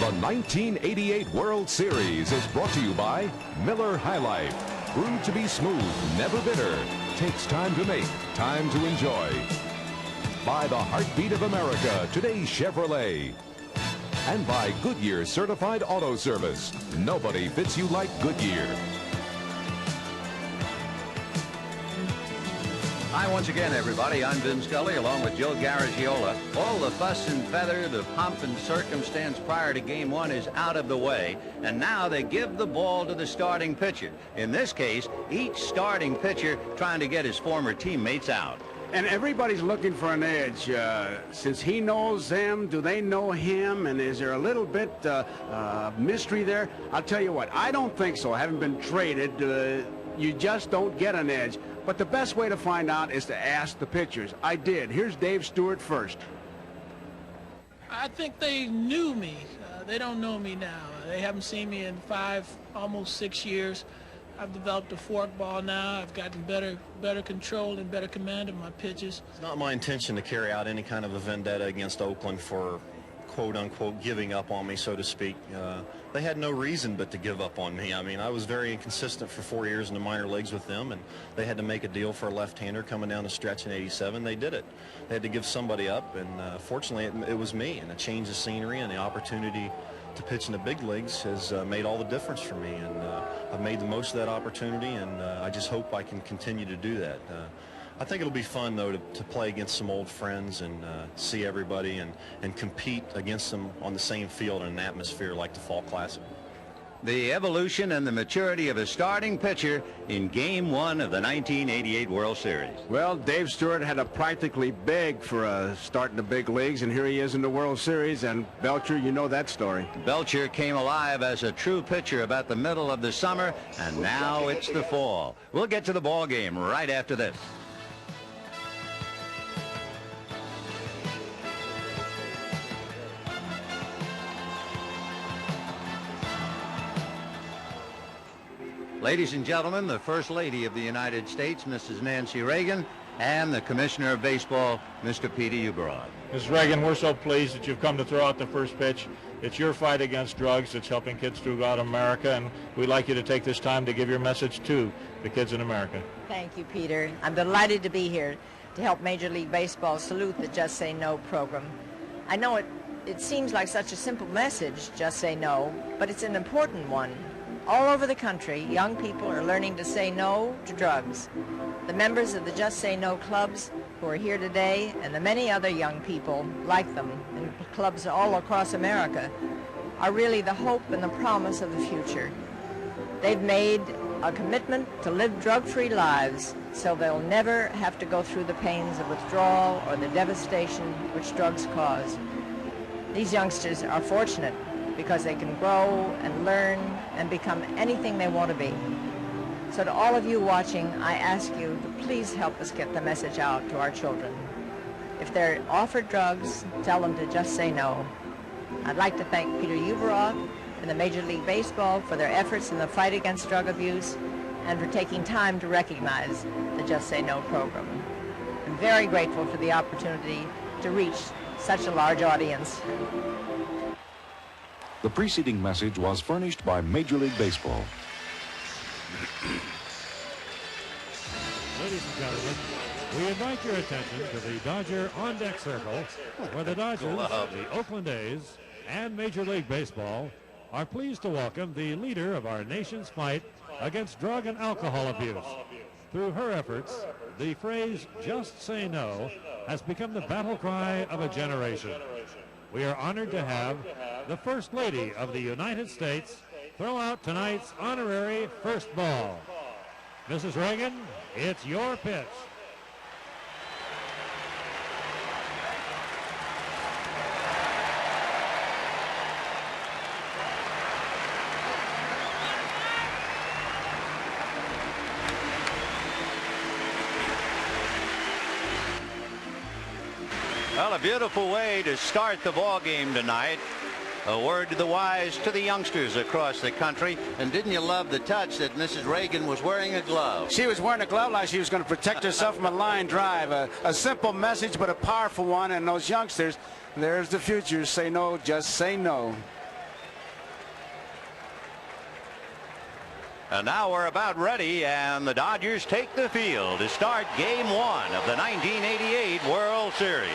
The 1988 World Series is brought to you by Miller High Life. Brewed to be smooth, never bitter. Takes time to make, time to enjoy. By the heartbeat of America, today's Chevrolet. And by Goodyear Certified Auto Service. Nobody fits you like Goodyear. Hi once again, everybody. I'm Vin Scully along with Joe Garagiola. All the fuss and feather, the pomp and circumstance prior to game one is out of the way, and now they give the ball to the starting pitcher. In this case, each starting pitcher trying to get his former teammates out. And everybody's looking for an edge. Since he knows them, do they know him? And is there a little bit mystery there? I'll tell you what, I don't think so. Having been traded, you just don't get an edge. But the best way to find out is to ask the pitchers. I did. Here's Dave Stewart first. I think they knew me. They don't know me now. They haven't seen me in 5, almost 6 years. I've developed a forkball now. I've gotten better control and better command of my pitches. It's not my intention to carry out any kind of a vendetta against Oakland for quote-unquote giving up on me, so to speak. They had no reason but to give up on me. I mean, I was very inconsistent for 4 years in the minor leagues with them, and they had to make a deal for a left-hander coming down the stretch in '87. They did it. They had to give somebody up, and fortunately it was me, and a change of scenery and the opportunity to pitch in the big leagues has made all the difference for me, and I've made the most of that opportunity, and I just hope I can continue to do that. I think it'll be fun, though, to play against some old friends and see everybody and compete against them on the same field in an atmosphere like the Fall Classic. The evolution and the maturity of a starting pitcher in Game 1 of the 1988 World Series. Well, Dave Stewart had to practically beg for a start in the big leagues, and here he is in the World Series. And Belcher, you know that story. Belcher came alive as a true pitcher about the middle of the summer, and now it's the fall. We'll get to the ball game right after this. Ladies and gentlemen, the First Lady of the United States, Mrs. Nancy Reagan, and the Commissioner of Baseball, Mr. Peter Ueberroth. Ms. Reagan, we're so pleased that you've come to throw out the first pitch. It's your fight against drugs. It's helping kids throughout America, and we'd like you to take this time to give your message to the kids in America. Thank you, Peter. I'm delighted to be here to help Major League Baseball salute the Just Say No program. I know it seems like such a simple message, just say no, but it's an important one. All over the country, young people are learning to say no to drugs. The members of the Just Say No clubs who are here today, and the many other young people like them in clubs all across America, are really the hope and the promise of the future. They've made a commitment to live drug-free lives so they'll never have to go through the pains of withdrawal or the devastation which drugs cause. These youngsters are fortunate because they can grow and learn and become anything they want to be. So to all of you watching, I ask you to please help us get the message out to our children. If they're offered drugs, tell them to just say no. I'd like to thank Peter Ueberroth and the Major League Baseball for their efforts in the fight against drug abuse and for taking time to recognize the Just Say No program. I'm very grateful for the opportunity to reach such a large audience. The preceding message was furnished by Major League Baseball. Ladies and gentlemen, we invite your attention to the Dodger on-deck circle, where the Dodgers, the Oakland A's, and Major League Baseball are pleased to welcome the leader of our nation's fight against drug and alcohol abuse. Through her efforts, the phrase, just say no, has become the battle cry of a generation. We are honored to have the First Lady of the United States throw out tonight's honorary first ball. Mrs. Reagan, it's your pitch. Well, a beautiful way to start the ball game tonight. A word to the wise to the youngsters across the country. And didn't you love the touch that Mrs. Reagan was wearing a glove? She was wearing a glove like she was going to protect herself from a line drive. A simple message, but a powerful one. And those youngsters, there's the future. Say no, just say no. And now we're about ready, and the Dodgers take the field to start Game 1 of the 1988 World Series.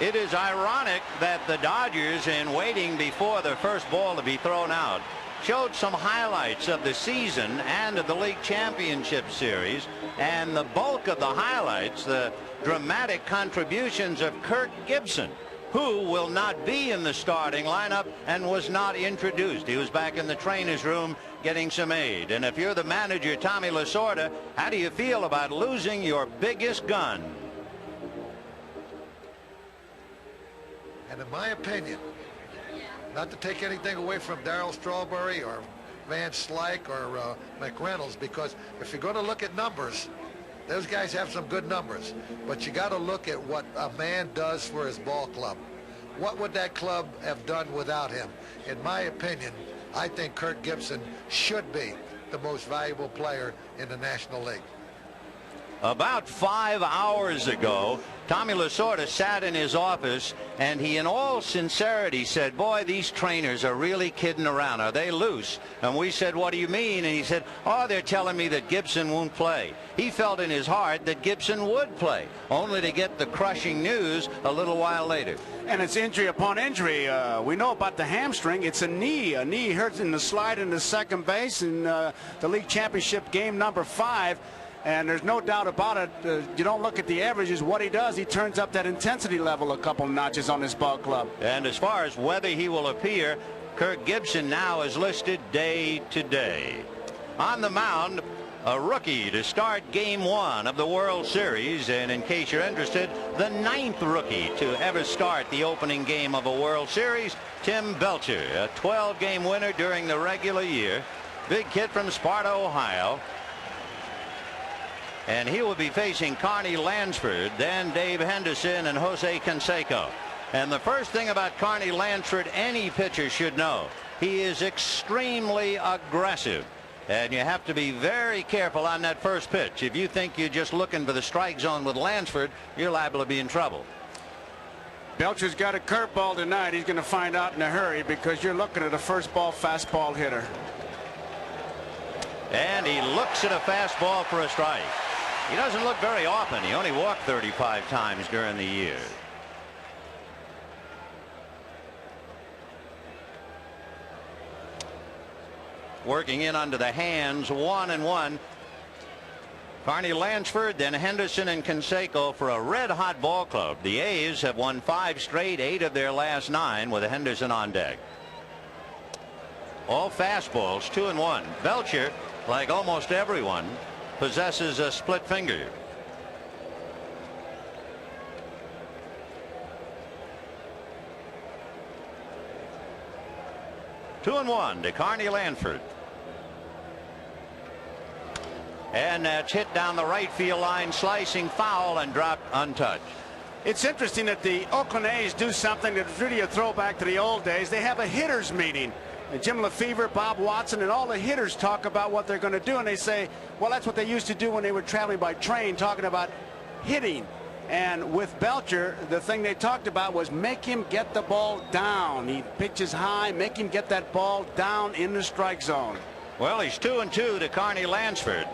It is ironic that the Dodgers, in waiting before the first ball to be thrown out, showed some highlights of the season and of the League Championship Series, and the bulk of the highlights, the dramatic contributions of Kirk Gibson, who will not be in the starting lineup and was not introduced. He was back in the trainer's room getting some aid. And if you're the manager, Tommy Lasorda, how do you feel about losing your biggest gun? And in my opinion, not to take anything away from Darryl Strawberry or Van Slyke or McReynolds, because if you're going to look at numbers, those guys have some good numbers. But you got to look at what a man does for his ball club. What would that club have done without him? In my opinion, I think Kirk Gibson should be the most valuable player in the National League. About 5 hours ago, Tommy Lasorda sat in his office, and he in all sincerity said, boy, these trainers are really kidding around. Are they loose? And we said, what do you mean? And he said, oh, they're telling me that Gibson won't play. He felt in his heart that Gibson would play, only to get the crushing news a little while later. And it's injury upon injury. We know about the hamstring. It's a knee. A knee hurts in the slide into second base in the League Championship game number 5. And there's no doubt about it. You don't look at the averages. What he does, he turns up that intensity level a couple notches on his ball club. And as far as whether he will appear, Kirk Gibson now is listed day to day. On the mound, a rookie to start Game 1 of the World Series. And in case you're interested, the 9th rookie to ever start the opening game of a World Series, Tim Belcher, a 12-game winner during the regular year. Big kid from Sparta, Ohio. And he will be facing Carney Lansford, then Dave Henderson and Jose Canseco. And the first thing about Carney Lansford any pitcher should know, he is extremely aggressive. And you have to be very careful on that first pitch. If you think you're just looking for the strike zone with Lansford, you're liable to be in trouble. Belcher's got a curveball tonight. He's going to find out in a hurry, because you're looking at a first ball fastball hitter. And he looks at a fastball for a strike. He doesn't look very often. He only walked 35 times during the year. Working in under the hands, 1-1. Carney Lansford, then Henderson and Canseco for a red-hot ball club. The A's have won 5 straight, 8 of their last 9 with Henderson on deck. All fastballs, 2-1. Belcher, like almost everyone, possesses a split finger. Two and one to Carney Lansford. And that's hit down the right field line, slicing foul and dropped untouched. It's interesting that the Oakland A's do something that's really a throwback to the old days. They have a hitters meeting. And Jim Lefevre, Bob Watson, and all the hitters talk about what they're going to do. And they say, well, that's what they used to do when they were traveling by train, talking about hitting. And with Belcher, the thing they talked about was make him get the ball down. He pitches high, make him get that ball down in the strike zone. Well, he's 2-2 to Carney Lansford.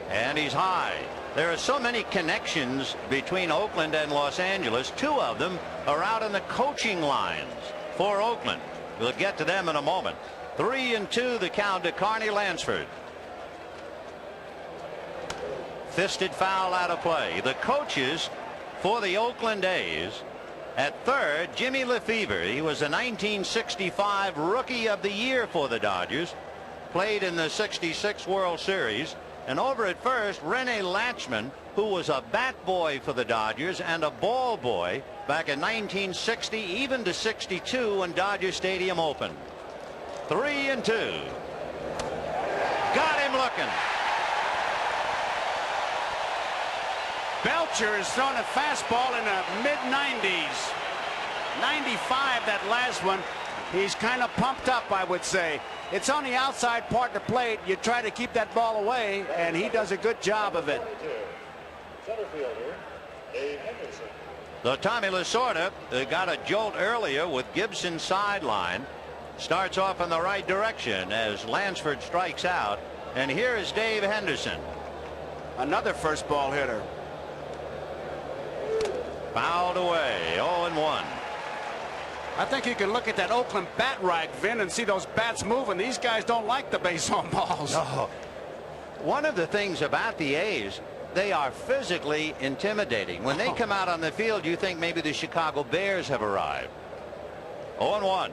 And he's high. There are so many connections between Oakland and Los Angeles. 2 of them are out in the coaching lines for Oakland. We'll get to them in a moment. 3-2 the count to Carney Lansford. Fisted foul out of play. The coaches for the Oakland A's: at third, Jimmy Lefevre. He was a 1965 Rookie of the Year for the Dodgers. Played in the '66 World Series. And over at first, Rene Latchman, who was a bat boy for the Dodgers and a ball boy back in 1960, even to '62 when Dodger Stadium opened. 3-2. Got him looking. Belcher has thrown a fastball in the mid-90s. 95, that last one. He's kind of pumped up, I would say. It's on the outside part of the plate. You try to keep that ball away, and he does a good job of it. So Tommy Lasorda got a jolt earlier with Gibson sideline. Starts off in the right direction as Lansford strikes out. And here is Dave Henderson. Another first ball hitter. Fouled away, 0-1. I think you can look at that Oakland bat rack, Vin, and see those bats moving. These guys don't like the base on balls. No. One of the things about the A's, they are physically intimidating. When they come out on the field, you think maybe the Chicago Bears have arrived. 0-1.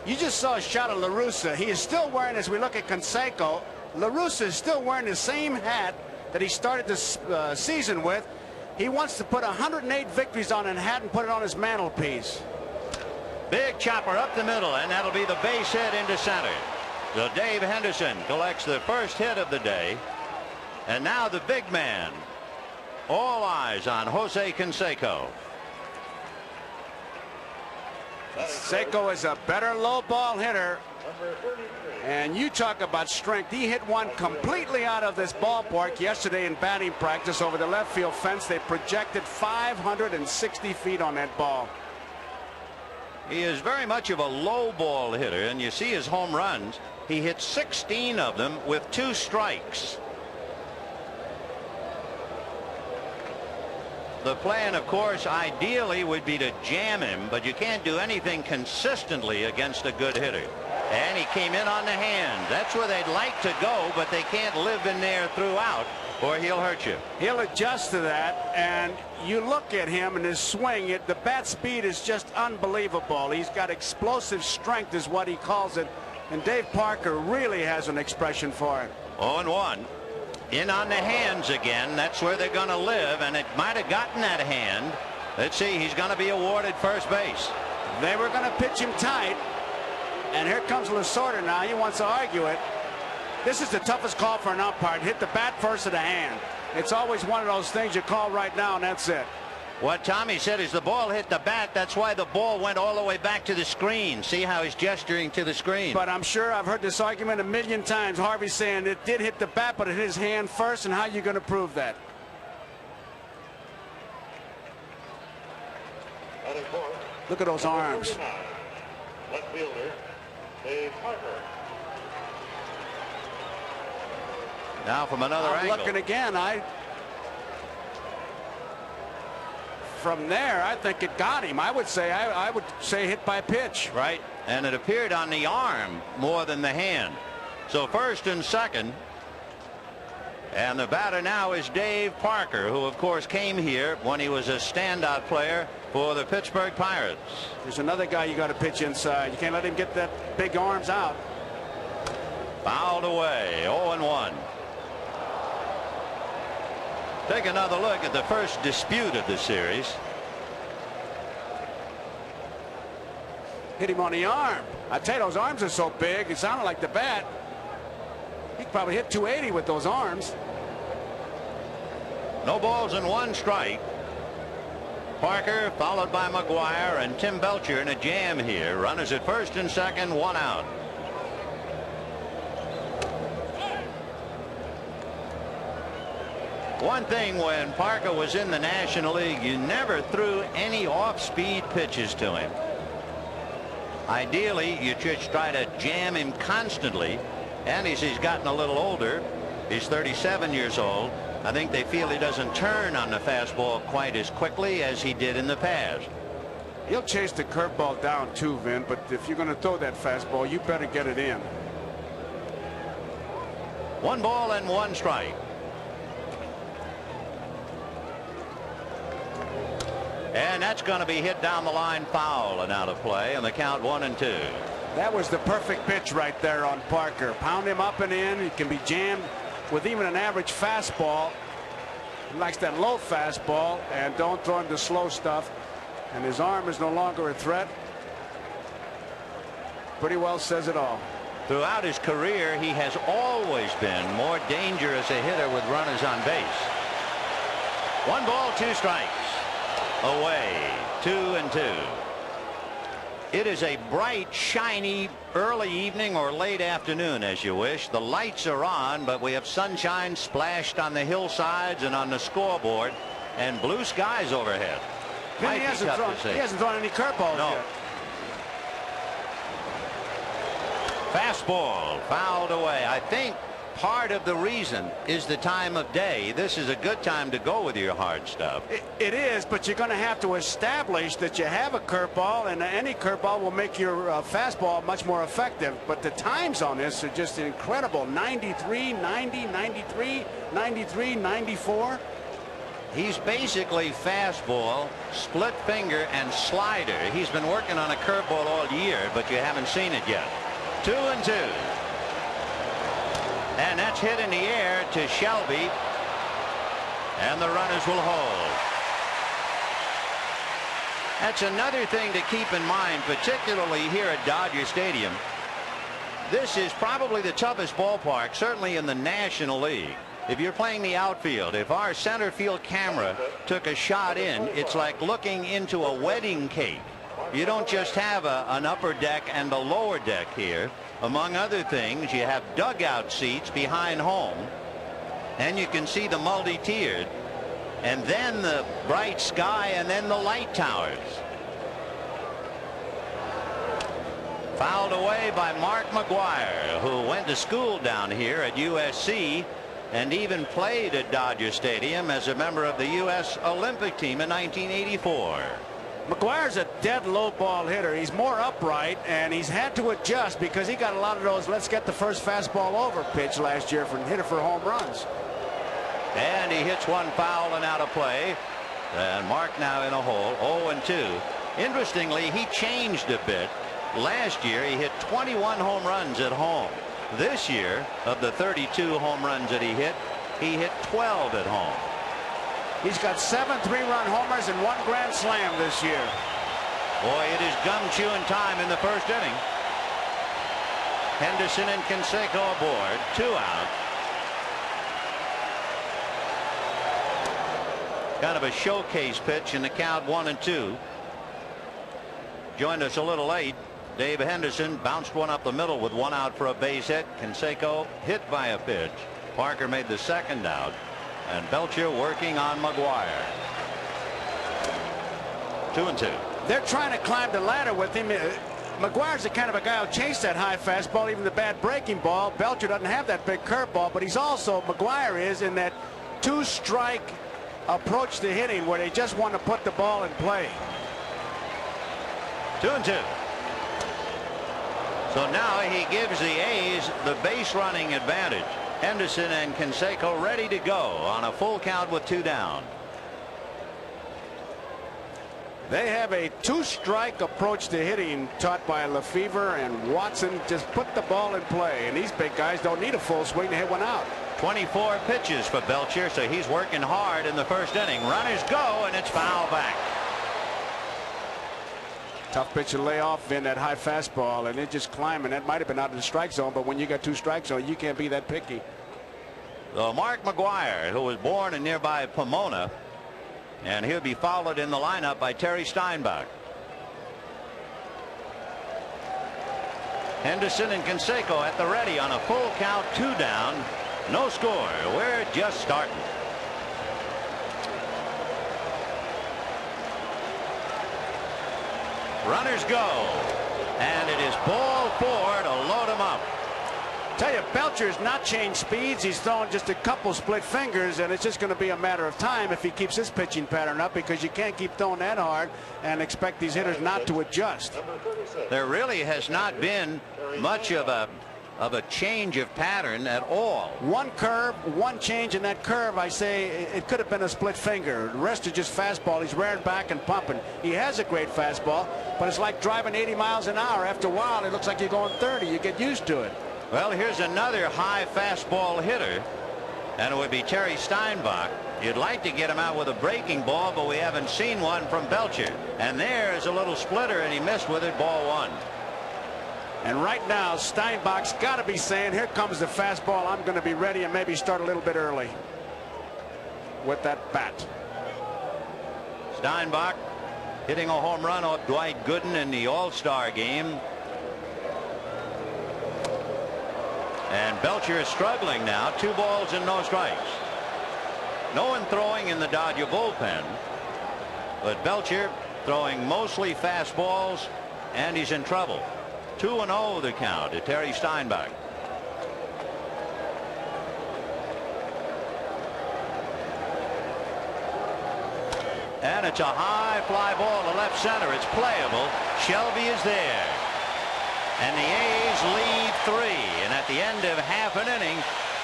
You just saw a shot of La Russa. He is still wearing, as we look at Canseco, La Russa is still wearing the same hat that he started this season with. He wants to put 108 victories on a hat and put it on his mantelpiece. Big chopper up the middle, and that'll be the base hit into center. So Dave Henderson collects the first hit of the day. And now the big man. All eyes on Jose Canseco. Canseco is a better low ball hitter. And you talk about strength. He hit one completely out of this ballpark yesterday in batting practice over the left field fence. They projected 560 feet on that ball. He is very much of a low ball hitter, and you see his home runs. He hit 16 of them with 2 strikes. The plan, of course, ideally would be to jam him, but you can't do anything consistently against a good hitter. And he came in on the hand. That's where they'd like to go, but they can't live in there throughout, or he'll hurt you. He'll adjust to that, and you look at him and his swing, the bat speed is just unbelievable. He's got explosive strength is what he calls it, and Dave Parker really has an expression for it. 0-1. In on the hands again. That's where they're going to live, and it might have gotten that hand. Let's see, he's going to be awarded first base. They were going to pitch him tight, and here comes Lasorda now. He wants to argue it. This is the toughest call for an umpire. Hit the bat first or the hand. It's always one of those things you call right now, and that's it. What Tommy said is the ball hit the bat. That's why the ball went all the way back to the screen. See how he's gesturing to the screen. But I'm sure I've heard this argument a million times. Harvey saying it did hit the bat, but it hit his hand first, and how are you going to prove that? Look at those arms. Left fielder, Dave Parker. Now from another angle. Looking again. From there, I think it got him. I would say hit by pitch. Right, and it appeared on the arm more than the hand. So first and second, and the batter now is Dave Parker, who of course came here when he was a standout player for the Pittsburgh Pirates. There's another guy you got to pitch inside. You can't let him get that big arms out. Fouled away, 0-1. Take another look at the first dispute of the series. Hit him on the arm. I tell you, those arms are so big, it sounded like the bat. He could probably hit 280 with those arms. No balls and 1 strike. Parker followed by McGuire and Tim Belcher in a jam here. Runners at first and second, 1 out. One thing, when Parker was in the National League, you never threw any off-speed pitches to him. Ideally, you just try to jam him constantly. And as he's gotten a little older, he's 37 years old, I think they feel he doesn't turn on the fastball quite as quickly as he did in the past. He'll chase the curveball down too, Vin, but if you're going to throw that fastball, you better get it in. 1 ball and 1 strike. And that's going to be hit down the line, foul and out of play, and the count 1-2. That was the perfect pitch right there on Parker. Pound him up and in. He can be jammed with even an average fastball. He likes that low fastball, and don't throw him the slow stuff. And his arm is no longer a threat. Pretty well says it all. Throughout his career, he has always been more dangerous a hitter with runners on base. 1 ball, 2 strikes. Away, 2-2. It is a bright, shiny, early evening or late afternoon, as you wish. The lights are on, but we have sunshine splashed on the hillsides and on the scoreboard, and blue skies overhead. He hasn't thrown any curveballs yet. Fastball fouled away. I think part of the reason is the time of day. This is a good time to go with your hard stuff. It is, but you're going to have to establish that you have a curveball, and any curveball will make your fastball much more effective. But the times on this are just incredible. 93, 90, 93, 93, 94. He's basically fastball, split finger, and slider. He's been working on a curveball all year, but you haven't seen it yet. 2-2. And that's hit in the air to Shelby. And the runners will hold. That's another thing to keep in mind, particularly here at Dodger Stadium. This is probably the toughest ballpark, certainly in the National League. If you're playing the outfield, if our center field camera took a shot in, it's like looking into a wedding cake. You don't just have an upper deck and a lower deck here. Among other things, you have dugout seats behind home, and you can see the multi-tiered, and then the bright sky, and then the light towers. Fouled away by Mark McGwire, who went to school down here at USC and even played at Dodger Stadium as a member of the U.S. Olympic team in 1984. McGwire's a dead low ball hitter. He's more upright, and he's had to adjust because he got a lot of those let's get the first fastball over pitch last year hit it for home runs. And he hits one foul and out of play. And Mark now in a hole, 0-2. Interestingly, he changed a bit. Last year he hit 21 home runs at home. This year, of the 32 home runs that he hit 12 at home. He's got 7 3-run homers and 1 grand slam this year. Boy, it is gum-chewing time in the first inning. Henderson and Canseco aboard. 2 out. Kind of a showcase pitch in the count, 1-2. Joined us a little late. Dave Henderson bounced one up the middle with 1 out for a base hit. Canseco hit by a pitch. Parker made the second out. And Belcher working on McGwire. 2-2. They're trying to climb the ladder with him. McGwire's the kind of a guy who'll chase that high fastball, even the bad breaking ball. Belcher doesn't have that big curveball, but he's also, McGwire is, in that 2-strike approach to hitting where they just want to put the ball in play. 2-2. So now he gives the A's the base running advantage. Henderson and Canseco ready to go on a full count with 2 down. They have a 2-strike approach to hitting taught by Lefevre, and Watson just put the ball in play, and these big guys don't need a full swing to hit one out. 24 pitches for Belcher, so he's working hard in the first inning. Runners go, and it's foul back. Tough pitch to lay off in that high fastball, and it just climbing. That might have been out of the strike zone, but when you got 2 strike zone, you can't be that picky. So Mark McGwire, who was born in nearby Pomona, and he'll be followed in the lineup by Terry Steinbach. Henderson and Canseco at the ready on a full count, 2 down, no score. We're just starting. Runners go, and it is ball 4 to load him up. Tell you, Belcher's not changed speeds. He's thrown just a couple split fingers, and it's just going to be a matter of time if he keeps his pitching pattern up, because you can't keep throwing that hard and expect these hitters not to adjust. There really has not been much of a change of pattern at all. 1 curve, 1 change in that curve. I say it could have been a split finger. The rest are just fastball. He's rearing back and pumping. He has a great fastball, but it's like driving 80 miles an hour. After a while, it looks like you're going 30. You get used to it. Well, here's another high fastball hitter, and it would be Terry Steinbach. You'd like to get him out with a breaking ball, but we haven't seen one from Belcher. And there's a little splitter, and he missed with it, ball 1. And right now, Steinbach's got to be saying, here comes the fastball. I'm going to be ready and maybe start a little bit early with that bat. Steinbach hitting a home run off Dwight Gooden in the All-Star game. And Belcher is struggling now. 2 balls and no strikes. No one throwing in the Dodger bullpen, but Belcher throwing mostly fastballs, and he's in trouble. 2-0 the count to Terry Steinbach. And it's a high fly ball to left center. It's playable. Shelby is there. And the A's lead 3. And at the end of half an inning,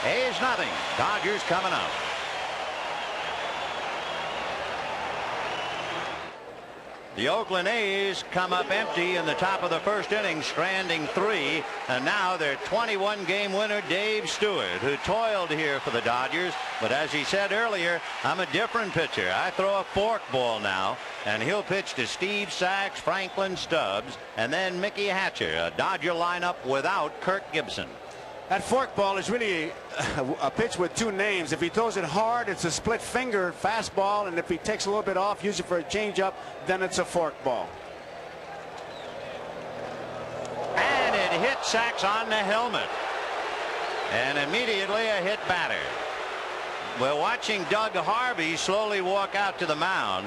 A's nothing. Dodgers coming up. The Oakland A's come up empty in the top of the first inning, stranding 3, and now their 21-game winner, Dave Stewart, who toiled here for the Dodgers, but as he said earlier, I'm a different pitcher. I throw a fork ball now, and he'll pitch to Steve Sax, Franklin Stubbs, and then Mickey Hatcher, a Dodger lineup without Kirk Gibson. That forkball is really a pitch with 2 names. If he throws it hard, it's a split finger fastball, and if he takes a little bit off, use it for a changeup, then it's a forkball. And it hit Sax on the helmet, and immediately a hit batter. We're watching Doug Harvey slowly walk out to the mound.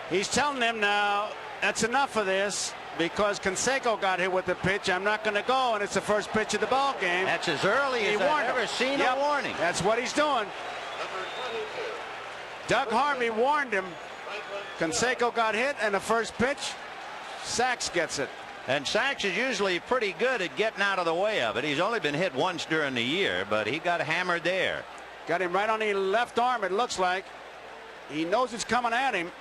He's telling them now, that's enough of this, because Canseco got hit with the pitch. I'm not going to go, and it's the first pitch of the ball game. That's as early as I've ever seen a warning. That's what he's doing. Doug Harvey warned him. Canseco got hit, and the first pitch, Sax gets it. And Sax is usually pretty good at getting out of the way of it. He's only been hit once during the year, but he got hammered there. Got him right on the left arm, it looks like. He knows it's coming at him.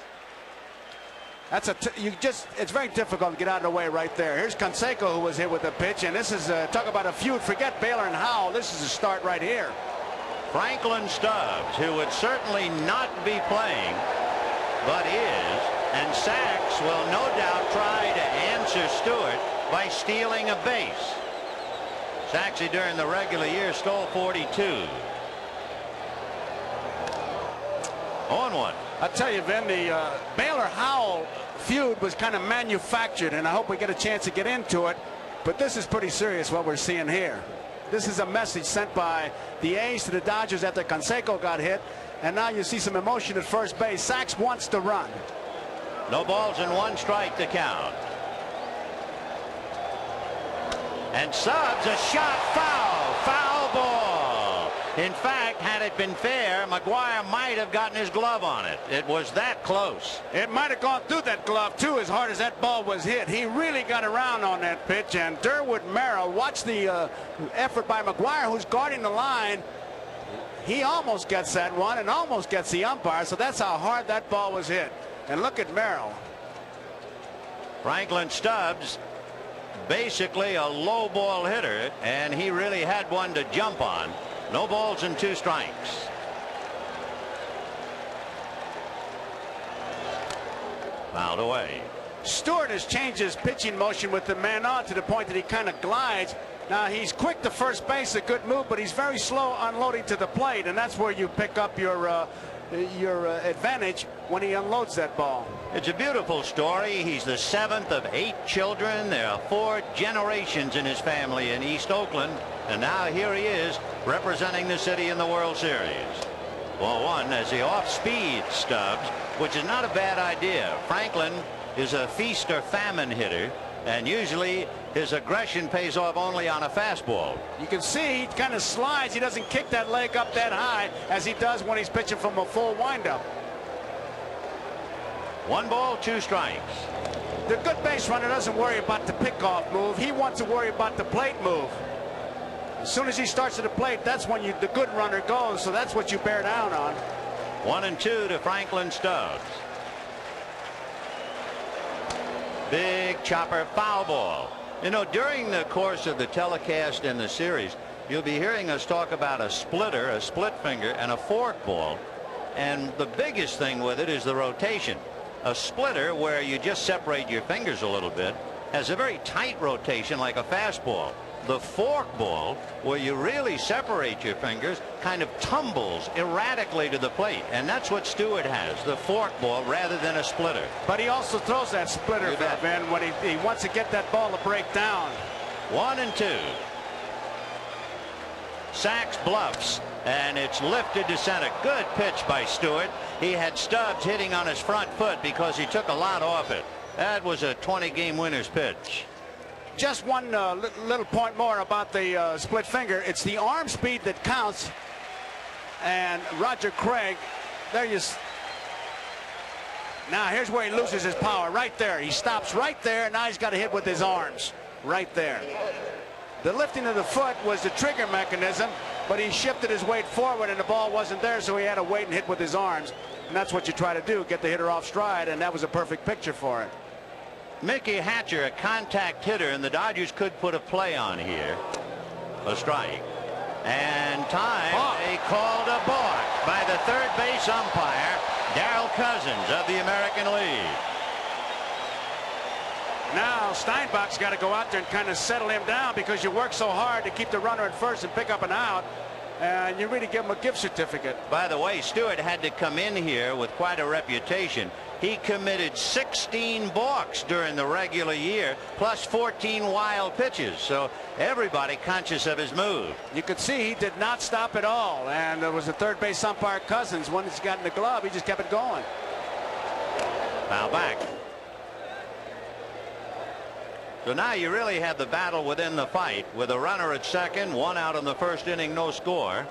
That's it's very difficult to get out of the way right there. Here's Canseco, who was hit with a pitch, and this is talk about a feud. Forget Baylor and Howell. This is a start right here. Franklin Stubbs, who would certainly not be playing, but is, and Sax will no doubt try to answer Stewart by stealing a base. Saxy during the regular year stole 42. 0-1. I tell you, Vin, the Baylor-Howell feud was kind of manufactured, and I hope we get a chance to get into it. But this is pretty serious what we're seeing here. This is a message sent by the A's to the Dodgers after Canseco got hit, and now you see some emotion at first base. Sax wants to run. No balls and 1 strike to count. And Stubbs, a shot foul ball. In fact, had it been fair, McGuire might have gotten his glove on it. It was that close. It might have gone through that glove, too, as hard as that ball was hit. He really got around on that pitch, and Durwood Merrill, watch the effort by McGuire, who's guarding the line. He almost gets that one and almost gets the umpire, so that's how hard that ball was hit. And look at Merrill. Franklin Stubbs, basically a low ball hitter, and he really had one to jump on. No balls and 2 strikes. Fouled away. Stewart has changed his pitching motion with the man on to the point that he kind of glides. Now he's quick to first base, a good move, but he's very slow unloading to the plate, and that's where you pick up your advantage when he unloads that ball. It's a beautiful story. He's the 7th of 8 children. There are 4 generations in his family in East Oakland, and now here he is representing the city in the World Series. Ball 1 as the off-speed Stubbs, which is not a bad idea. Franklin is a feast or famine hitter, and usually his aggression pays off only on a fastball. You can see he kind of slides. He doesn't kick that leg up that high as he does when he's pitching from a full windup. 1 ball, 2 strikes. The good base runner doesn't worry about the pickoff move. He wants to worry about the plate move. As soon as he starts at the plate, that's when the good runner goes, so that's what you bear down on. 1-2 to Franklin Stubbs. Big chopper foul ball. You know, during the course of the telecast in the series, you'll be hearing us talk about a splitter, a split finger, and a fork ball. And the biggest thing with it is the rotation. A splitter, where you just separate your fingers a little bit, has a very tight rotation like a fastball. The forkball, where you really separate your fingers, kind of tumbles erratically to the plate, and that's what Stewart has, the forkball rather than a splitter. But he also throws that splitter, Ben, when he wants to get that ball to break down. 1-2. Sachs bluffs, and it's lifted to center. Good pitch by Stewart. He had Stubbs hitting on his front foot because he took a lot off it. That was a 20-game winner's pitch. Just one little point more about the split finger. It's the arm speed that counts. And Roger Craig, now here's where he loses his power, right there. He stops right there. Now he's got to hit with his arms, right there. The lifting of the foot was the trigger mechanism, but he shifted his weight forward and the ball wasn't there, so he had to wait and hit with his arms. And that's what you try to do, get the hitter off stride, and that was a perfect picture for it. Mickey Hatcher, a contact hitter, and the Dodgers could put a play on here. A strike. And they called a balk by the third base umpire, Darrell Cousins of the American League. Now Steinbach's got to go out there and kind of settle him down, because you work so hard to keep the runner at first and pick up an out, and you really give him a gift certificate. By the way, Stewart had to come in here with quite a reputation. He committed 16 balks during the regular year, plus 14 wild pitches. So everybody conscious of his move. You could see he did not stop at all. And there was a third base umpire, Cousins. Once he got in the glove, he just kept it going. Foul back. So now you really have the battle within the fight, with a runner at second, one out in the first inning, no score,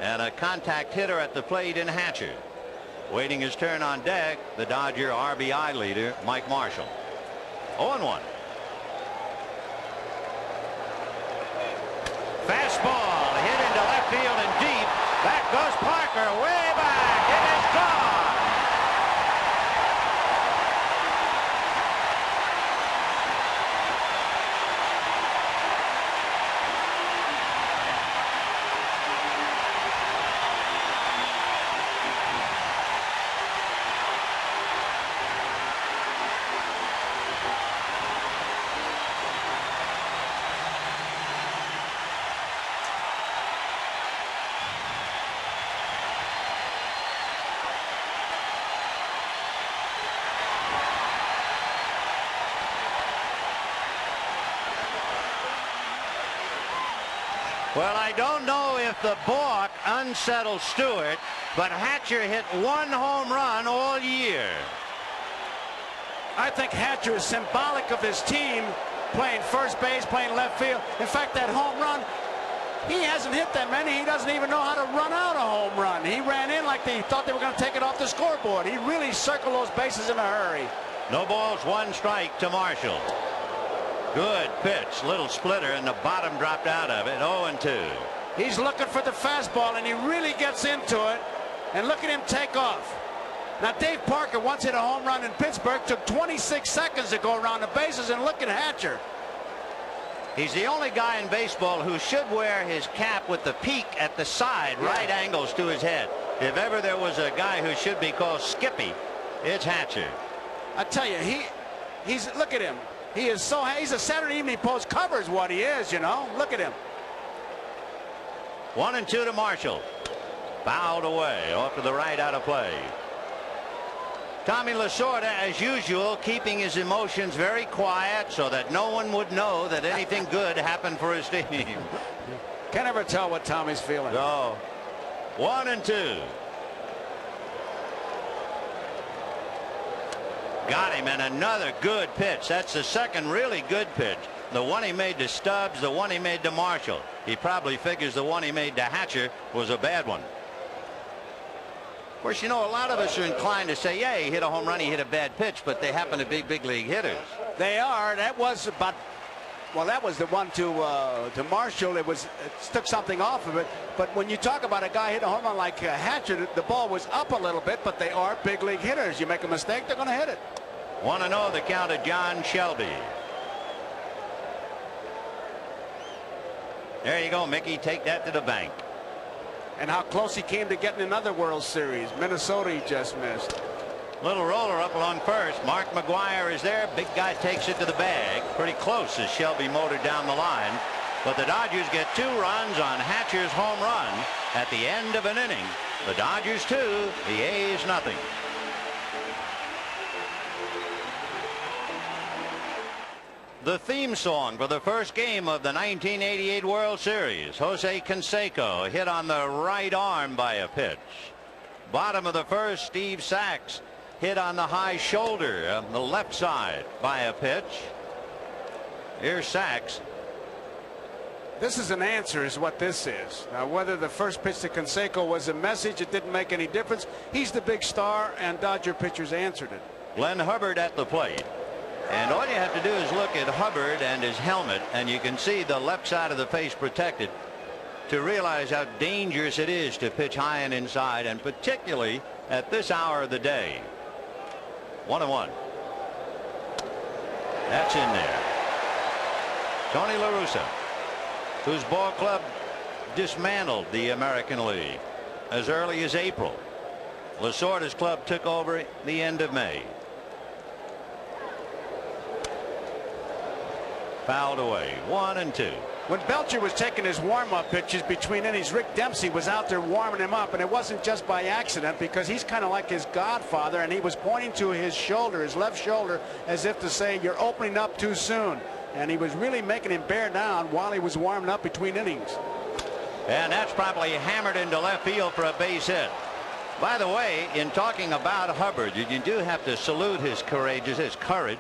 and a contact hitter at the plate in Hatcher. Waiting his turn on deck, the Dodger RBI leader, Mike Marshall. 0-1. Fastball hit into left field and deep. That goes Parker way back. It is gone. Well, I don't know if the balk unsettled Stewart, but Hatcher hit one home run all year. I think Hatcher is symbolic of his team, playing first base, playing left field. In fact, that home run, he hasn't hit that many. He doesn't even know how to run out a home run. He ran in like they thought they were going to take it off the scoreboard. He really circled those bases in a hurry. No balls, one strike to Marshall. Good pitch, little splitter, and the bottom dropped out of it. 0-2. He's looking for the fastball, and he really gets into it. And look at him take off. Now, Dave Parker once hit a home run in Pittsburgh, took 26 seconds to go around the bases, and look at Hatcher. He's the only guy in baseball who should wear his cap with the peak at the side, right angles to his head. If ever there was a guy who should be called Skippy, it's Hatcher. I tell you, he's look at him. He is so, he's a Saturday Evening Post cover is what he is, you know. Look at him. 1-2 to Marshall. Fouled away off to the right, out of play. Tommy Lasorda, as usual, keeping his emotions very quiet so that no one would know that anything good happened for his team. Can't ever tell what Tommy's feeling. No. 1-2. Got him, and another good pitch. That's the second really good pitch. The one he made to Stubbs, the one he made to Marshall. He probably figures the one he made to Hatcher was a bad one. Of course, you know, a lot of us are inclined to say, yeah, he hit a home run, he hit a bad pitch, but they happen to be big league hitters. They are. That was about, well, that was the one to Marshall. It took something off of it. But when you talk about a guy hitting a home run like Hatcher, the ball was up a little bit, but they are big league hitters. You make a mistake, they're going to hit it. 1-0 the count of John Shelby. There you go, Mickey. Take that to the bank. And how close he came to getting another World Series. Minnesota, he just missed. Little roller up along first. Mark McGwire is there. Big guy takes it to the bag. Pretty close as Shelby motored down the line. But the Dodgers get 2 runs on Hatcher's home run at the end of an inning. The Dodgers 2, the A's nothing. The theme song for the first game of the 1988 World Series. Jose Canseco hit on the right arm by a pitch. Bottom of the first, Steve Sax hit on the high shoulder of the left side by a pitch. Here's Sax. This is an answer is what this is. Now, whether the first pitch to Canseco was a message, it didn't make any difference. He's the big star, and Dodger pitchers answered it. Glenn Hubbard at the plate. And all you have to do is look at Hubbard and his helmet, and you can see the left side of the face protected, to realize how dangerous it is to pitch high and inside, and particularly at this hour of the day. 1-1. That's in there. Tony La Russa, whose ball club dismantled the American League as early as April. Lasorda's club took over the end of May. Fouled away. 1-2. When Belcher was taking his warm-up pitches between innings, Rick Dempsey was out there warming him up, and it wasn't just by accident, because he's kind of like his godfather, and he was pointing to his shoulder, his left shoulder, as if to say, you're opening up too soon. And he was really making him bear down while he was warming up between innings. And that's probably hammered into left field for a base hit. By the way, in talking about Hubbard, you do have to salute his courage.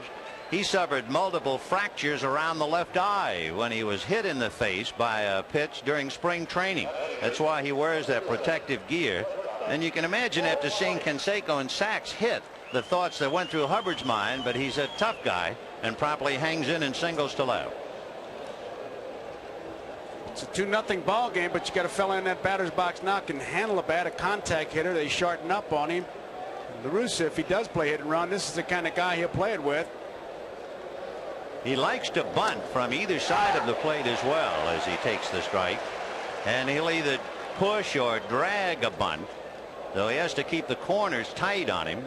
He suffered multiple fractures around the left eye when he was hit in the face by a pitch during spring training. That's why he wears that protective gear. And you can imagine, after seeing Canseco and Sax hit, the thoughts that went through Hubbard's mind, but he's a tough guy and promptly hangs in and singles to left. It's a 2-0 ball game, but you got a fella in that batter's box now can handle a bat, a contact hitter. They shorten up on him. La Russa, if he does play hit and run, this is the kind of guy he'll play it with. He likes to bunt from either side of the plate as well as he takes the strike, and he'll either push or drag a bunt, though he has to keep the corners tight on him.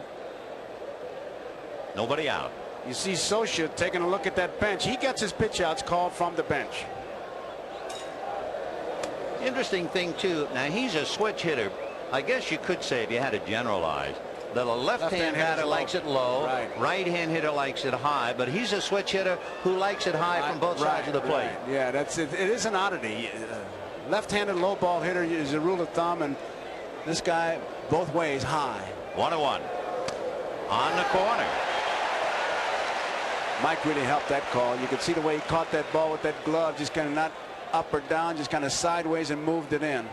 Nobody out. You see Scioscia taking a look at that bench. He gets his pitch outs called from the bench. Interesting thing too, now he's a switch hitter. I guess you could say, if you had to generalize, that a left-hand batter likes it low, right-hand hitter likes it high, but he's a switch hitter who likes it high from both sides of the plate. Yeah, that's it. It is an oddity. Left-handed low ball hitter is a rule of thumb, and this guy both ways high. 1-1 on the corner. Mike really helped that call. You could see the way he caught that ball with that glove, just kind of not up or down, just kind of sideways, and moved it in.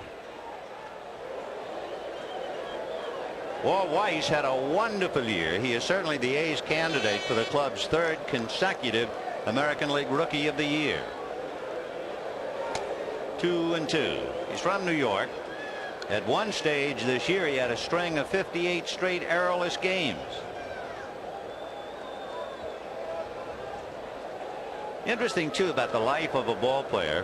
Walt Weiss had a wonderful year. He is certainly the A's candidate for the club's 3rd consecutive American League Rookie of the Year. 2-2. He's from New York. At one stage this year, he had a string of 58 straight errorless games. Interesting too about the life of a ball player.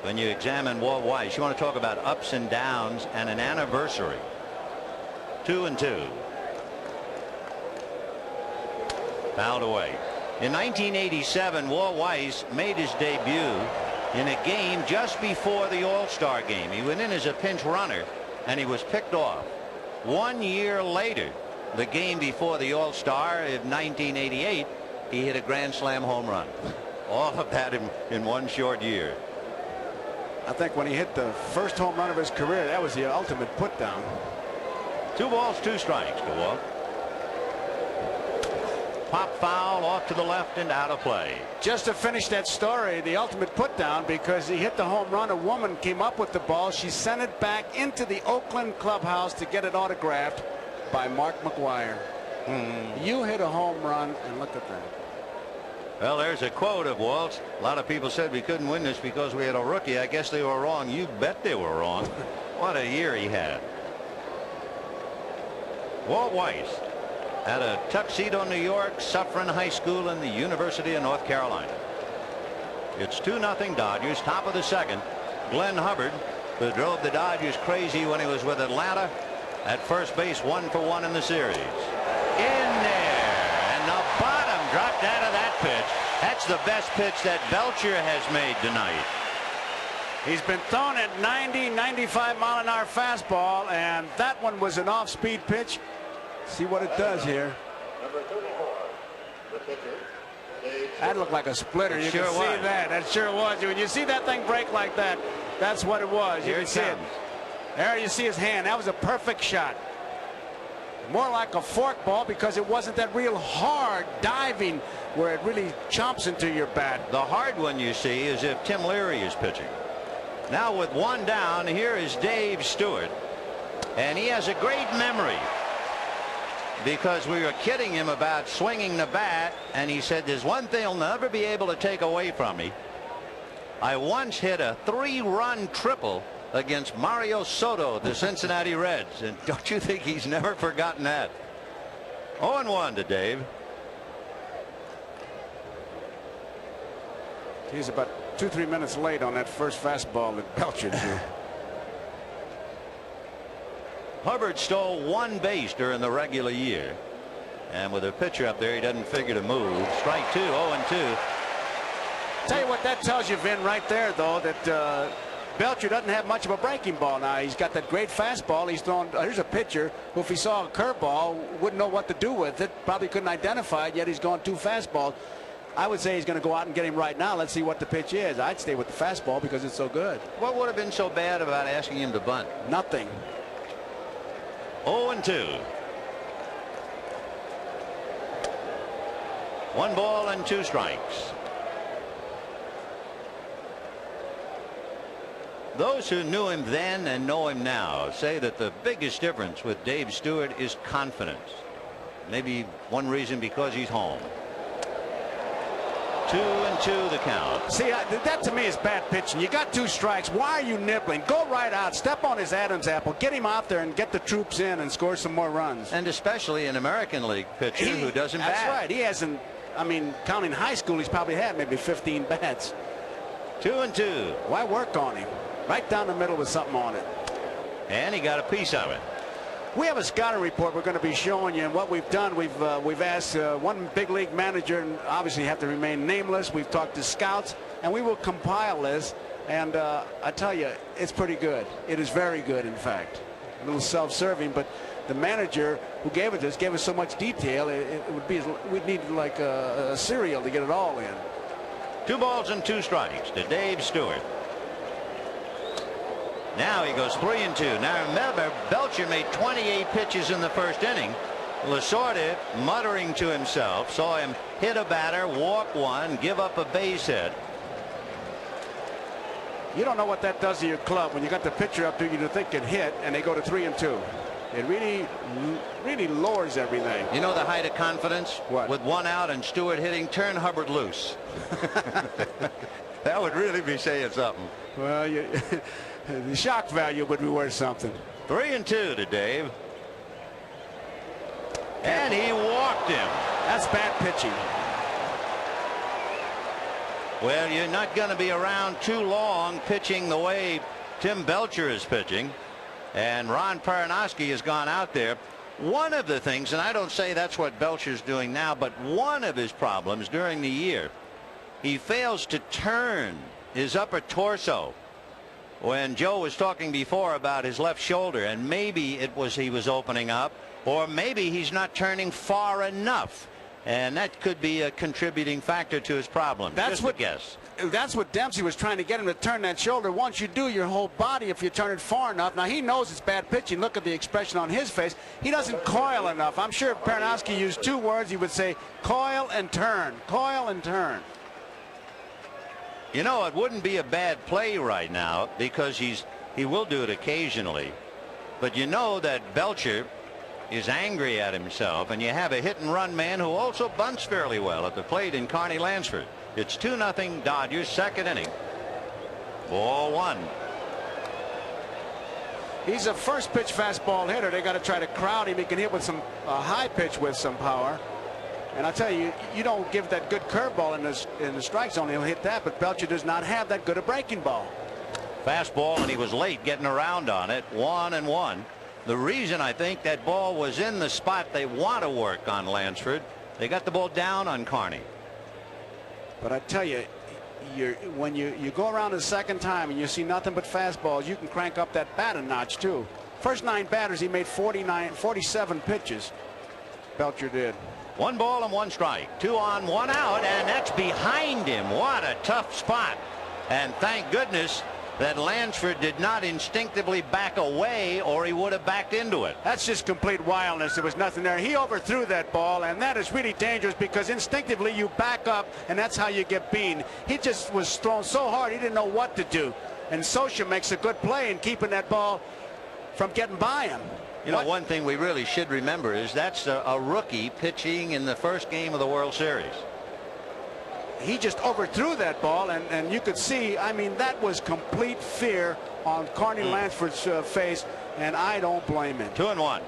When you examine Walt Weiss, you want to talk about ups and downs and an anniversary. 2-2. Fouled away. In 1987, Walt Weiss made his debut in a game just before the All-Star game. He went in as a pinch runner, and he was picked off. 1 year later, the game before the All-Star in 1988, he hit a grand slam home run. All of that in one short year. I think when he hit the first home run of his career, that was the ultimate put down. 2 balls, 2 strikes to Walt. Pop foul off to the left and out of play. Just to finish that story, the ultimate put down, because he hit the home run. A woman came up with the ball. She sent it back into the Oakland clubhouse to get it autographed by Mark McGwire. You hit a home run, and look at that. Well, there's a quote of Walt's. A lot of people said we couldn't win this because we had a rookie. I guess they were wrong. You bet they were wrong. What a year he had. Walt Weiss at a Tuxedo, New York, Suffern High School, and the University of North Carolina. It's 2-0 Dodgers, top of the 2nd. Glenn Hubbard, who drove the Dodgers crazy when he was with Atlanta, at first base, 1 for 1 in the series. In there, and the bottom dropped out of that pitch. That's the best pitch that Belcher has made tonight. He's been thrown at 90, 95 mile an hour fastball, and that one was an off-speed pitch. See what it does here. That looked like a splitter. You can see that. That sure was. When you see that thing break like that, that's what it was. You can see it. There you see his hand. That was a perfect shot. More like a fork ball because it wasn't that real hard diving where it really chomps into your bat. The hard one you see is if Tim Leary is pitching. Now with one down, here is Dave Stewart, and he has a great memory because we were kidding him about swinging the bat, and he said, there's one thing he'll never be able to take away from me. I once hit a 3-run triple against Mario Soto, the Cincinnati Reds, and don't you think he's never forgotten that? 0-1 to Dave. He's about 2-3 minutes late on that first fastball that Belcher threw. Hubbard stole 1 base during the regular year, and with a pitcher up there, he doesn't figure to move. Strike 2, 0-2. Tell you what that tells you, Vin, right there, though, that Belcher doesn't have much of a breaking ball now. He's got that great fastball. He's thrown. Here's a pitcher who, if he saw a curveball, wouldn't know what to do with it. Probably couldn't identify it, yet he's gone 2 fastballs. I would say he's going to go out and get him right now. Let's see what the pitch is. I'd stay with the fastball because it's so good. What would have been so bad about asking him to bunt? Nothing. 0-2. 1 ball and 2 strikes. Those who knew him then and know him now say that the biggest difference with Dave Stewart is confidence. Maybe one reason because he's home. 2-2 the count. See, that to me is bad pitching. You got 2 strikes. Why are you nibbling? Go right out. Step on his Adam's apple. Get him out there and get the troops in and score some more runs. And especially an American League pitcher who doesn't bat. That's right. He hasn't, I mean, counting high school, he's probably had maybe 15 bats. 2-2. Why work on him? Right down the middle with something on it. And he got a piece of it. We have a scouting report we're going to be showing you, and what we've done, we've asked one big league manager, and obviously have to remain nameless. We've talked to scouts, and we will compile this. And I tell you, it's pretty good. It is very good, in fact. A little self-serving, but the manager who gave it to us gave us so much detail. It would be, we'd need like a cereal to get it all in. 2 balls and 2 strikes to Dave Stewart. Now he goes 3-2. Now remember, Belcher made 28 pitches in the first inning. Lasorda, muttering to himself, saw him hit a batter, walk 1, give up a base hit. You don't know what that does to your club when you got the pitcher up there you think it hit, and they go to 3-2. It really lowers everything. You know the height of confidence? What? With 1 out and Stewart hitting, turn Hubbard loose. That would really be saying something. Well, the shock value would be worth something. 3-2 to Dave. And he walked him. That's bad pitching. Well, you're not going to be around too long pitching the way Tim Belcher is pitching. And Ron Perranoski has gone out there. One of the things, and I don't say that's what Belcher's doing now, but one of his problems during the year, he fails to turn his upper torso. When Joe was talking before about his left shoulder, and maybe it was he was opening up, or maybe he's not turning far enough, and that could be a contributing factor to his problem. That's what, guess. That's what Dempsey was trying to get him to turn that shoulder. Once you do, your whole body, if you turn it far enough. Now he knows it's bad pitching. Look at the expression on his face. He doesn't coil enough. I'm sure if Perranoski used 2 words, he would say coil and turn, coil and turn. You know, it wouldn't be a bad play right now because he will do it occasionally. But you know that Belcher is angry at himself, and you have a hit-and-run man who also bunts fairly well at the plate in Carney Lansford. It's 2-0 Dodgers, 2nd inning. Ball 1. He's a first pitch fastball hitter. They got to try to crowd him. He can hit with some high pitch with some power. And I tell you, you don't give that good curveball in the strike zone, he'll hit that. But Belcher does not have that good a breaking ball. Fastball, and he was late getting around on it. 1-1. The reason I think that ball was in the spot they want to work on Lansford, they got the ball down on Carney. But I tell you, when you go around the second time and you see nothing but fastballs, you can crank up that bat a notch too. First 9 batters, he made 47 pitches. Belcher did. 1 ball and 1 strike. 2 on, 1 out, and that's behind him. What a tough spot. And thank goodness that Lansford did not instinctively back away, or he would have backed into it. That's just complete wildness. There was nothing there. He overthrew that ball, and that is really dangerous because instinctively you back up, and that's how you get beaten. He just was thrown so hard he didn't know what to do. And Scioscia makes a good play in keeping that ball from getting by him. You know, one thing we really should remember is that's a rookie pitching in the first game of the World Series. He just overthrew that ball, and you could see, I mean, that was complete fear on Carney Lansford's face, and I don't blame him. 2-1.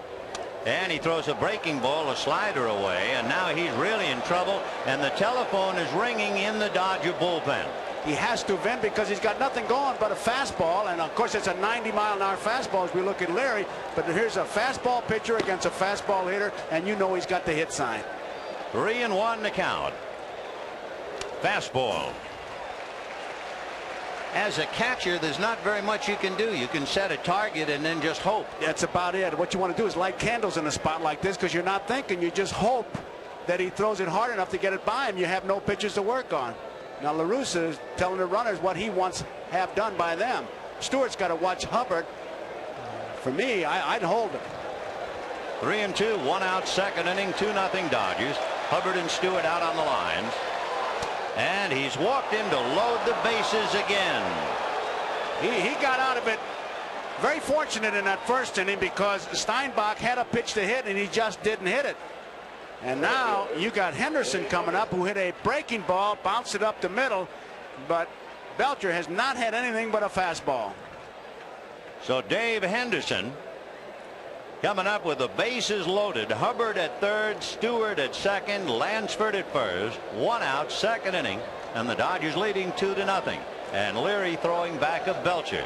And he throws a breaking ball, a slider away, and now he's really in trouble, and the telephone is ringing in the Dodger bullpen. He has to vent because he's got nothing going but a fastball, and of course it's a 90-mile-an-hour fastball as we look at Larry, but here's a fastball pitcher against a fastball hitter, and you know he's got the hit sign. 3-1 to count. Fastball. As a catcher, there's not very much you can do. You can set a target and then just hope. That's about it. What you want to do is light candles in a spot like this because you're not thinking. You just hope that he throws it hard enough to get it by him. You have no pitches to work on. Now La Russa is telling the runners what he wants have done by them. Stewart's got to watch Hubbard. For me, I'd hold him. 3-2, 1 out, second inning, 2-0 Dodgers. Hubbard and Stewart out on the lines. And he's walked in to load the bases again. He got out of it very fortunate in that first inning because Steinbach had a pitch to hit and he just didn't hit it. And now you got Henderson coming up who hit a breaking ball, bounced it up the middle, but Belcher has not had anything but a fastball. So Dave Henderson coming up with the bases loaded. Hubbard at third, Stewart at second, Lansford at first. 1 out, second inning, and the Dodgers leading 2-0. And Leary throwing back of Belcher.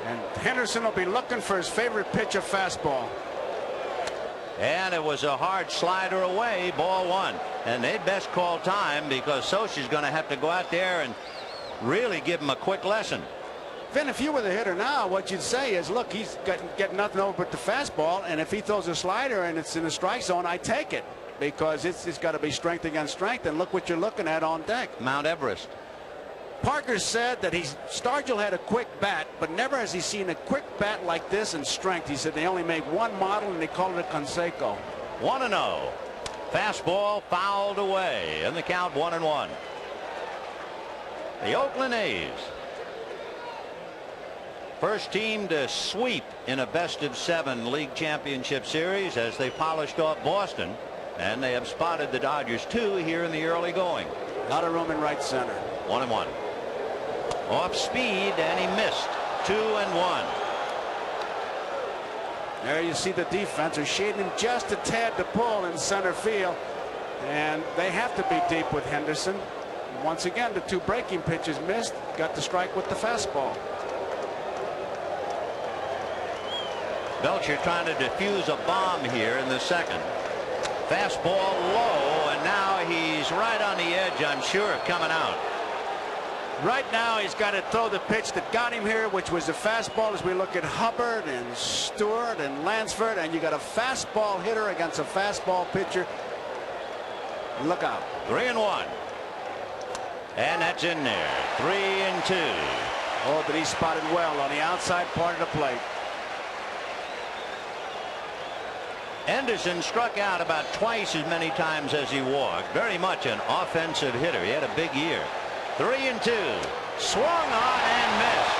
And Henderson will be looking for his favorite pitch, a fastball. And it was a hard slider away, ball 1. And they'd best call time because Scioscia's going to have to go out there and really give him a quick lesson. Vin, if you were the hitter now, what you'd say is, look, he's getting nothing over but the fastball, and if he throws a slider and it's in the strike zone, I take it because it's got to be strength against strength, and look what you're looking at on deck. Mount Everest. Parker said that Stargell had a quick bat, but never has he seen a quick bat like this in strength. He said they only make one model, and they called it a Conseco. 1-0. Fastball fouled away, and the count 1-1. The Oakland A's. First team to sweep in a best-of-7 league championship series as they polished off Boston, and they have spotted the Dodgers 2 here in the early going. A lot of room in right center. 1-1. Off speed, and he missed. 2-1. There you see the defense are shading him just a tad to pull in center field, and they have to be deep with Henderson. Once again, the 2 breaking pitches missed. Got the strike with the fastball. Belcher trying to defuse a bomb here in the second. Fastball low, and now he's right on the edge, I'm sure, of coming out. Right now he's got to throw the pitch that got him here, which was the fastball, as we look at Hubbard and Stewart and Lansford, and you got a fastball hitter against a fastball pitcher. Look out. 3-1. And that's in there. 3-2. Oh, but he spotted well on the outside part of the plate. Henderson struck out about twice as many times as he walked. Very much an offensive hitter. He had a big year. 3-2. Swung on and missed.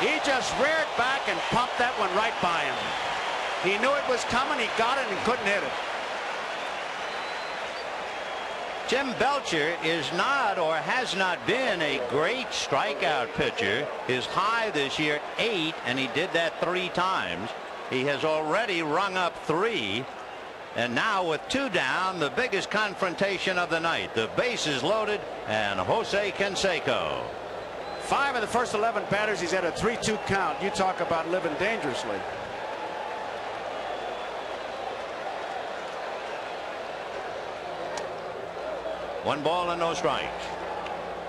He just reared back and pumped that one right by him. He knew it was coming. He got it and couldn't hit it. Jim Belcher is not, or has not been, a great strikeout pitcher. His high this year 8, and he did that 3 times. He has already rung up 3, and now with 2 down, the biggest confrontation of the night. The bases loaded, and Jose Canseco. 5 of the first 11 batters, he's at a 3-2 count. You talk about living dangerously. 1 ball and no strikes.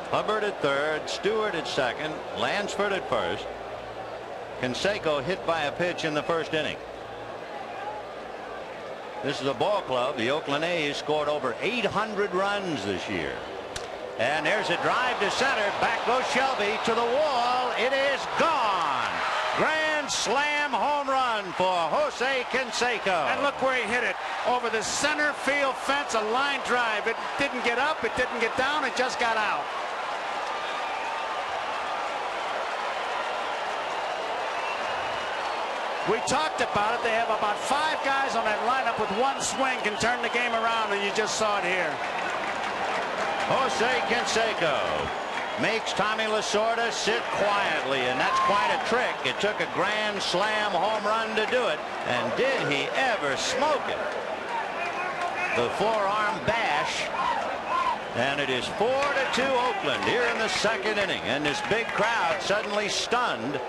Hubbard at third, Stewart at second, Lansford at first. Canseco hit by a pitch in the first inning. This is a ball club. The Oakland A's scored over 800 runs this year. And there's a drive to center. Back goes Shelby to the wall. It is gone. Grand slam home run for Jose Canseco. And look where he hit it. Over the center field fence, a line drive. It didn't get up, it didn't get down, it just got out. We talked about it. They have about 5 guys on that lineup with one swing can turn the game around, and you just saw it here. Jose Canseco makes Tommy Lasorda sit quietly, and that's quite a trick. It took a grand slam home run to do it, and did he ever smoke it? The forearm bash, and it is 4-2 Oakland here in the second inning, and this big crowd suddenly stunned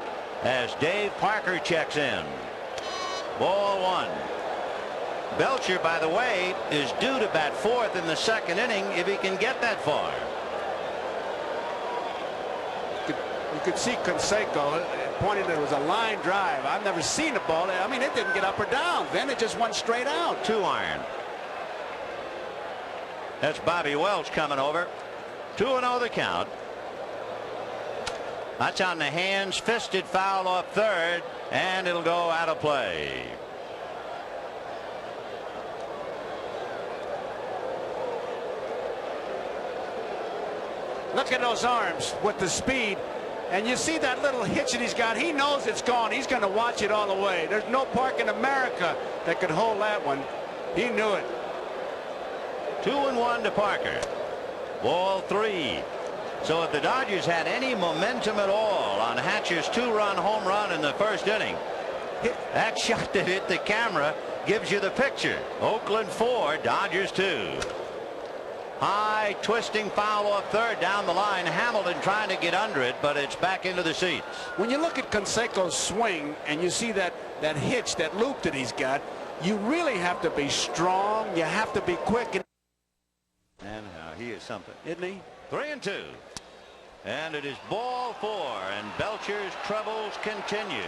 as Dave Parker checks in. Ball 1. Belcher, by the way, is due to bat 4th in the second inning if he can get that far. You could see Canseco pointing that it was a line drive. I've never seen a ball. I mean, it didn't get up or down. Then it just went straight out. 2 iron. That's Bobby Welch coming over. 2-0 the count. That's on the hands, fisted foul off third, and it'll go out of play. Look at those arms with the speed, and you see that little hitch that he's got. He knows it's gone. He's going to watch it all the way. There's no park in America that could hold that one. He knew it. 2-1 to Parker. Ball 3. So if the Dodgers had any momentum at all on Hatcher's 2-run home run in the first inning, that shot that hit the camera gives you the picture. Oakland 4, Dodgers 2. High twisting foul off third down the line. Hamilton trying to get under it, but it's back into the seats. When you look at Canseco's swing and you see that hitch, that loop that he's got, you really have to be strong. You have to be quick. And he is something, isn't he? 3-2. And it is ball 4, and Belcher's troubles continue.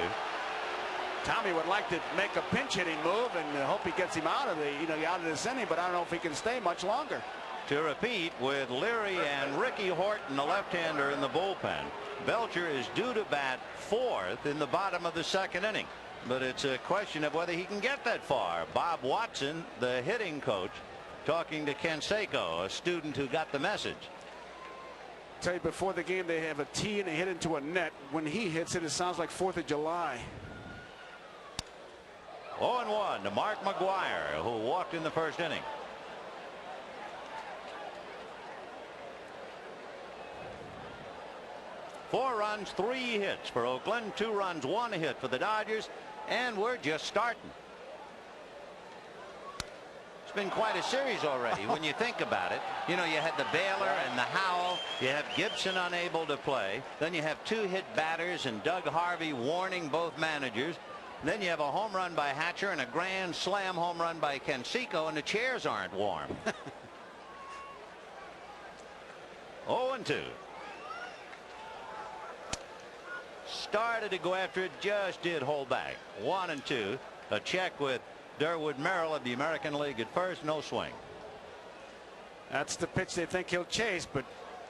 Tommy would like to make a pinch hitting move and hope he gets him out of this inning, but I don't know if he can stay much longer. To repeat, with Leary and Ricky Horton, the left-hander, in the bullpen, Belcher is due to bat 4th in the bottom of the second inning. But it's a question of whether he can get that far. Bob Watson, the hitting coach, talking to Canseco, a student who got the message. Tell you, before the game they have a tee and they hit into a net. When he hits it, it sounds like 4th of July. 0-1 to Mark McGwire, who walked in the first inning. Four runs, 3 hits for Oakland, 2 runs, 1 hit for the Dodgers, and we're just starting. It's been quite a series already when you think about it. You know, you had the Baylor and the Howell. You have Gibson unable to play. Then you have 2 hit batters and Doug Harvey warning both managers. Then you have a home run by Hatcher and a grand slam home run by Canseco, and the chairs aren't warm. 0-2. Started to go after it, just did hold back. 1-2. A check with Durwood Merrill of the American League at first. No swing. That's the pitch they think he'll chase, but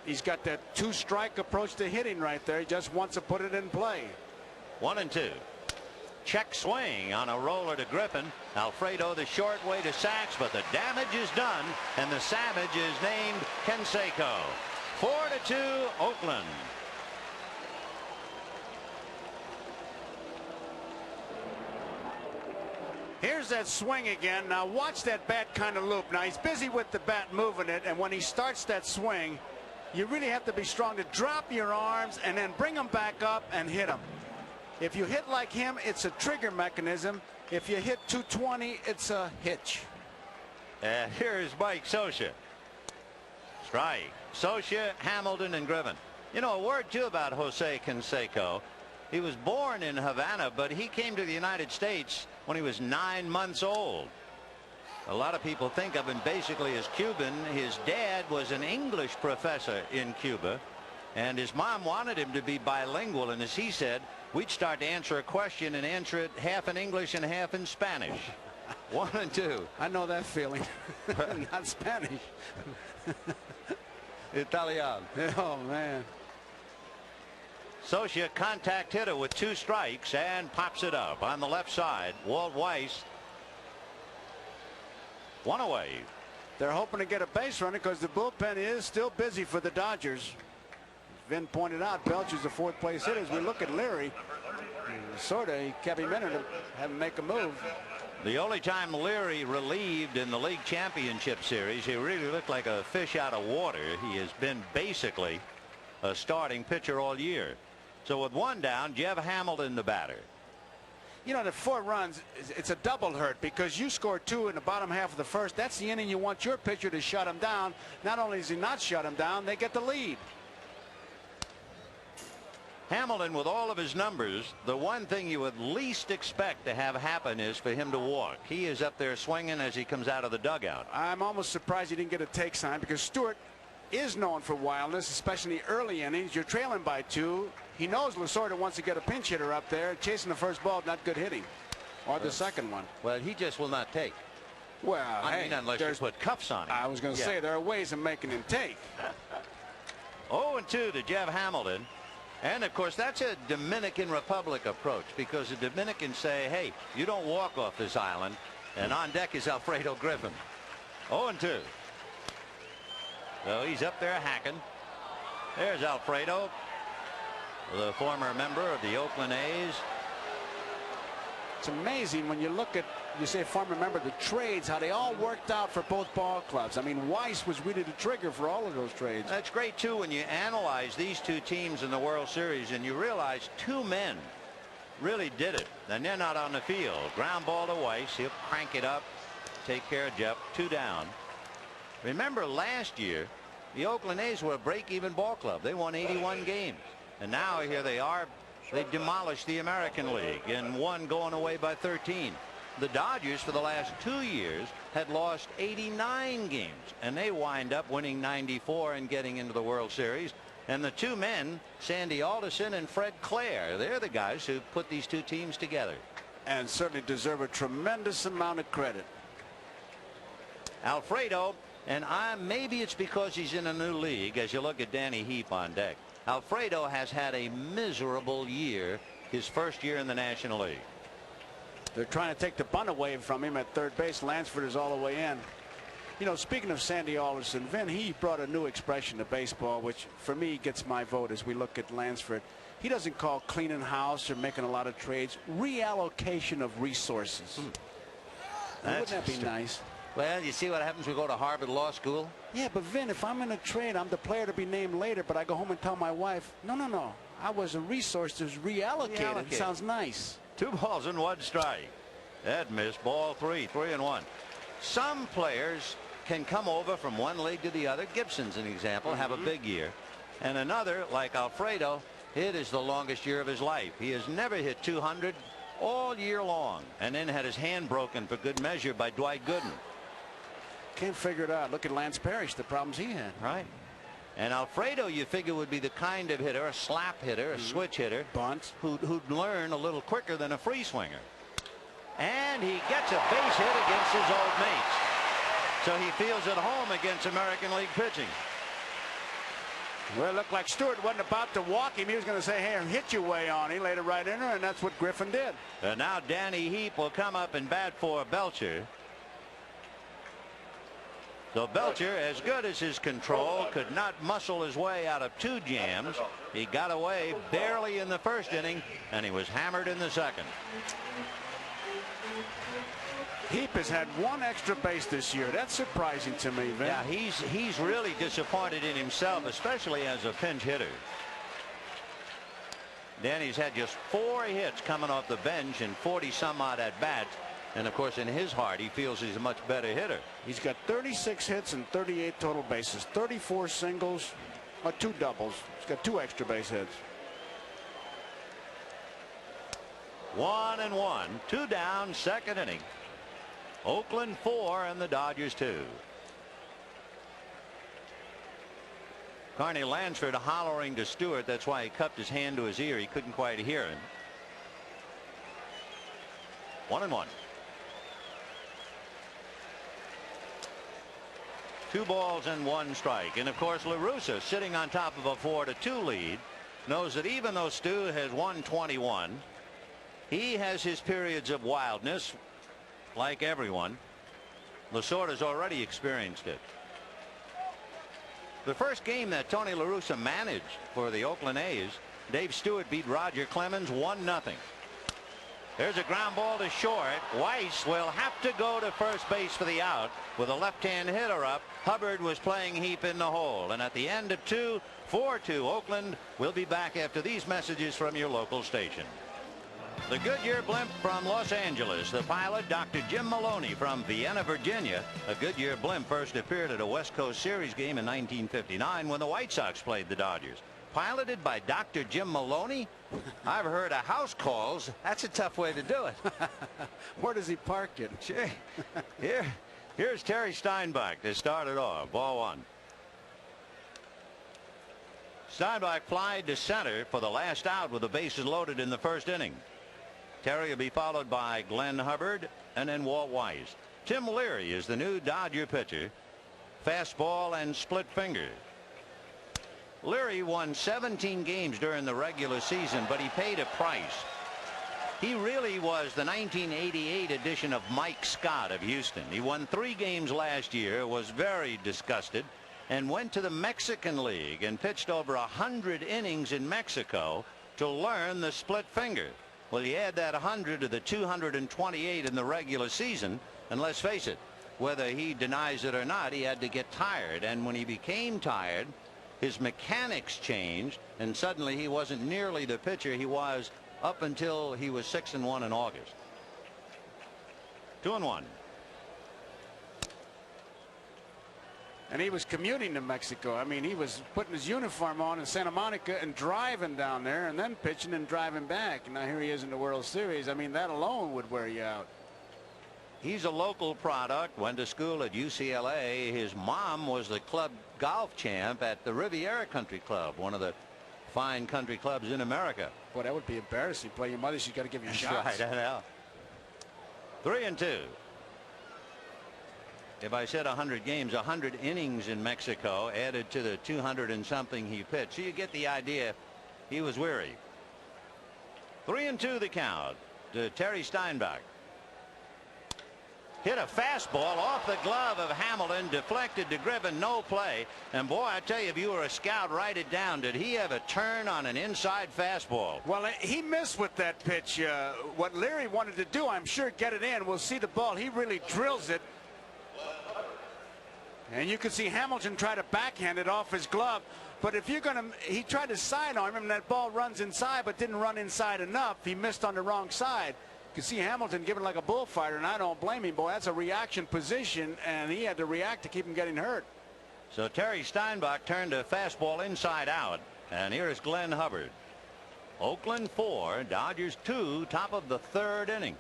he's got that 2-strike approach to hitting right there. He just wants to put it in play. 1-2. Check swing on a roller to Griffin. Alfredo the short way to Sachs, but the damage is done, and the Savage is named Canseco. 4-2 Oakland. Here's that swing again. Now watch that bat kind of loop. Now he's busy with the bat moving it, and when he starts that swing, you really have to be strong to drop your arms and then bring them back up and hit them. If you hit like him, it's a trigger mechanism. If you hit 220, it's a hitch. And here's Mike Scioscia. Strike. Scioscia, Hamilton, and Griffin. You know, a word too about Jose Canseco. He was born in Havana, but he came to the United States when he was 9 months old. A lot of people think of him basically as Cuban. His dad was an English professor in Cuba, and his mom wanted him to be bilingual, and as he said, we'd start to answer a question and answer it half in English and half in Spanish. 1 and 2. I know that feeling. Not Spanish. Italiano. Oh, man. Socia, contact hitter with 2 strikes, and pops it up on the left side. Walt Weiss, 1 away. They're hoping to get a base runner because the bullpen is still busy for the Dodgers. Vin pointed out Belcher's the 4th place hitter. As we look at Leary, sort of he kept him in to have him make a move. The only time Leary relieved in the league championship series, he really looked like a fish out of water. He has been basically a starting pitcher all year. So with 1 down, Jeff Hamilton the batter. You know, the 4 runs, it's a double hurt because you score 2 in the bottom half of the first. That's the inning you want your pitcher to shut him down. Not only does he not shut him down, they get the lead. Hamilton, with all of his numbers, the one thing you would least expect to have happen is for him to walk. He is up there swinging as he comes out of the dugout. I'm almost surprised he didn't get a take sign because Stewart is known for wildness, especially in the early innings. You're trailing by 2. He knows Lasorda wants to get a pinch hitter up there. Chasing the first ball, not good hitting. Or the second one. Well, he just will not take. Well, I mean, unless you put cuffs on him. I was going to say, there are ways of making him take. 0-2 to Jeff Hamilton. And, of course, that's a Dominican Republic approach because the Dominicans say, hey, you don't walk off this island. And on deck is Alfredo Griffin. 0-2. So he's up there hacking. There's Alfredo, the former member of the Oakland A's. It's amazing when you look at, you say former member, the trades, how they all worked out for both ball clubs. I mean, Weiss was really the trigger for all of those trades. That's great, too, when you analyze these 2 teams in the World Series and you realize 2 men really did it. And they're not on the field. Ground ball to Weiss. He'll crank it up, take care of Jeff. 2 down. Remember last year, the Oakland A's were a break-even ball club. They won 81 games. And now here they are. They demolished the American League and one going away by 13. The Dodgers for the last 2 years had lost 89 games, and they wind up winning 94 and getting into the World Series. And the 2 men, Sandy Alderson and Fred Claire, they're the guys who put these 2 teams together. And certainly deserve a tremendous amount of credit. Alfredo, and maybe it's because he's in a new league as you look at Danny Heap on deck. Alfredo has had a miserable year, his first year in the National League. They're trying to take the bunt away from him at third base. Lansford is all the way in. You know, speaking of Sandy Alderson, Vin, he brought a new expression to baseball, which for me gets my vote as we look at Lansford. He doesn't call cleaning house or making a lot of trades. Reallocation of resources. Wouldn't that be nice? Well, you see what happens when we go to Harvard Law School? Yeah, but Vin, if I'm in a trade, I'm the player to be named later, but I go home and tell my wife, no. I was a resource that was reallocated. It sounds nice. 2 balls and 1 strike. That missed. Ball 3, 3-1. Some players can come over from one league to the other. Gibson's an example, have a big year. And another, like Alfredo, it is the longest year of his life. He has never hit 200 all year long, and then had his hand broken for good measure by Dwight Gooden. Can't figure it out. Look at Lance Parrish, the problems he had. Right. And Alfredo, you figure, would be the kind of hitter, a slap hitter, a switch hitter, bunt, who'd learn a little quicker than a free swinger. And he gets a base hit against his old mates. So he feels at home against American League pitching. Well, it looked like Stewart wasn't about to walk him. He was going to say, hey, hit you way on. He laid it right in her, and that's what Griffin did. And now Danny Heap will come up and bat for Belcher. So Belcher, as good as his control, could not muscle his way out of 2 jams. He got away barely in the first inning, and he was hammered in the second. Heap has had 1 extra base this year. That's surprising to me, Vin. Yeah, he's really disappointed in himself, especially as a pinch hitter. Danny's had just 4 hits coming off the bench and 40 some odd at bats. And of course, in his heart, he feels he's a much better hitter. He's got 36 hits and 38 total bases, 34 singles, or 2 doubles. He's got 2 extra base hits. 1-1, 2 down, second inning. Oakland 4 and the Dodgers 2. Carney Lansford hollering to Stewart. That's why he cupped his hand to his ear. He couldn't quite hear him. 1-1. 2 balls and 1 strike. And of course, La Russa, sitting on top of a 4-2 lead, knows that even though Stu has won 21, he has his periods of wildness like everyone. Lasorda's already experienced it. The first game that Tony La Russa managed for the Oakland A's, Dave Stewart beat Roger Clemens 1-0. There's a ground ball to short. Weiss will have to go to first base for the out with a left-hand hitter up. Hubbard was playing Heap in the hole. And at the end of 2, 4-2 Oakland. We'll be back after these messages from your local station. The Goodyear blimp from Los Angeles. The pilot, Dr. Jim Maloney from Vienna, Virginia. A Goodyear blimp first appeared at a West Coast Series game in 1959 when the White Sox played the Dodgers. Piloted by Dr. Jim Maloney? I've heard of house calls. That's a tough way to do it. Where does he park it? Here's Terry Steinbach to start it off. Ball 1. Steinbach flied to center for the last out with the bases loaded in the first inning. Terry will be followed by Glenn Hubbard and then Walt Weiss. Tim Leary is the new Dodger pitcher. Fastball and split finger. Leary won 17 games during the regular season, but he paid a price. He really was the 1988 edition of Mike Scott of Houston. He won 3 games last year, was very disgusted, and went to the Mexican League and pitched over 100 innings in Mexico to learn the split finger. Well, he had that 100 to the 228 in the regular season, and let's face it, whether he denies it or not, he had to get tired, and when he became tired, his mechanics changed, and suddenly he wasn't nearly the pitcher he was up until he was 6-1 in August. 2-1. And he was commuting to Mexico. I mean, he was putting his uniform on in Santa Monica and driving down there and then pitching and driving back. And now here he is in the World Series. I mean, that alone would wear you out. He's a local product, went to school at UCLA. His mom was the club golf champ at the Riviera Country Club, one of the fine country clubs in America. Boy, that would be embarrassing. Play your mother, she's got to give you shots. Right, I know. 3-2. If I said 100 games, 100 innings in Mexico added to the 200 and something he pitched. So you get the idea. He was weary. 3-2 the count to Terry Steinbach. Hit a fastball off the glove of Hamilton, deflected to Griffin, no play. And boy, I tell you, if you were a scout, write it down. Did he have a turn on an inside fastball? Well, he missed with that pitch. What Leary wanted to do, I'm sure, get it in. We'll see the ball. He really drills it. And you can see Hamilton try to backhand it off his glove. But if you're going to, he tried to sidearm him, and that ball runs inside, but didn't run inside enough. He missed on the wrong side. You can see Hamilton giving like a bullfighter, and I don't blame him. Boy, that's a reaction position, and he had to react to keep him getting hurt. So Terry Steinbach turned a fastball inside out, and here's Glenn Hubbard. Oakland 4, Dodgers 2, top of the 3rd inning.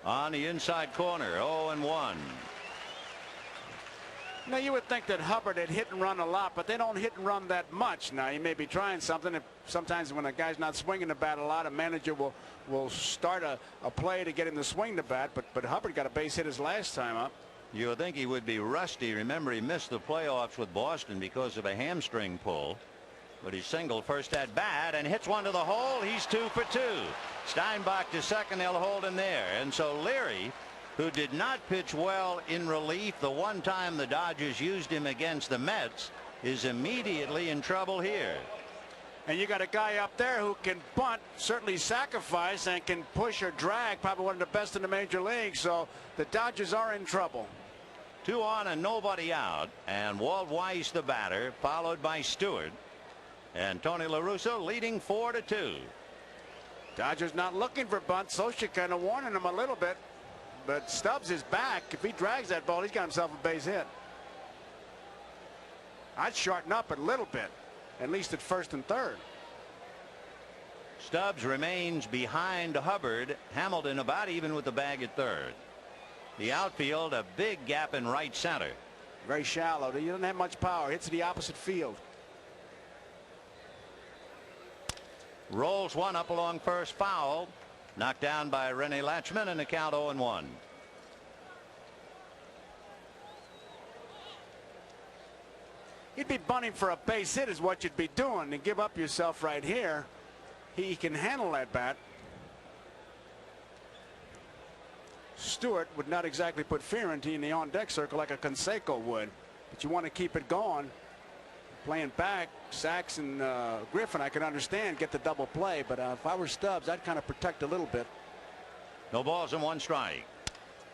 On the inside corner, 0-1. Now, you would think that Hubbard had hit and run a lot, but they don't hit and run that much. Now, you may be trying something. Sometimes when a guy's not swinging the bat a lot, a manager will start a play to get him to swing the bat, but Hubbard got a base hit his last time up. You would think he would be rusty. Remember, he missed the playoffs with Boston because of a hamstring pull. But he singled first at bat and hits one to the hole. He's 2 for 2. Steinbach to second. They'll hold him there. And so Leary, who did not pitch well in relief the one time the Dodgers used him against the Mets, is immediately in trouble here. And you got a guy up there who can bunt, certainly sacrifice, and can push or drag, probably one of the best in the major leagues. So the Dodgers are in trouble. 2 on and nobody out. And Walt Weiss, the batter, followed by Stewart. And Tony La Russa leading 4-2. Dodgers not looking for bunts. Socha kind of warning them a little bit. but Stubbs is back. If he drags that ball, he's got himself a base hit. I'd shorten up a little bit, at least at first and third. Stubbs remains behind Hubbard. Hamilton about even with the bag at third. The outfield, a big gap in right center. Very shallow. He doesn't have much power. Hits the opposite field. Rolls one up along first, foul. Knocked down by Rene Lachemann, and the count 0-1. You'd be bunting for a base hit is what you'd be doing, and give up yourself right here. He can handle that bat. Stewart would not exactly put fear into you in the on-deck circle like a Canseco would, but you want to keep it going. Playing back, Sachs and Griffin, I can understand, get the double play, but if I were Stubbs, I'd kind of protect a little bit. No balls and one strike.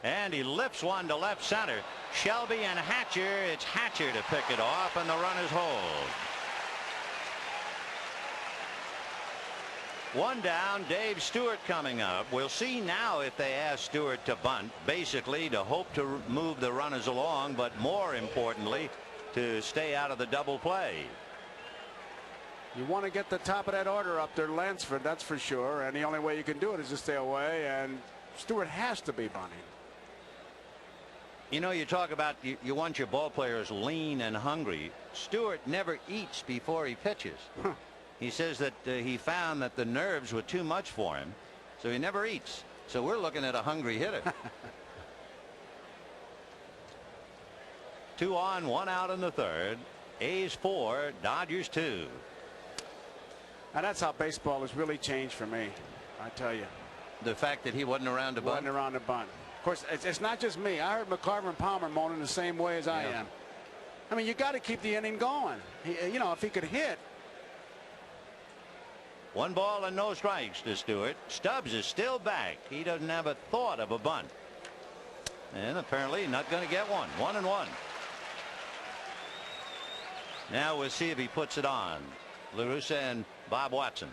And he lifts one to left center. Shelby and Hatcher. It's Hatcher to pick it off, and the runners hold. One down, Dave Stewart coming up. We'll see now if they ask Stewart to bunt, basically to hope to move the runners along, but more importantly, to stay out of the double play. You want to get the top of that order up there, Lansford, that's for sure, and the only way you can do it is to stay away, and Stewart has to be bunting. You know, you talk about you want your ball players lean and hungry. Stewart never eats before he pitches. He says that he found that the nerves were too much for him, so he never eats. So we're looking at a hungry hitter. 2 on, 1 out in the third. A's 4, Dodgers 2. Now that's how baseball has really changed for me, I tell you. The fact that he wasn't around to bunt? Wasn't around to bunt. Of course, it's not just me. I heard McCarver and Palmer moaning the same way as I am. I mean, you got to keep the inning going. You know, if he could hit. 1 ball and no strikes to Stewart. Stubbs is still back. He doesn't have a thought of a bunt. And apparently not going to get one. 1-1. Now we'll see if he puts it on. La Russa and Bob Watson.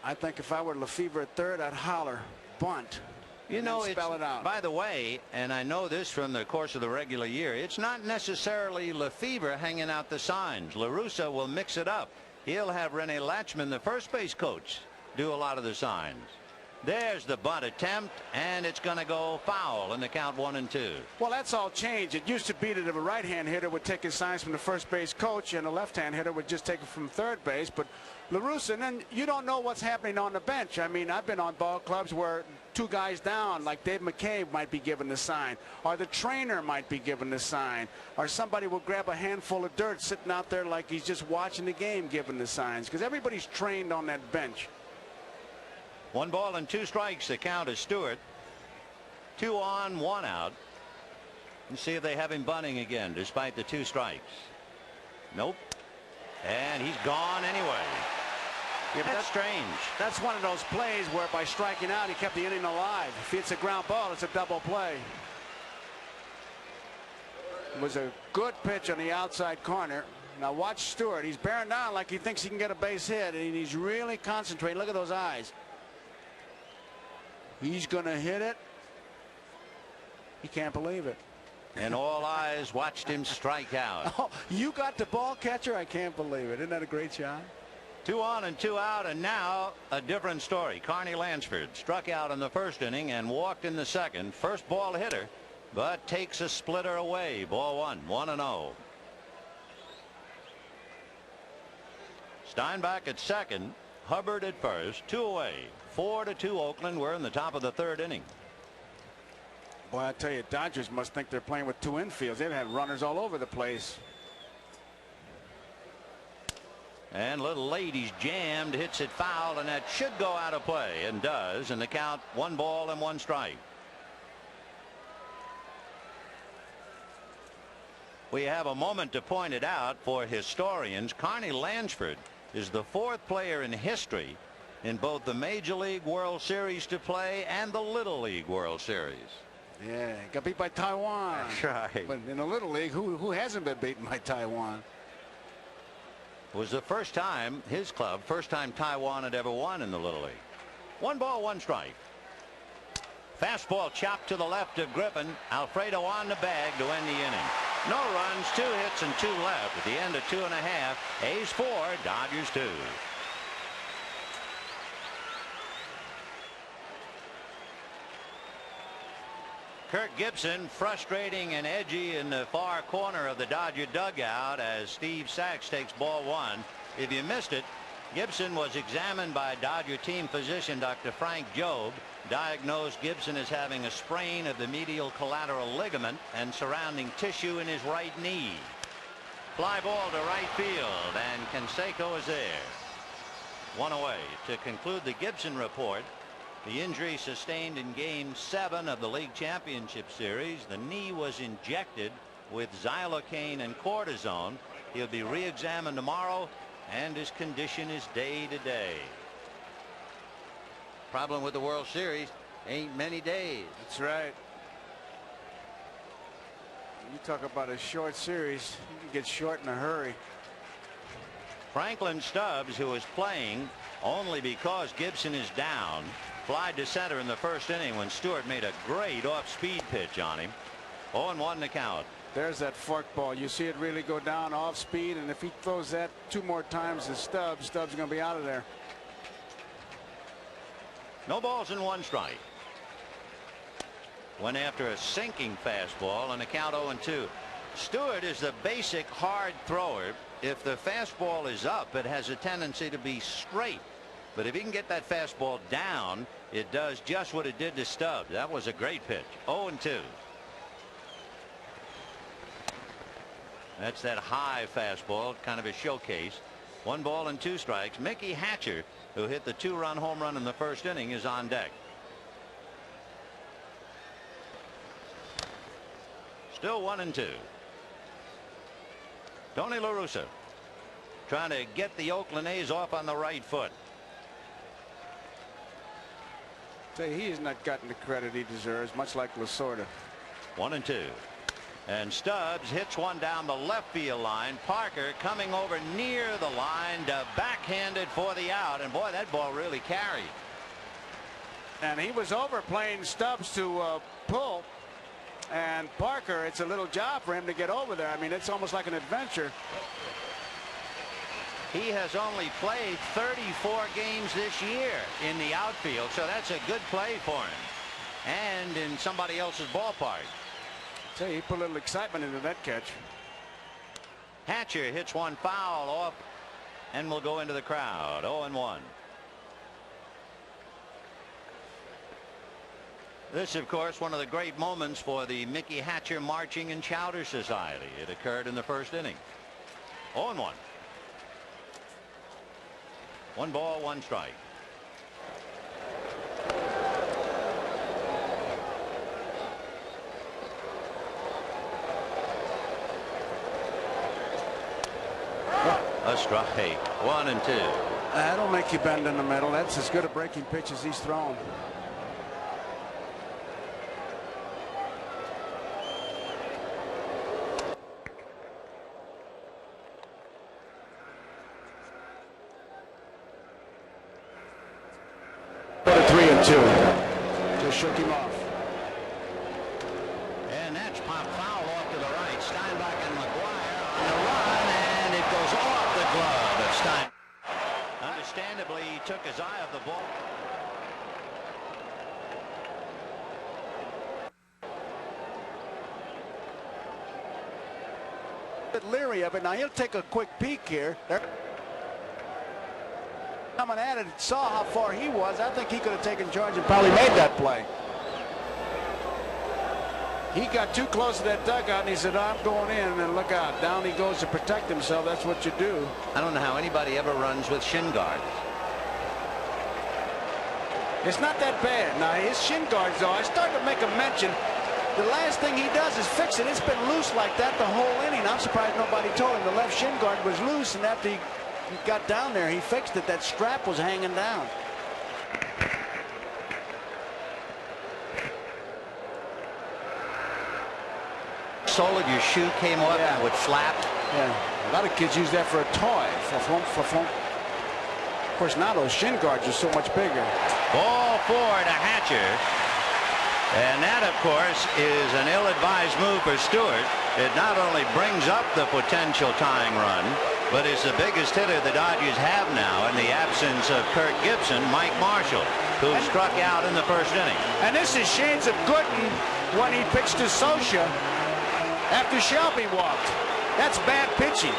I think if I were Lefevre at third, I'd holler, bunt. You know, spell it out. By the way, and I know this from the course of the regular year, it's not necessarily Lefevre hanging out the signs. La Russa will mix it up. He'll have Rene Lachemann, the first base coach, do a lot of the signs. There's the bunt attempt, and it's going to go foul in the count 1-2. Well, that's all changed. It used to be that a right-hand hitter would take his signs from the first base coach, and a left-hand hitter would just take it from third base. But La Russa, and then you don't know what's happening on the bench. I mean, I've been on ball clubs where 2 guys down, like Dave McCabe might be given the sign, or the trainer might be given the sign, or somebody will grab a handful of dirt sitting out there like he's just watching the game giving the signs, because everybody's trained on that bench. 1 ball and 2 strikes. The count is Stewart. 2 on, 1 out. And see if they have him bunting again despite the 2 strikes. Nope. And he's gone anyway. Yeah, but that's strange. That's one of those plays where by striking out he kept the inning alive. If it's a ground ball, it's a double play. It was a good pitch on the outside corner. Now watch Stewart. He's bearing down like he thinks he can get a base hit, and he's really concentrating. Look at those eyes. He's going to hit it. He can't believe it. And all eyes watched him strike out. Oh, you got the ball catcher? I can't believe it. Isn't that a great shot? 2 on and 2 out, and now a different story. Carney Lansford struck out in the first inning and walked in the second. First ball hitter, but takes a splitter away. Ball 1, 1-0. Steinbach at second, Hubbard at first, 2 away. 4-2 Oakland. We're in the top of the third inning. Boy, I tell you, Dodgers must think they're playing with 2 infields. They've had runners all over the place. And little late, he's jammed, hits it foul, and that should go out of play, and does. And the count 1 ball and 1 strike. We have a moment to point it out for historians. Carney Lansford is the 4th player in history in both the Major League World Series to play and the Little League World Series. Yeah, got beat by Taiwan. That's right. But in the Little League, who hasn't been beaten by Taiwan? It was the first time, his club, first time Taiwan had ever won in the Little League. 1 ball, 1 strike. Fastball chopped to the left of Griffin. Alfredo on the bag to end the inning. No runs, 2 hits and 2 left at the end of 2 1/2. A's 4, Dodgers 2. Kirk Gibson frustrating and edgy in the far corner of the Dodger dugout as Steve Sax takes ball 1. If you missed it, Gibson was examined by Dodger team physician Dr. Frank Jobe. Diagnosed Gibson as having a sprain of the medial collateral ligament and surrounding tissue in his right knee. Fly ball to right field, and Canseco is there. 1 away. To conclude the Gibson report, the injury sustained in Game 7 of the League Championship Series. The knee was injected with xylocaine and cortisone. He'll be re-examined tomorrow, and his condition is day to day. Problem with the World Series, ain't many days. That's right. You talk about a short series, you can get short in a hurry. Franklin Stubbs, who is playing only because Gibson is down, flied to center in the first inning when Stewart made a great off-speed pitch on him. 0-1 the count. There's that fork ball. You see it really go down off speed, and if he throws that 2 more times to Stubbs, Stubbs is going to be out of there. No balls and 1 strike. Went after a sinking fastball and a count 0-2. Stewart is the basic hard thrower. If the fastball is up, it has a tendency to be straight. But if he can get that fastball down, it does just what it did to Stubbs. That was a great pitch. 0-2. That's that high fastball, kind of a showcase. 1 ball and 2 strikes. Mickey Hatcher, who hit the 2-run home run in the first inning, is on deck. Still 1-2. Tony La Russa trying to get the Oakland A's off on the right foot. Say he has not gotten the credit he deserves, much like Lasorda. 1-2. And Stubbs hits one down the left field line. Parker coming over near the line to backhand it for the out. And boy, that ball really carried. And he was overplaying Stubbs to pull. And Parker, it's a little job for him to get over there. I mean, it's almost like an adventure. He has only played 34 games this year in the outfield, so that's a good play for him. And in somebody else's ballpark. Say, he put a little excitement into that catch. Hatcher hits one foul off and will go into the crowd. 0-1. This, of course, one of the great moments for the Mickey Hatcher Marching and Chowder Society. It occurred in the first inning. 0-1. 1 ball, 1 strike. A strike. 1-2. That'll make you bend in the middle. That's as good a breaking pitch as he's thrown. Put a 3-2. Just shook him off. And that's popped foul off to the right. Steinbach and McGuire on the run, and it goes off the glove of Stein. Understandably, he took his eye off the ball. Bit leery of it. Now he'll take a quick peek here. They're coming at it, saw how far he was. I think he could have taken charge and probably made that play. He got too close to that dugout and he said, I'm going in, and look out. Down he goes to protect himself. That's what you do. I don't know how anybody ever runs with shin guards. It's not that bad. Now his shin guards, though, I started to make a mention. The last thing he does is fix it. It's been loose like that the whole inning. I'm surprised nobody told him the left shin guard was loose, and after he got down there, he fixed it. That strap was hanging down. Sole of your shoe came up and would flap. Yeah, a lot of kids use that for a toy. Of course, now those shin guards are so much bigger. Ball 4 to Hatcher. And that, of course, is an ill-advised move for Stewart. It not only brings up the potential tying run, but is the biggest hitter the Dodgers have now in the absence of Kirk Gibson, Mike Marshall, who struck out in the first inning. And this is shades of Gooden when he pitched to Scioscia after Shelby walked. That's bad pitching.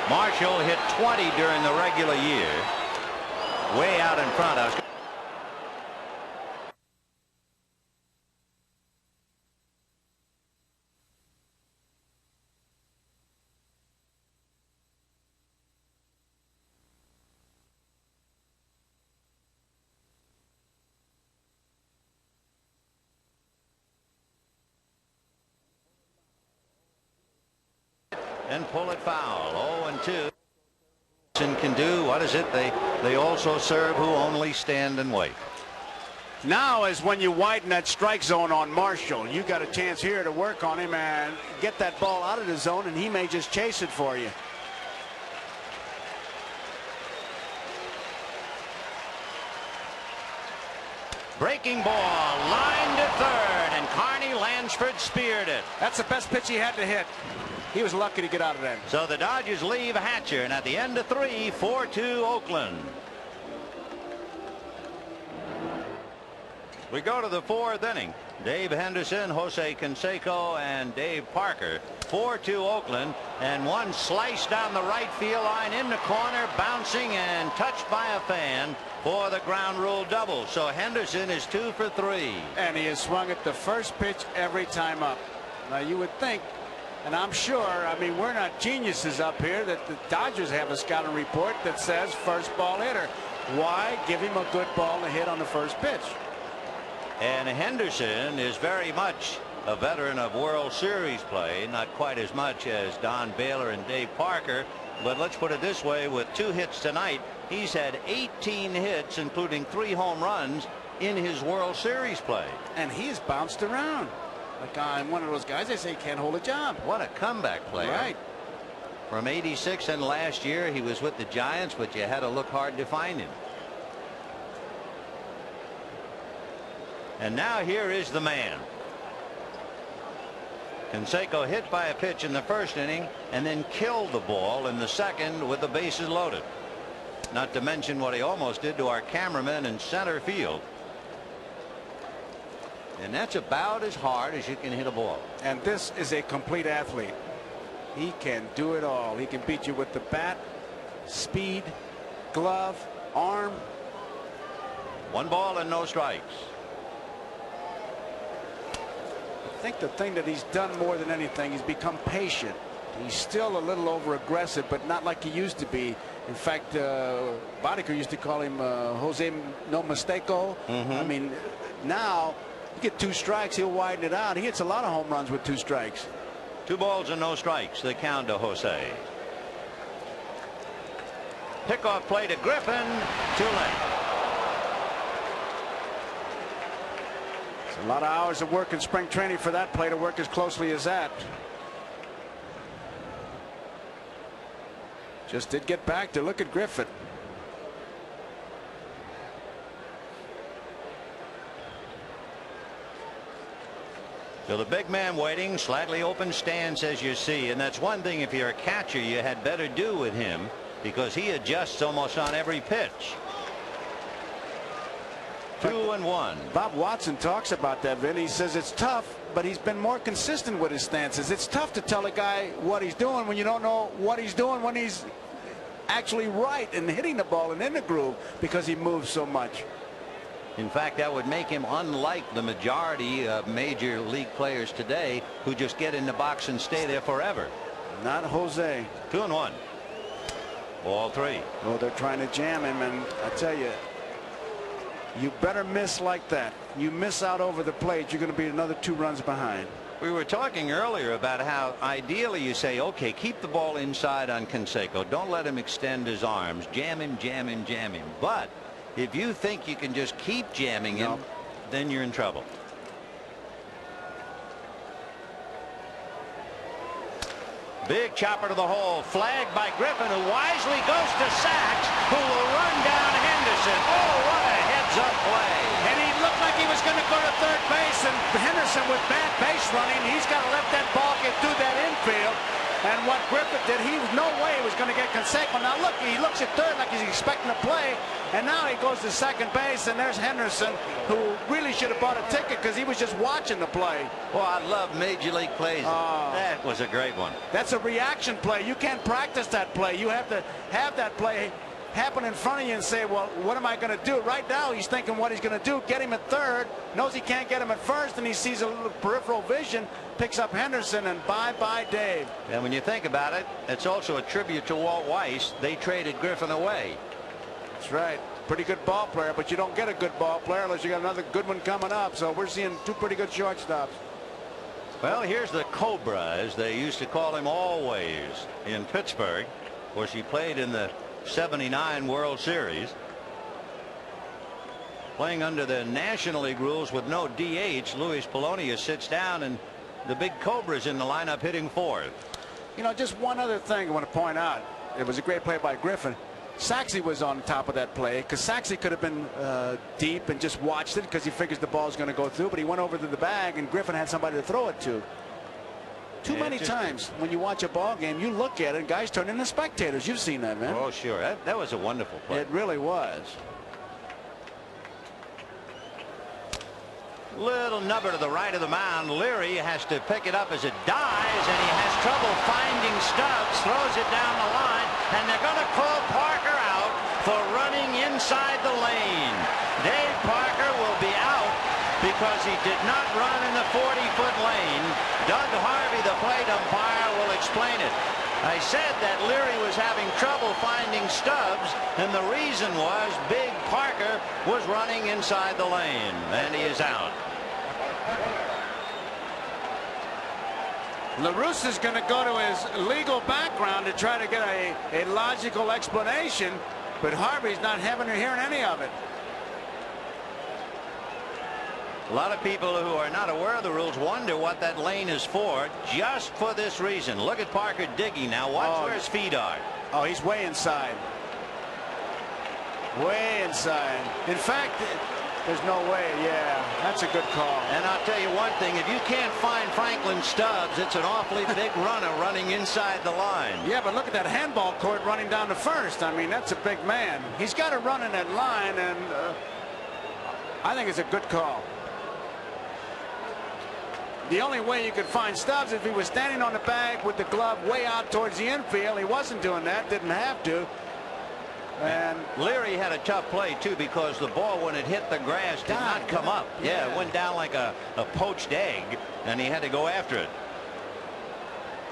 Marshall hit 20 during the regular year. Way out in front. And pull it foul. 0-2. Can do, what is it? They also serve who only stand and wait. Now is when you widen that strike zone on Marshall. You got a chance here to work on him and get that ball out of the zone, and he may just chase it for you. Breaking ball, line to third, and Carney Lansford speared it. That's the best pitch he had to hit. He was lucky to get out of that. So the Dodgers leave Hatcher, and at the end of 3, 4-2 Oakland. We go to the 4th inning. Dave Henderson, Jose Canseco, and Dave Parker. 4-2 Oakland, and one slice down the right field line in the corner, bouncing and touched by a fan for the ground rule double. So Henderson is 2 for 3. And he has swung at the first pitch every time up. Now you would think, and I'm sure, I mean, we're not geniuses up here, that the Dodgers have a scouting report that says first ball hitter. Why give him a good ball to hit on the first pitch? And Henderson is very much a veteran of World Series play, not quite as much as Don Baylor and Dave Parker, but let's put it this way, with 2 hits tonight, he's had 18 hits, including 3 home runs in his World Series play. And he's bounced around. Like I'm one of those guys, they say can't hold a job. What a comeback player. Right. From 86 and last year, he was with the Giants, but you had to look hard to find him. And now here is the man. Canseco hit by a pitch in the first inning and then killed the ball in the second with the bases loaded. Not to mention what he almost did to our cameraman in center field. And that's about as hard as you can hit a ball. And this is a complete athlete. He can do it all. He can beat you with the bat, speed, glove, arm. 1 ball and no strikes. I think the thing that he's done more than anything, he's become patient. He's still a little over aggressive, but not like he used to be. In fact, Boddicker used to call him Jose No Mistake-o. I mean, now you get 2 strikes, he'll widen it out. He hits a lot of home runs with 2 strikes. 2 balls and no strikes. The count to Jose. Pickoff play to Griffin. Too late. It's a lot of hours of work in spring training for that play to work as closely as that. Just did get back to look at Griffin. So the big man waiting, slightly open stance as you see, and that's one thing if you're a catcher you had better do with him, because he adjusts almost on every pitch. 2-1. Bob Watson talks about that, Vin. He says it's tough, but he's been more consistent with his stances. It's tough to tell a guy what he's doing when you don't know what he's doing when he's actually right and hitting the ball and in the groove, because he moves so much. In fact, that would make him unlike the majority of major league players today who just get in the box and stay there forever. Not Jose. 2-1. Ball 3. Oh, they're trying to jam him, and I tell you, you better miss like that. You miss out over the plate, you're going to be another 2 runs behind. We were talking earlier about how ideally you say, okay, keep the ball inside on Canseco. Don't let him extend his arms. Jam him, jam him, jam him. But if you think you can just keep jamming him, then you're in trouble. Big chopper to the hole, flagged by Griffin, who wisely goes to Sachs, who will run down Henderson. Oh, what a head digs up play. And he looked like he was going to go to third base, and Henderson with bad base running, he's got to let that ball get through that infield. And what Griffith did, he was no way he was going to get Canseco. Now look, he looks at third like he's expecting to play, and now he goes to second base, and there's Henderson, who really should have bought a ticket because he was just watching the play. Well, I love Major League plays. That was a great one. That's a reaction play. You can't practice that play. You have to have that play happen in front of you and say, well, what am I going to do? Right now, he's thinking what he's going to do. Get him at third, knows he can't get him at first, and he sees a little peripheral vision, picks up Henderson, and bye-bye, Dave. And when you think about it, it's also a tribute to Walt Weiss. They traded Griffin away. That's right. Pretty good ball player, but you don't get a good ball player unless you got another good one coming up. So we're seeing two pretty good shortstops. Well, here's the Cobra, as they used to call him always in Pittsburgh. Of course, he played in the '79 World Series, playing under the National League rules with no DH. Luis Polonius sits down, and the big Cobra's in the lineup hitting fourth. You know, just one other thing I want to point out. It was a great play by Griffin. Saxey was on top of that play, because Saxey could have been deep and just watched it because he figures the ball's going to go through, but he went over to the bag, and Griffin had somebody to throw it to. Too many times when you watch a ball game, you look at it and guys turn into spectators. You've seen that, man. Oh, sure. That was a wonderful play. It really was. Little number to the right of the mound. Leary has to pick it up as it dives, and he has trouble finding Stubbs. Throws it down the line, and they're going to call Parker out for running inside the lane. Dave Parker will be out because he did not run in the 40-foot lane. Doug Harvey, the plate umpire, will explain it. I said that Leary was having trouble finding Stubbs, and the reason was Big Parker was running inside the lane, and he is out. La Russa is going to go to his legal background to try to get a logical explanation, but Harvey's not having or hearing any of it. A lot of people who are not aware of the rules wonder what that lane is for, just for this reason. Look at Parker digging now. Watch where his feet are. Oh, he's way inside. Way inside. In fact, there's no way. Yeah, that's a good call. And I'll tell you one thing. If you can't find Franklin Stubbs, it's an awfully big runner running inside the line. Yeah, but look at that handball court running down to first. I mean, that's a big man. He's got to run in that line, and I think it's a good call. The only way you could find Stubbs if he was standing on the bag with the glove way out towards the infield. He wasn't doing that, didn't have to. And Leary had a tough play too, because the ball, when it hit the grass, did not come up. Yeah, it went down like a poached egg, and he had to go after it.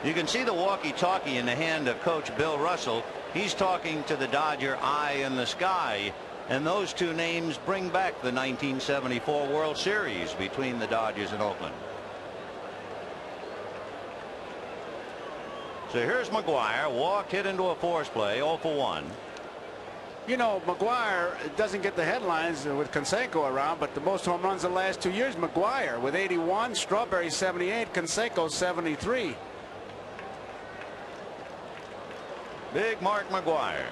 You can see the walkie-talkie in the hand of Coach Bill Russell. He's talking to the Dodger Eye in the Sky. And those two names bring back the 1974 World Series between the Dodgers and Oakland. So here's McGuire, walked, hit into a force play, 0 for 1. You know, McGuire doesn't get the headlines with Canseco around, but the most home runs the last 2 years, McGuire with 81, Strawberry 78, Canseco 73. Big Mark McGuire.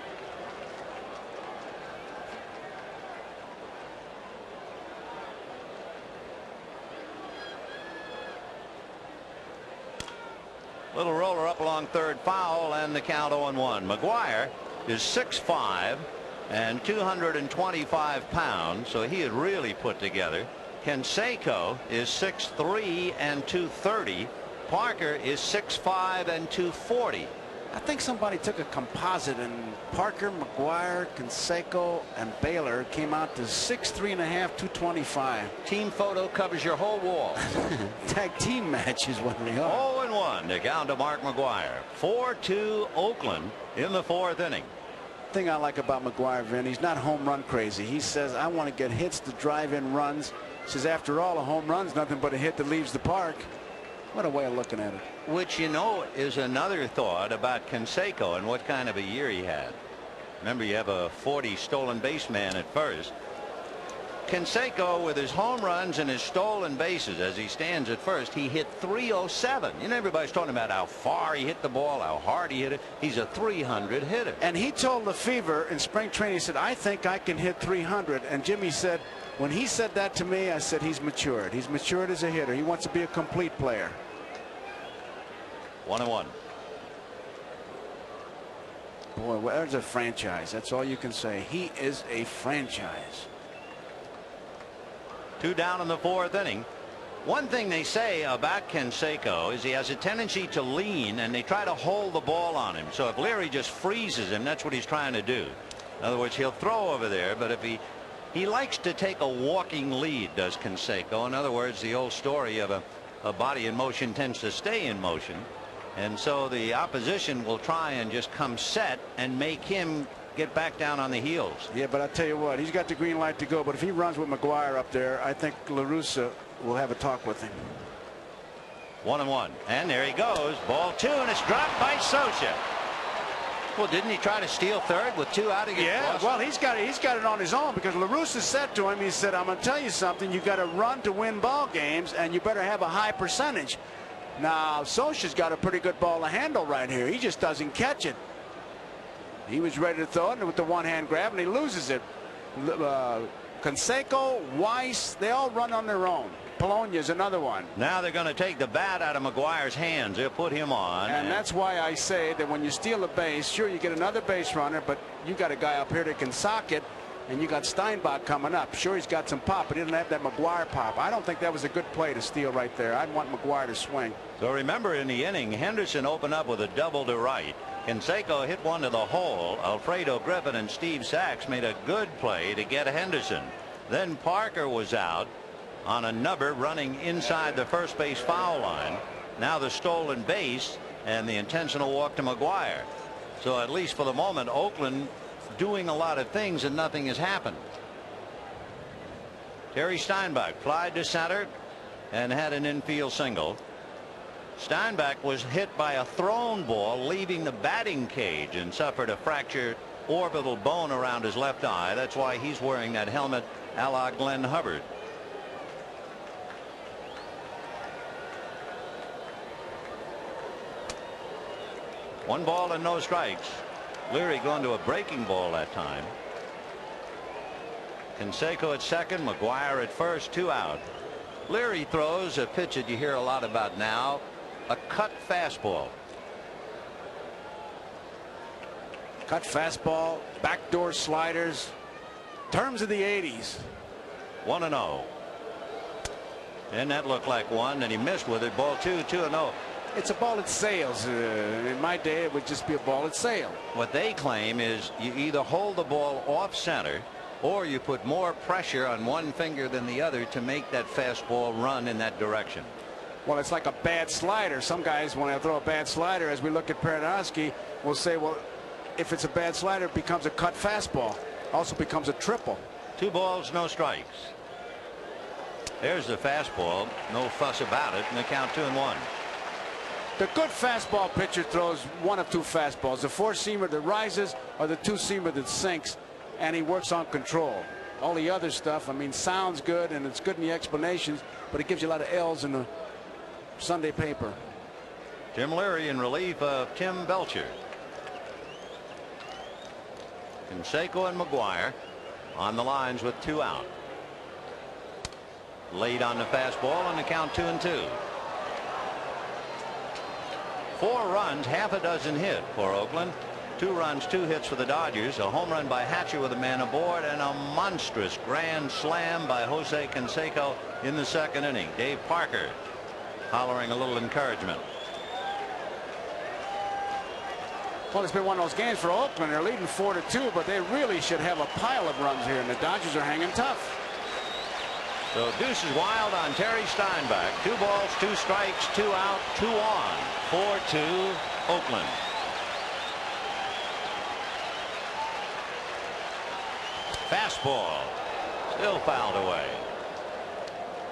Little roller up along third, foul, and the count 0-1. McGuire is 6'5" and 225 pounds, so he had really put together. Canseco is 6'3" and 230. Parker is 6'5" and 240. I think somebody took a composite, and Parker, McGuire, Canseco, and Baylor came out to 6'3.5", 225. Team photo covers your whole wall. Tag team match is what we are. 0-1 to count to Mark McGuire. 4-2 Oakland in the fourth inning. Thing I like about McGuire, Vin, he's not home run crazy. He says, I want to get hits to drive in runs. He says, after all, a home run's nothing but a hit that leaves the park. What a way of looking at it. Which, you know, is another thought about Canseco and what kind of a year he had. Remember, you have a 40 stolen base man at first. Canseco, with his home runs and his stolen bases, as he stands at first, he hit 307. You know, everybody's talking about how far he hit the ball, how hard he hit it. He's a 300 hitter. And he told Lefevre in spring training, he said, I think I can hit 300. And Jimmy said, when he said that to me, I said, he's matured. He's matured as a hitter. He wants to be a complete player. 1-1. Boy, there's a franchise. That's all you can say. He is a franchise. 2 down in the 4th inning. One thing they say about Canseco is he has a tendency to lean, and they try to hold the ball on him. So if Leary just freezes him, that's what he's trying to do. In other words, he'll throw over there, but if he likes to take a walking lead, does Canseco. In other words, the old story of a body in motion tends to stay in motion. And so the opposition will try and just come set and make him get back down on the heels. Yeah, but I'll tell you what, he's got the green light to go. But if he runs with McGuire up there, I think La Russa will have a talk with him. 1-1. And there he goes. Ball 2, and it's dropped by Scioscia. Well, didn't he try to steal third with 2 out against Boston? Well, he's got it on his own, because La Russa said to him, he said, I'm going to tell you something. You got to run to win ball games, and you better have a high percentage. Now, Scioscia's got a pretty good ball to handle right here. He just doesn't catch it. He was ready to throw it with the one-hand grab, and he loses it. Canseco, Weiss, they all run on their own. Polonia's another one. Now they're going to take the bat out of McGuire's hands. They'll put him on. And that's why I say that when you steal a base, sure, you get another base runner, but you got a guy up here that can sock it, and you got Steinbach coming up. Sure, he's got some pop, but he didn't have that McGuire pop. I don't think that was a good play to steal right there. I'd want McGuire to swing. So remember, in the inning, Henderson opened up with a double to right. Canseco hit one to the hole. Alfredo Griffin and Steve Sachs made a good play to get Henderson. Then Parker was out on a nubber running inside the first base foul line. Now the stolen base and the intentional walk to McGuire. So at least for the moment, Oakland doing a lot of things, and nothing has happened. Terry Steinbach flied to center and had an infield single. Steinbach was hit by a thrown ball leaving the batting cage and suffered a fractured orbital bone around his left eye. That's why he's wearing that helmet a la Glenn Hubbard. One ball and no strikes. Leary going to a breaking ball that time. Canseco at second, McGuire at first, 2 out. Leary throws a pitch that you hear a lot about now, a cut fastball. Cut fastball, backdoor sliders, terms of the 80s. 1-0. And that looked like one, and he missed with it. Ball 2, 2-0. It's a ball that sails. In my day, it would just be a ball that sailed. What they claim is you either hold the ball off center, or you put more pressure on one finger than the other to make that fastball run in that direction. Well, it's like a bad slider. Some guys, when I throw a bad slider, as we look at Paradowski, will say, well, if it's a bad slider, it becomes a cut fastball. Also becomes a triple. 2 balls, no strikes. There's the fastball. No fuss about it, and the count 2-1. The good fastball pitcher throws one of 2 fastballs, the 4-seamer that rises or the 2-seamer that sinks, and he works on control. All the other stuff, I mean, sounds good, and it's good in the explanations, but it gives you a lot of L's in the Sunday paper. Tim Leary in relief of Tim Belcher. Canseco and McGuire on the lines with 2 out. Late on the fastball, and the count 2-2. 4 runs, half a dozen hit for Oakland. 2 runs, 2 hits for the Dodgers. A home run by Hatcher with a man aboard, and a monstrous grand slam by Jose Canseco in the 2nd inning. Dave Parker hollering a little encouragement. Well, it's been one of those games for Oakland. They're leading 4-2, but they really should have a pile of runs here, and the Dodgers are hanging tough. So deuces wild on Terry Steinbach. 2 balls, 2 strikes, 2 out, 2 on. 4-2 Oakland. Fastball still fouled away.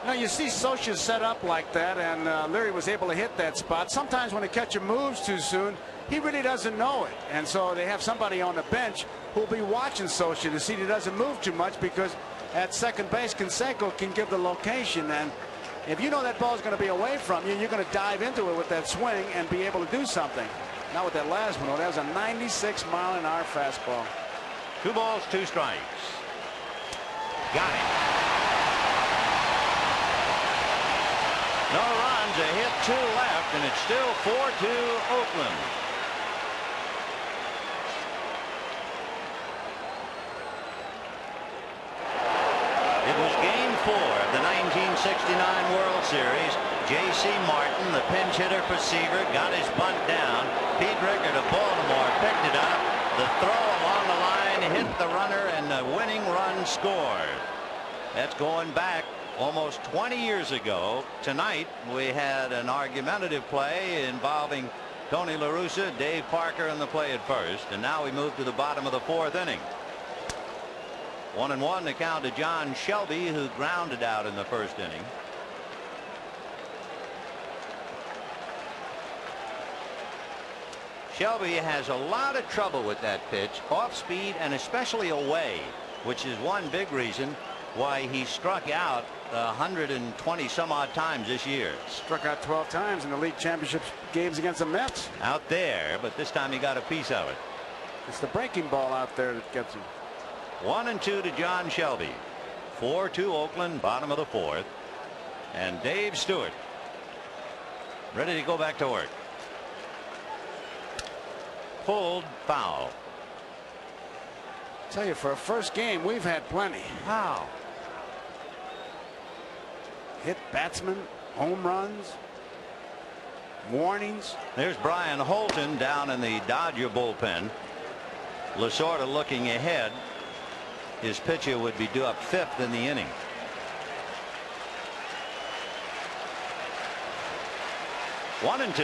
Now you see Scioscia set up like that, and Leary was able to hit that spot. Sometimes when a catcher moves too soon, he really doesn't know it, and so they have somebody on the bench who will be watching Scioscia to see that he doesn't move too much, because at second base, Canseco can give the location. And if you know that ball's going to be away from you, you're going to dive into it with that swing and be able to do something. Not with that last one. That was a 96-mile-an-hour fastball. 2 balls, 2 strikes. Got him. No runs, a hit, 2 left, and it's still 4-2 Oakland. It was Game 4 of the 1969 World Series. J.C. Martin, the pinch hitter for Seaver, got his bunt down. Pete Rickard of Baltimore picked it up. The throw along the line hit the runner, and the winning run scored. That's going back almost 20 years ago. Tonight we had an argumentative play involving Tony La Russa, Dave Parker in the play at first, and now we move to the bottom of the 4th inning. 1-1 the count to John Shelby, who grounded out in the 1st inning. Shelby has a lot of trouble with that pitch, off speed and especially away, which is one big reason why he struck out 120 some odd times this year. Struck out 12 times in the league championship games against the Mets. Out there, but this time he got a piece of it. It's the breaking ball out there that gets him. 1-2 to John Shelby. 4-2 Oakland, bottom of the 4th. And Dave Stewart ready to go back to work. Pulled foul. Tell you, for a first game, we've had plenty. Wow. Hit batsmen, home runs, warnings. There's Brian Holton down in the Dodger bullpen. Lasorda looking ahead. His pitcher would be due up 5th in the inning. One and 2.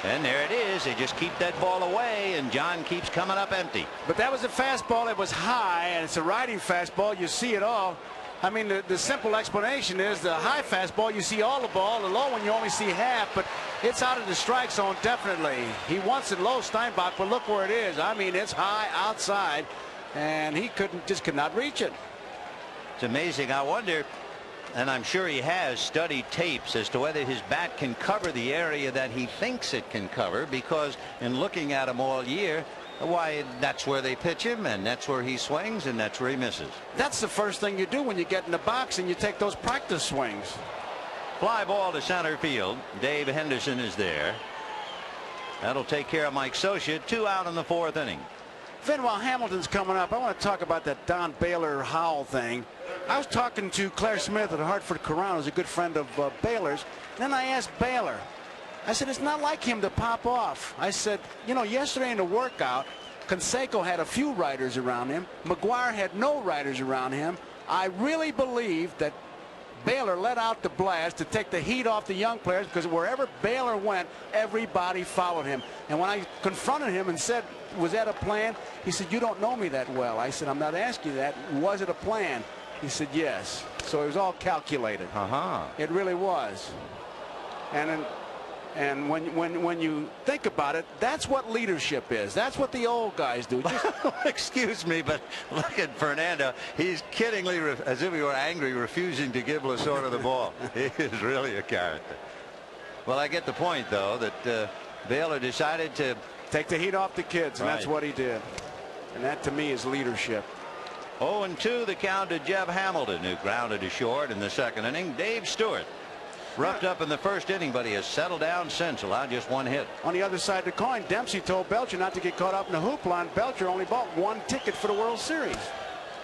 And there it is. They just keep that ball away, and John keeps coming up empty. But that was a fastball that was high, and it's a riding fastball. You see it all. I mean, the simple explanation is the high fastball, you see all the ball. The low one, you only see half, but it's out of the strike zone, definitely. He wants it low, Steinbach, but look where it is. I mean, it's high outside, and he just could not reach it. It's amazing. I wonder, and I'm sure he has studied tapes as to whether his bat can cover the area that he thinks it can cover, because in looking at him all year, why, that's where they pitch him, and that's where he swings, and that's where he misses. That's the first thing you do when you get in the box and you take those practice swings. Fly ball to center field. Dave Henderson is there. That'll take care of Mike Scioscia. 2 out in the 4th inning. Vin, while Hamilton's coming up, I want to talk about that Don Baylor Howell thing. I was talking to Claire Smith at Hartford Courant, who's a good friend of Baylor's. Then I asked Baylor, I said, it's not like him to pop off. I said, you know, yesterday in the workout, Canseco had a few riders around him. McGuire had no riders around him. I really believe that Baylor let out the blast to take the heat off the young players, because wherever Baylor went, everybody followed him. And when I confronted him and said, was that a plan? He said, you don't know me that well. I said, I'm not asking you that. Was it a plan? He said, yes. So it was all calculated. It really was. And when you think about it, that's what leadership is. That's what the old guys do. Excuse me, but look at Fernando. He's kiddingly, as if he were angry, refusing to give Lasorda the ball. He is really a character. Well, I get the point, though, that Baylor decided to take the heat off the kids, and right. That's what he did. And that, to me, is leadership. 0-2 the count to Jeff Hamilton, who grounded to short in the 2nd inning. Dave Stewart roughed up in the 1st inning, but he has settled down since, allowed just 1 hit. On the other side of the coin, Dempsey told Belcher not to get caught up in the hoopla, and Belcher only bought 1 ticket for the World Series.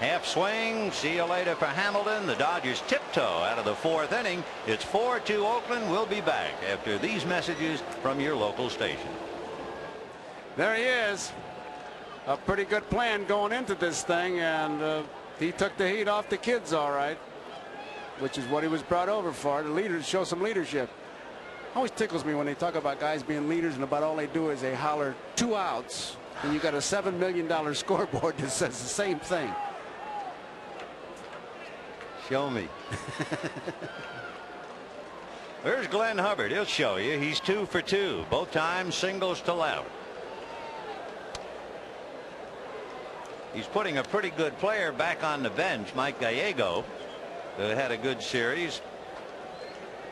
Half swing. See you later for Hamilton. The Dodgers tiptoe out of the 4th inning. It's 4-2 Oakland. We'll be back after these messages from your local station. There he is. A pretty good plan going into this thing, and he took the heat off the kids all right, which is what he was brought over for, to leaders, show some leadership. Always tickles me when they talk about guys being leaders and about all they do is they holler 2 outs, and you got a $7 million scoreboard that says the same thing. Show me. There's Glenn Hubbard. He'll show you. He's 2 for 2. Both times singles to left. He's putting a pretty good player back on the bench, Mike Gallego, that had a good series.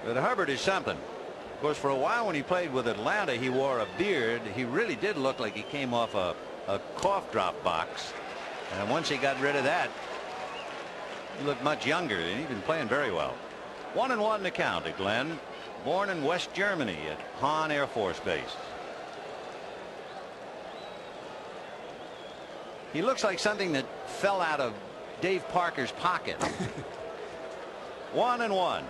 But Hubbard is something. Of course, for a while when he played with Atlanta, he wore a beard. He really did look like he came off a cough drop box. And once he got rid of that, he looked much younger, and he's been playing very well. 1-1 the count to Glenn, born in West Germany at Hahn Air Force Base. He looks like something that fell out of Dave Parker's pocket. 1-1.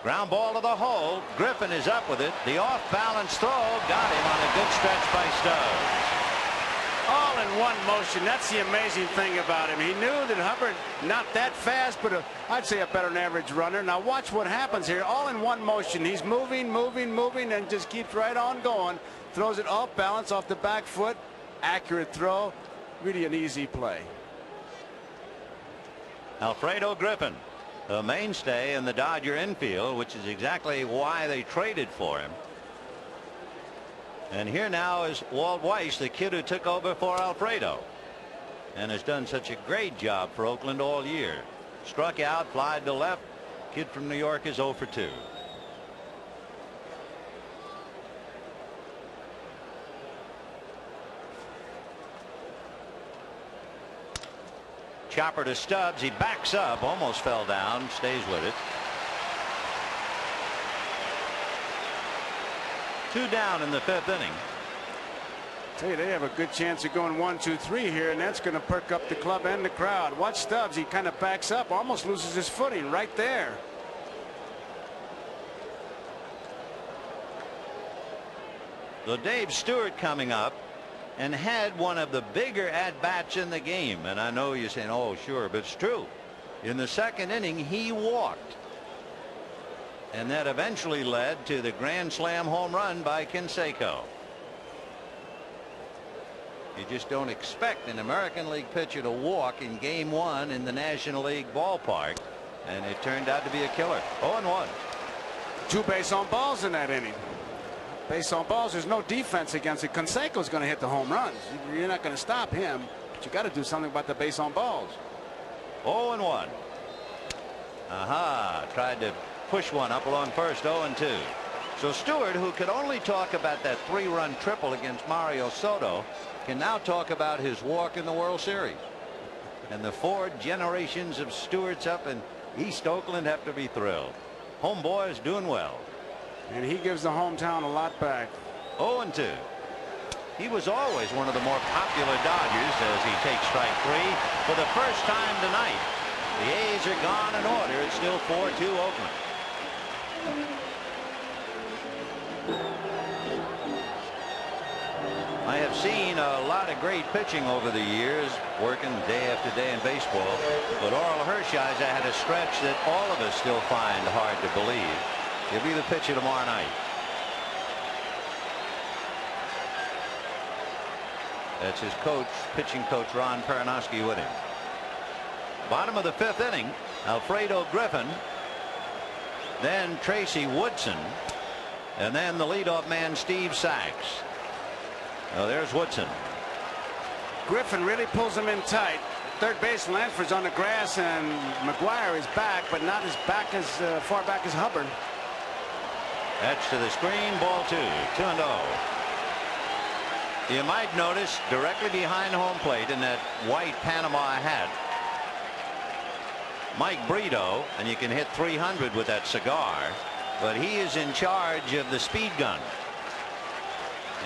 Ground ball to the hole. Griffin is up with it. The off-balance throw got him on a good stretch by Stubbs. All in one motion. That's the amazing thing about him. He knew that Hubbard not that fast, but I'd say a better than average runner. Now watch what happens here. All in one motion. He's moving, and just keeps right on going. Throws it off balance off the back foot. Accurate throw. Really an easy play. Alfredo Griffin, a mainstay in the Dodger infield, which is exactly why they traded for him. And here now is Walt Weiss, the kid who took over for Alfredo and has done such a great job for Oakland all year. Struck out, flied to left. Kid from New York is 0 for 2. Chopper to Stubbs. He backs up, almost fell down, stays with it. 2 down in the 5th inning. Tell you, they have a good chance of going 1, 2, 3 here, and that's going to perk up the club and the crowd. Watch Stubbs. He kind of backs up, almost loses his footing right there. So Dave Stewart coming up and had one of the bigger at-bats in the game. And I know you're saying, oh, sure, but it's true. In the 2nd inning, he walked. And that eventually led to the grand slam home run by Canseco. You just don't expect an American League pitcher to walk in Game 1 in the National League ballpark. And it turned out to be a killer. 0-1. 2 base on balls in that inning. Base on balls, there's no defense against it. Canseco's going to hit the home runs. You're not going to stop him, but you got to do something about the base on balls. 0-1. Aha, tried to push one up along first. 0-2. So Stewart, who could only talk about that 3-run triple against Mario Soto, can now talk about his walk in the World Series. And the 4 generations of Stewarts up in East Oakland have to be thrilled. Homeboy is doing well. And he gives the hometown a lot back. 0-2. He was always one of the more popular Dodgers as he takes strike 3 for the first time tonight. The A's are gone in order. It's still 4-2 Oakland. I have seen a lot of great pitching over the years, working day after day in baseball. But Oral Hershiser had a stretch that all of us still find hard to believe. He'll be the pitcher tomorrow night. That's his coach, pitching coach Ron Peranowski with him. Bottom of the 5th inning, Alfredo Griffin, then Tracy Woodson, and then the leadoff man Steve Sachs. Now there's Woodson. Griffin really pulls him in tight. Third base Lanford's on the grass, and McGuire is back, but not as far back as Hubbard. That's to the screen, ball 2, 2-0. You might notice directly behind home plate in that white Panama hat, Mike Brito, and you can hit 300 with that cigar, but he is in charge of the speed gun,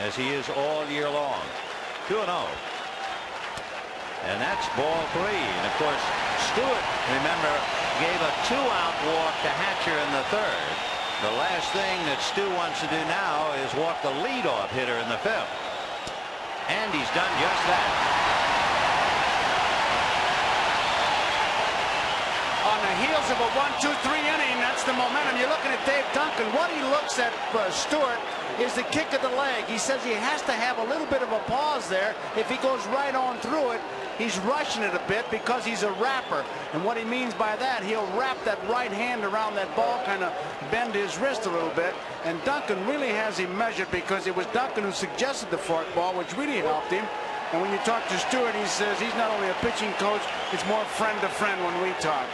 as he is all year long. 2-0. And that's ball 3. And of course, Stewart, remember, gave a 2-out walk to Hatcher in the 3rd. The last thing that Stu wants to do now is walk the leadoff hitter in the 5th. And he's done just that. On the heels of a 1-2-3 inning, that's the momentum. You're looking at Dave Duncan. What he looks at Stewart is the kick of the leg. He says he has to have a little bit of a pause there. If he goes right on through it, he's rushing it a bit because he's a wrapper. And what he means by that, he'll wrap that right hand around that ball, kind of bend his wrist a little bit. And Duncan really has him measured because it was Duncan who suggested the fork ball, which really helped him. And when you talk to Stewart, he says he's not only a pitching coach, it's more friend to friend when we talk.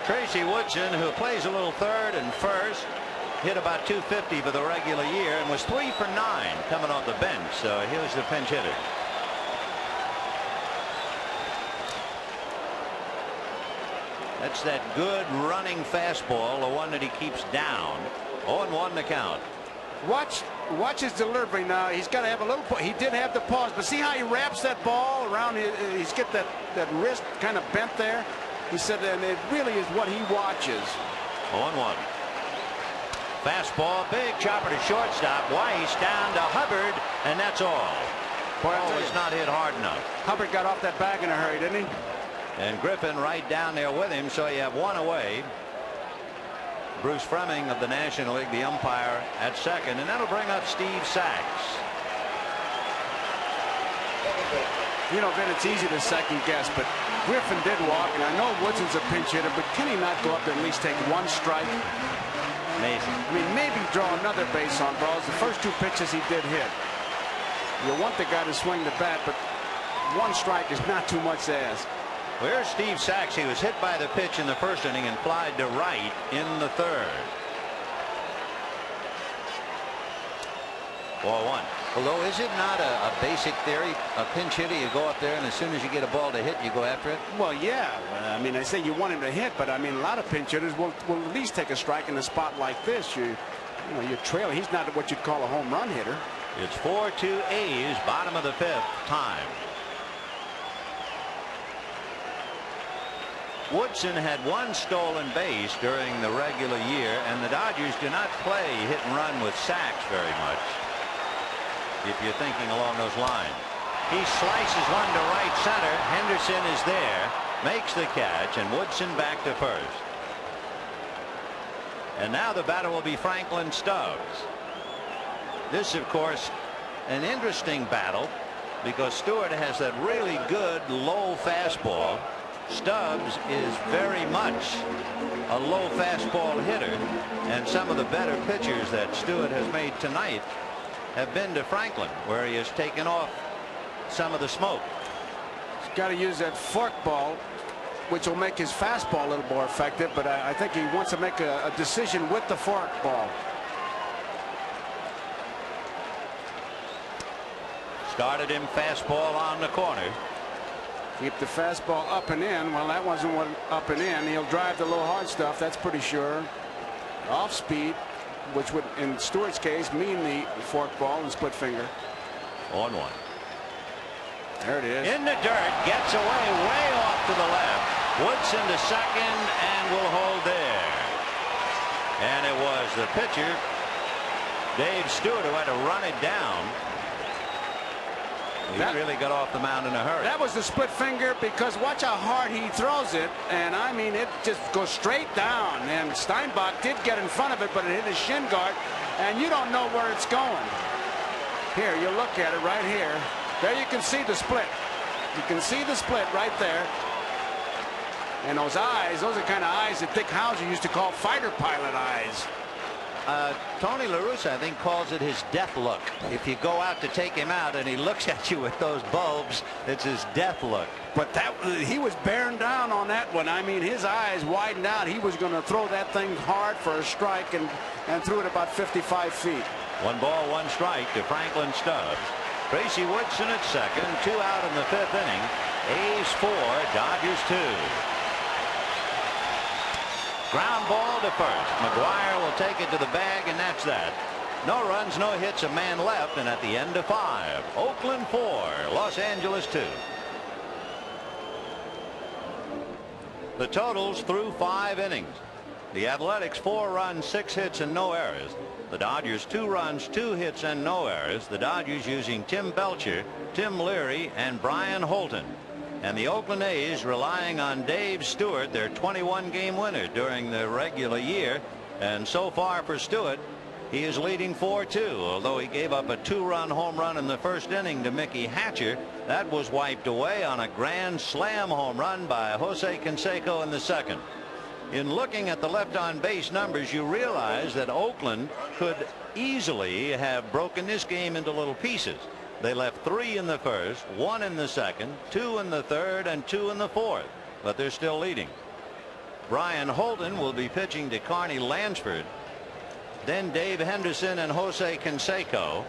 Tracy Woodson, who plays a little third and first, hit about 250 for the regular year and was 3 for 9 coming off the bench. So here's the pinch hitter. That's that good running fastball, the one that he keeps down. 0-1 the count. Watch his delivery now. He's got to have a little. He did have the pause, but see how he wraps that ball around his. He's got that wrist kind of bent there. He said, and it really is what he watches. 0-1. Fastball, big chopper to shortstop. Weiss down to Hubbard, and that's all. Ball was not hit hard enough. Hubbard got off that bag in a hurry, didn't he? And Griffin right down there with him, so you have one away. Bruce Fremming of the National League, the umpire, at second, and that'll bring up Steve Sachs. You know, Vin, it's easy to second guess, but Griffin did walk, and I know Woodson's a pinch hitter, but can he not go up there and at least take one strike? Amazing. I mean, maybe draw another base on balls. The first 2 pitches he did hit. You want the guy to swing the bat, but one strike is not too much to ask. Where's Steve Sachs? He was hit by the pitch in the first inning and flied to right in the third. 4-1. Although, is it not a basic theory? A pinch hitter, you go up there, and as soon as you get a ball to hit, you go after it? Well, yeah. I mean, I say you want him to hit, but I mean, a lot of pinch hitters will at least take a strike in a spot like this. You're trailing. He's not what you'd call a home run hitter. It's 4-2 A's, bottom of the 5th, time. Woodson had 1 stolen base during the regular year, and the Dodgers do not play hit and run with Sachs very much, if you're thinking along those lines. He slices one to right center. Henderson is there, makes the catch, and Woodson back to first. And now the batter will be Franklin Stubbs. This, of course, an interesting battle because Stewart has that really good low fastball. Stubbs is very much a low fastball hitter, and some of the better pitchers that Stewart has made tonight have been to Franklin, where he has taken off some of the smoke. He's got to use that fork ball, which will make his fastball a little more effective, but I think he wants to make a decision with the fork ball. Started him fastball on the corner. Keep the fastball up and in. Well, that wasn't what up and in. He'll drive the low hard stuff. That's pretty sure. Off speed, which would, in Stewart's case, mean the fork ball and split finger. 0-1. There it is. In the dirt, gets away, way off to the left. Woodson to second and will hold there. And it was the pitcher, Dave Stewart, who had to run it down. He really got off the mound in a hurry. That was the split finger, because watch how hard he throws it. And I mean, it just goes straight down. And Steinbach did get in front of it, but it hit his shin guard. And you don't know where it's going. Here, you look at it right here. There you can see the split. You can see the split right there. And those eyes, those are the kind of eyes that Dick Howser used to call fighter pilot eyes. Tony La Russa, I think, calls it his death look. If you go out to take him out and he looks at you with those bulbs, it's his death look. But he was bearing down on that one. I mean, his eyes widened out. He was going to throw that thing hard for a strike and threw it about 55 feet. 1 ball, 1 strike to Franklin Stubbs. Tracy Woodson at second, 2 out in the 5th inning. A's 4, Dodgers 2. Ground ball to first. McGuire will take it to the bag, and that's that. No runs, no hits, a man left, and at the end of 5. Oakland 4, Los Angeles 2. The totals through 5 innings. The Athletics 4 runs, 6 hits, and no errors. The Dodgers 2 runs, 2 hits, and no errors. The Dodgers using Tim Belcher, Tim Leary, and Brian Holton. And the Oakland A's relying on Dave Stewart, their 21-game winner during the regular year. And so far for Stewart, he is leading 4-2, although he gave up a 2-run home run in the first inning to Mickey Hatcher. That was wiped away on a grand slam home run by Jose Canseco in the second. In looking at the left on base numbers, you realize that Oakland could easily have broken this game into little pieces. They left 3 in the first, 1 in the second, 2 in the third, and 2 in the fourth, but they're still leading. Brian Holden will be pitching to Carney Lansford, then Dave Henderson and Jose Canseco.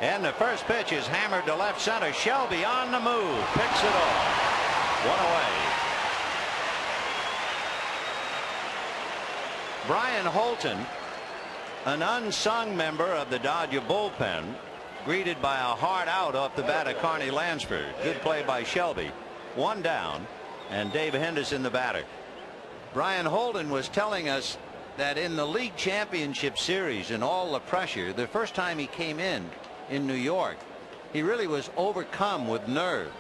And the first pitch is hammered to left center. Shelby on the move, picks it off. 1 away. Brian Holton, an unsung member of the Dodger bullpen, greeted by a hard out off the bat of Carney Lansford. Good play by Shelby. 1 down, and Dave Henderson the batter. Brian Holden was telling us that in the league championship series and all the pressure, the first time he came in New York, he really was overcome with nerves.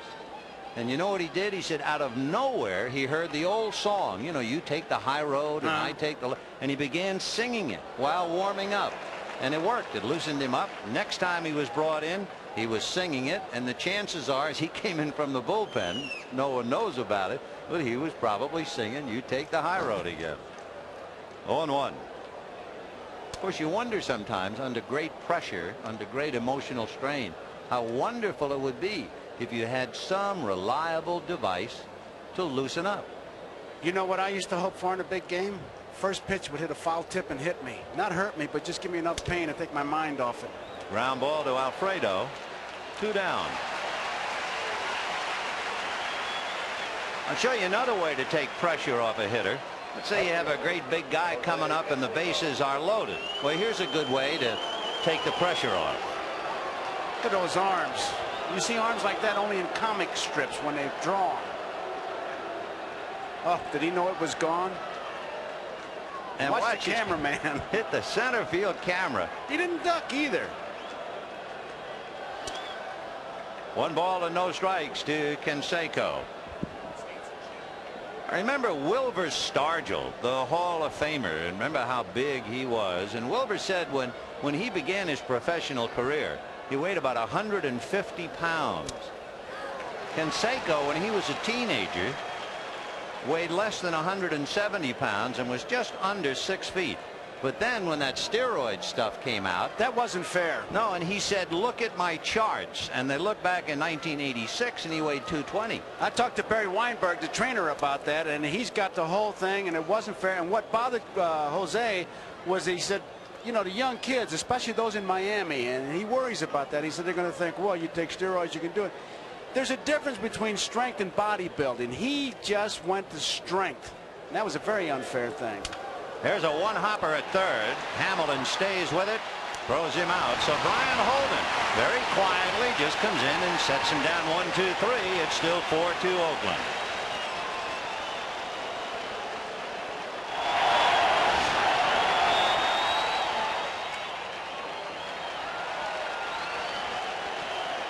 And you know what he did? He said out of nowhere he heard the old song, you know, you take the high road and I take the, and he began singing it while warming up, and it worked. It loosened him up. Next time he was brought in, he was singing it, and the chances are, as he came in from the bullpen, no one knows about it, but he was probably singing you take the high road again. 0-1. Of course, you wonder sometimes, under great pressure, under great emotional strain, how wonderful it would be if you had some reliable device to loosen up. You know what I used to hope for in a big game? First pitch would hit a foul tip and hit me. Not hurt me, but just give me enough pain to take my mind off it. Ground ball to Alfredo. 2 down. I'll show you another way to take pressure off a hitter. Let's say you have a great big guy coming up and the bases are loaded. Well, here's a good way to take the pressure off. Look at those arms. You see arms like that only in comic strips when they're drawn. Oh, did he know it was gone? And watch the cameraman hit the center field camera. He didn't duck either. 1 ball and no strikes to Canseco. I remember Wilbur Stargell, the Hall of Famer, and remember how big he was. And Wilbur said when he began his professional career, he weighed about 150 pounds. Canseco, when he was a teenager, weighed less than 170 pounds and was just under 6 feet. But then when that steroid stuff came out, that wasn't fair. No, and he said, look at my charts. And they looked back in 1986 and he weighed 220. I talked to Barry Weinberg, the trainer, about that, and he's got the whole thing, and it wasn't fair. And what bothered Jose was he said, you know, the young kids, especially those in Miami, and he worries about that. He said they're going to think, well, you take steroids, you can do it. There's a difference between strength and bodybuilding. He just went to strength, and that was a very unfair thing. There's a 1-hopper at third. Hamilton stays with it, throws him out. So Brian Holden very quietly just comes in and sets him down 1-2-3. It's still 4-2 Oakland.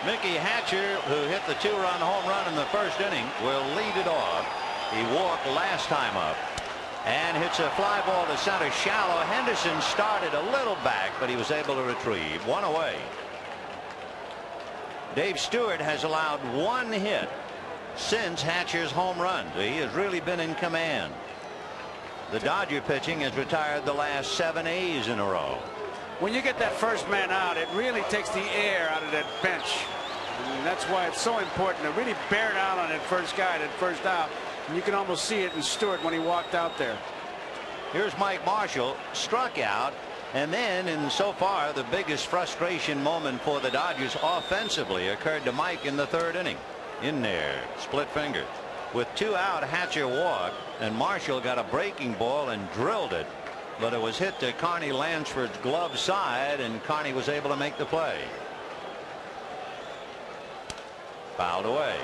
Mickey Hatcher, who hit the 2-run home run in the first inning, will lead it off. He walked last time up and hits a fly ball to center shallow. Henderson started a little back, but he was able to retrieve. 1 away. Dave Stewart has allowed 1 hit since Hatcher's home run. He has really been in command. The Dodger pitching has retired the last 7 A's in a row. When you get that first man out, it really takes the air out of that bench. And that's why it's so important to really bear down on that first guy, that first out. And you can almost see it in Stewart when he walked out there. Here's Mike Marshall, struck out, and then, and so far, the biggest frustration moment for the Dodgers offensively occurred to Mike in the 3rd inning. In there, split finger. With 2 out, Hatcher walked, and Marshall got a breaking ball and drilled it, but it was hit to Carney Lansford's glove side, and Carney was able to make the play. Fouled away.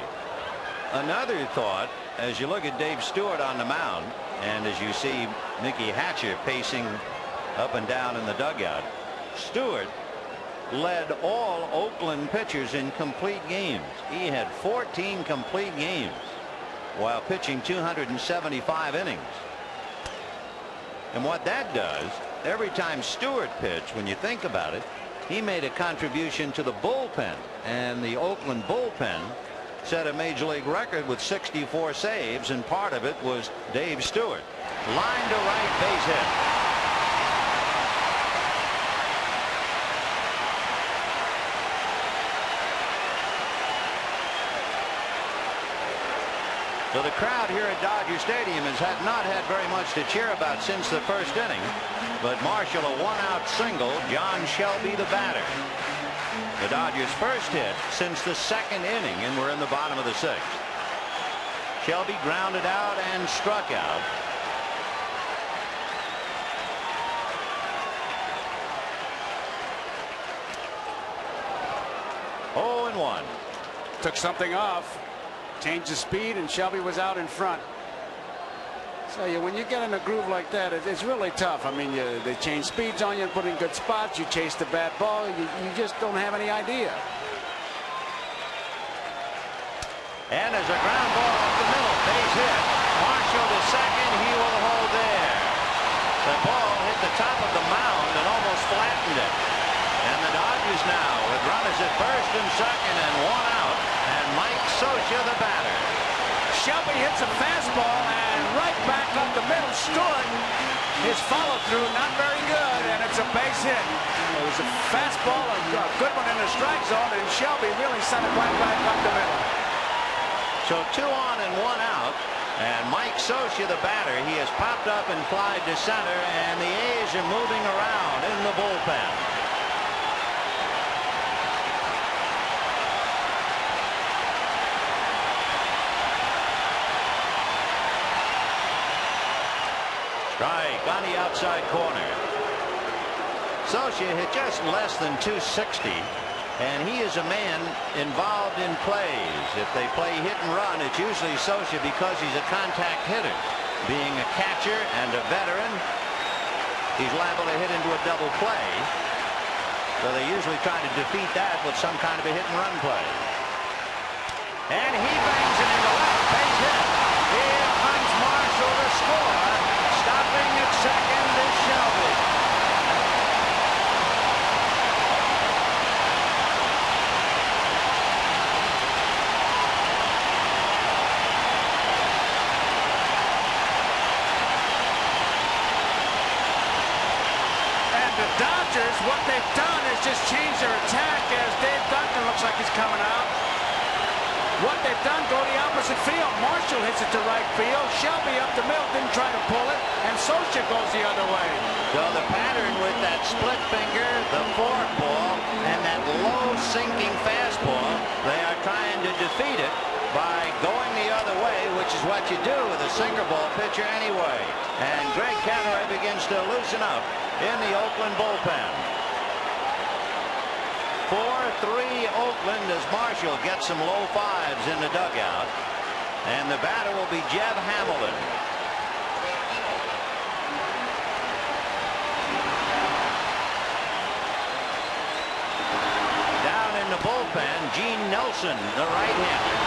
Another thought, as you look at Dave Stewart on the mound, and as you see Mickey Hatcher pacing up and down in the dugout, Stewart led all Oakland pitchers in complete games. He had 14 complete games while pitching 275 innings. And what that does, every time Stewart pitched, when you think about it, he made a contribution to the bullpen, and the Oakland bullpen set a major league record with 64 saves, and part of it was Dave Stewart. Line to right, base hit. So the crowd here at Dodger Stadium has not had very much to cheer about since the first inning. But Marshall, a one-out single. John Shelby, the batter. The Dodgers' first hit since the second inning, and we're in the bottom of the sixth. Shelby grounded out and struck out. Oh, 0-1. Took something off, changed the speed, and Shelby was out in front. So when you get in a groove like that, it's really tough. I mean, they change speeds on you and put in good spots. You chase the bad ball. You just don't have any idea. And there's a ground ball up the middle. Base hit. Marshall to second. He will hold there. The ball hit the top of the mound and almost flattened it. And the Dodgers now with runners at first and second and one out. And Mike Scioscia, the batter. Shelby hits a fastball and right back up the middle. Stewart, his follow-through not very good, and it's a base hit. It was a fastball, a good one in the strike zone, and Shelby really sent it right back up the middle. So 2 on and 1 out. And Mike Scioscia, the batter, he has popped up and flied to center, and the A's are moving around in the bullpen. Strike on the outside corner. Scioscia hit just less than 260, and he is a man involved in plays. If they play hit and run, it's usually Scioscia because he's a contact hitter. Being a catcher and a veteran, he's liable to hit into a double play. So they usually try to defeat that with some kind of a hit and run play. And he bangs it into left. Base hit. Here comes Marshall to score. Stopping at second is Shelby. And the Dodgers, what they've done is just change their attack as Dave Duncan looks like he's coming out. What they've done, go the opposite field. Marshall hits it to right field. Shelby up the middle, didn't try to pull it, and Scioscia goes the other way. So the pattern with that split finger, the forkball, and that low sinking fastball, they are trying to defeat it by going the other way, which is what you do with a sinker ball pitcher anyway. And Greg Caneroy begins to loosen up in the Oakland bullpen. 4-3 Oakland as Marshall gets some low fives in the dugout. And the batter will be Jeff Hamilton. Down in the bullpen, Gene Nelson, the right-hander.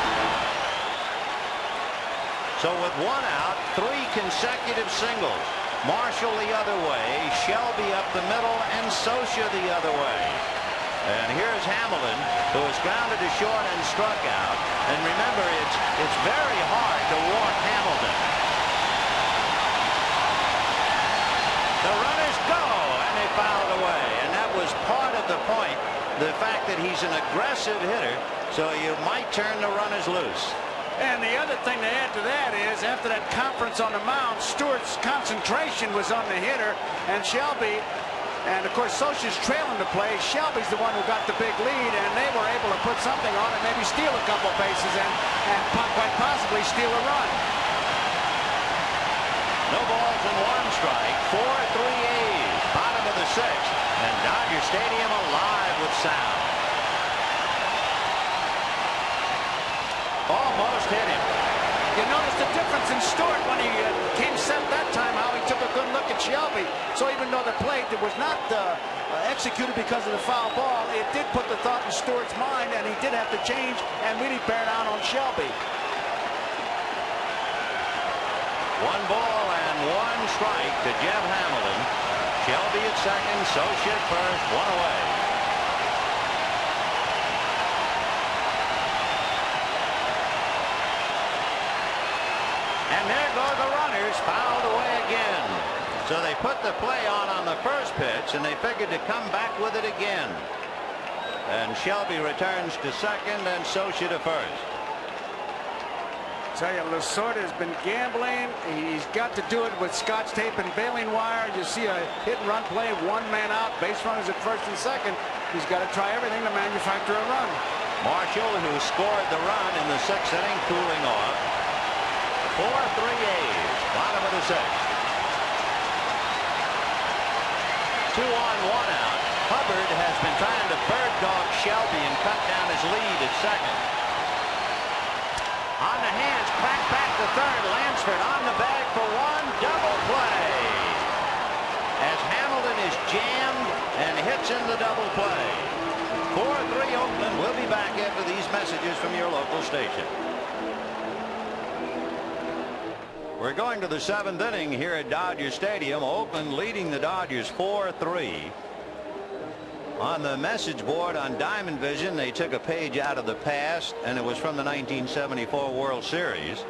So with 1 out, 3 consecutive singles. Marshall the other way, Shelby up the middle, and Scioscia the other way. And here's Hamilton, who is grounded to short and struck out. And remember, it's very hard to walk Hamilton. The runners go, and they fouled away. And that was part of the point, the fact that he's an aggressive hitter, so you might turn the runners loose. And the other thing to add to that is, after that conference on the mound, Stewart's concentration was on the hitter, and Shelby. And, of course, Scioscia's trailing the play. Shelby's the one who got the big lead, and they were able to put something on it, maybe steal a couple bases and quite possibly steal a run. No balls and 1 strike. 4-3 A's. Bottom of the 6th. And Dodger Stadium alive with sound. Almost hit him. You notice the difference in Stewart when he came set that time, how he took a good look at Shelby. So even though the play was not executed because of the foul ball, it did put the thought in Stewart's mind, and he did have to change and really bear down on Shelby. 1 ball and 1 strike to Jeff Hamilton. Shelby at second, Scioscia at first, 1 away. And there go the runners, fouled away again. So they put the play on the first pitch, and they figured to come back with it again. And Shelby returns to second, and Scioscia to first. tell you, Lasorda has been gambling. He's got to do it with scotch tape and baling wire. You see a hit-and-run play, one man out, base runners at first and second. He's got to try everything to manufacture a run. Marshall, who scored the run in the 6th inning, cooling off. 4-3 A's, bottom of the 6th. 2 on, 1 out. Hubbard has been trying to bird dog Shelby and cut down his lead at second. On the hands, crack back to third. Lansford on the bag for one. Double play. As Hamilton is jammed and hits in the double play. 4-3 Oakland. We'll be back after these messages from your local station. We're going to the 7th inning here at Dodger Stadium. Oakland leading the Dodgers 4-3. On the message board on Diamond Vision, they took a page out of the past, and it was from the 1974 World Series.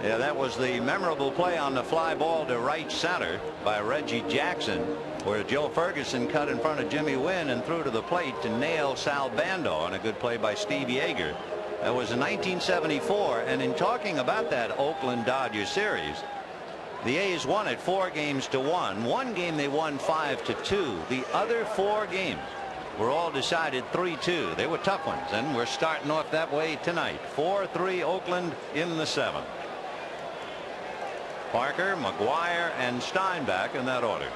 Yeah, that was the memorable play on the fly ball to right center by Reggie Jackson, where Joe Ferguson cut in front of Jimmy Wynn and threw to the plate to nail Sal Bando on a good play by Steve Yeager. That was in 1974, and in talking about that Oakland Dodgers series, the A's won it 4-1. One game they won 5-2. The other 4 games were all decided 3-2. They were tough ones, and we're starting off that way tonight. 4-3 Oakland in the 7th. Parker, McGuire, and Steinbach in that order.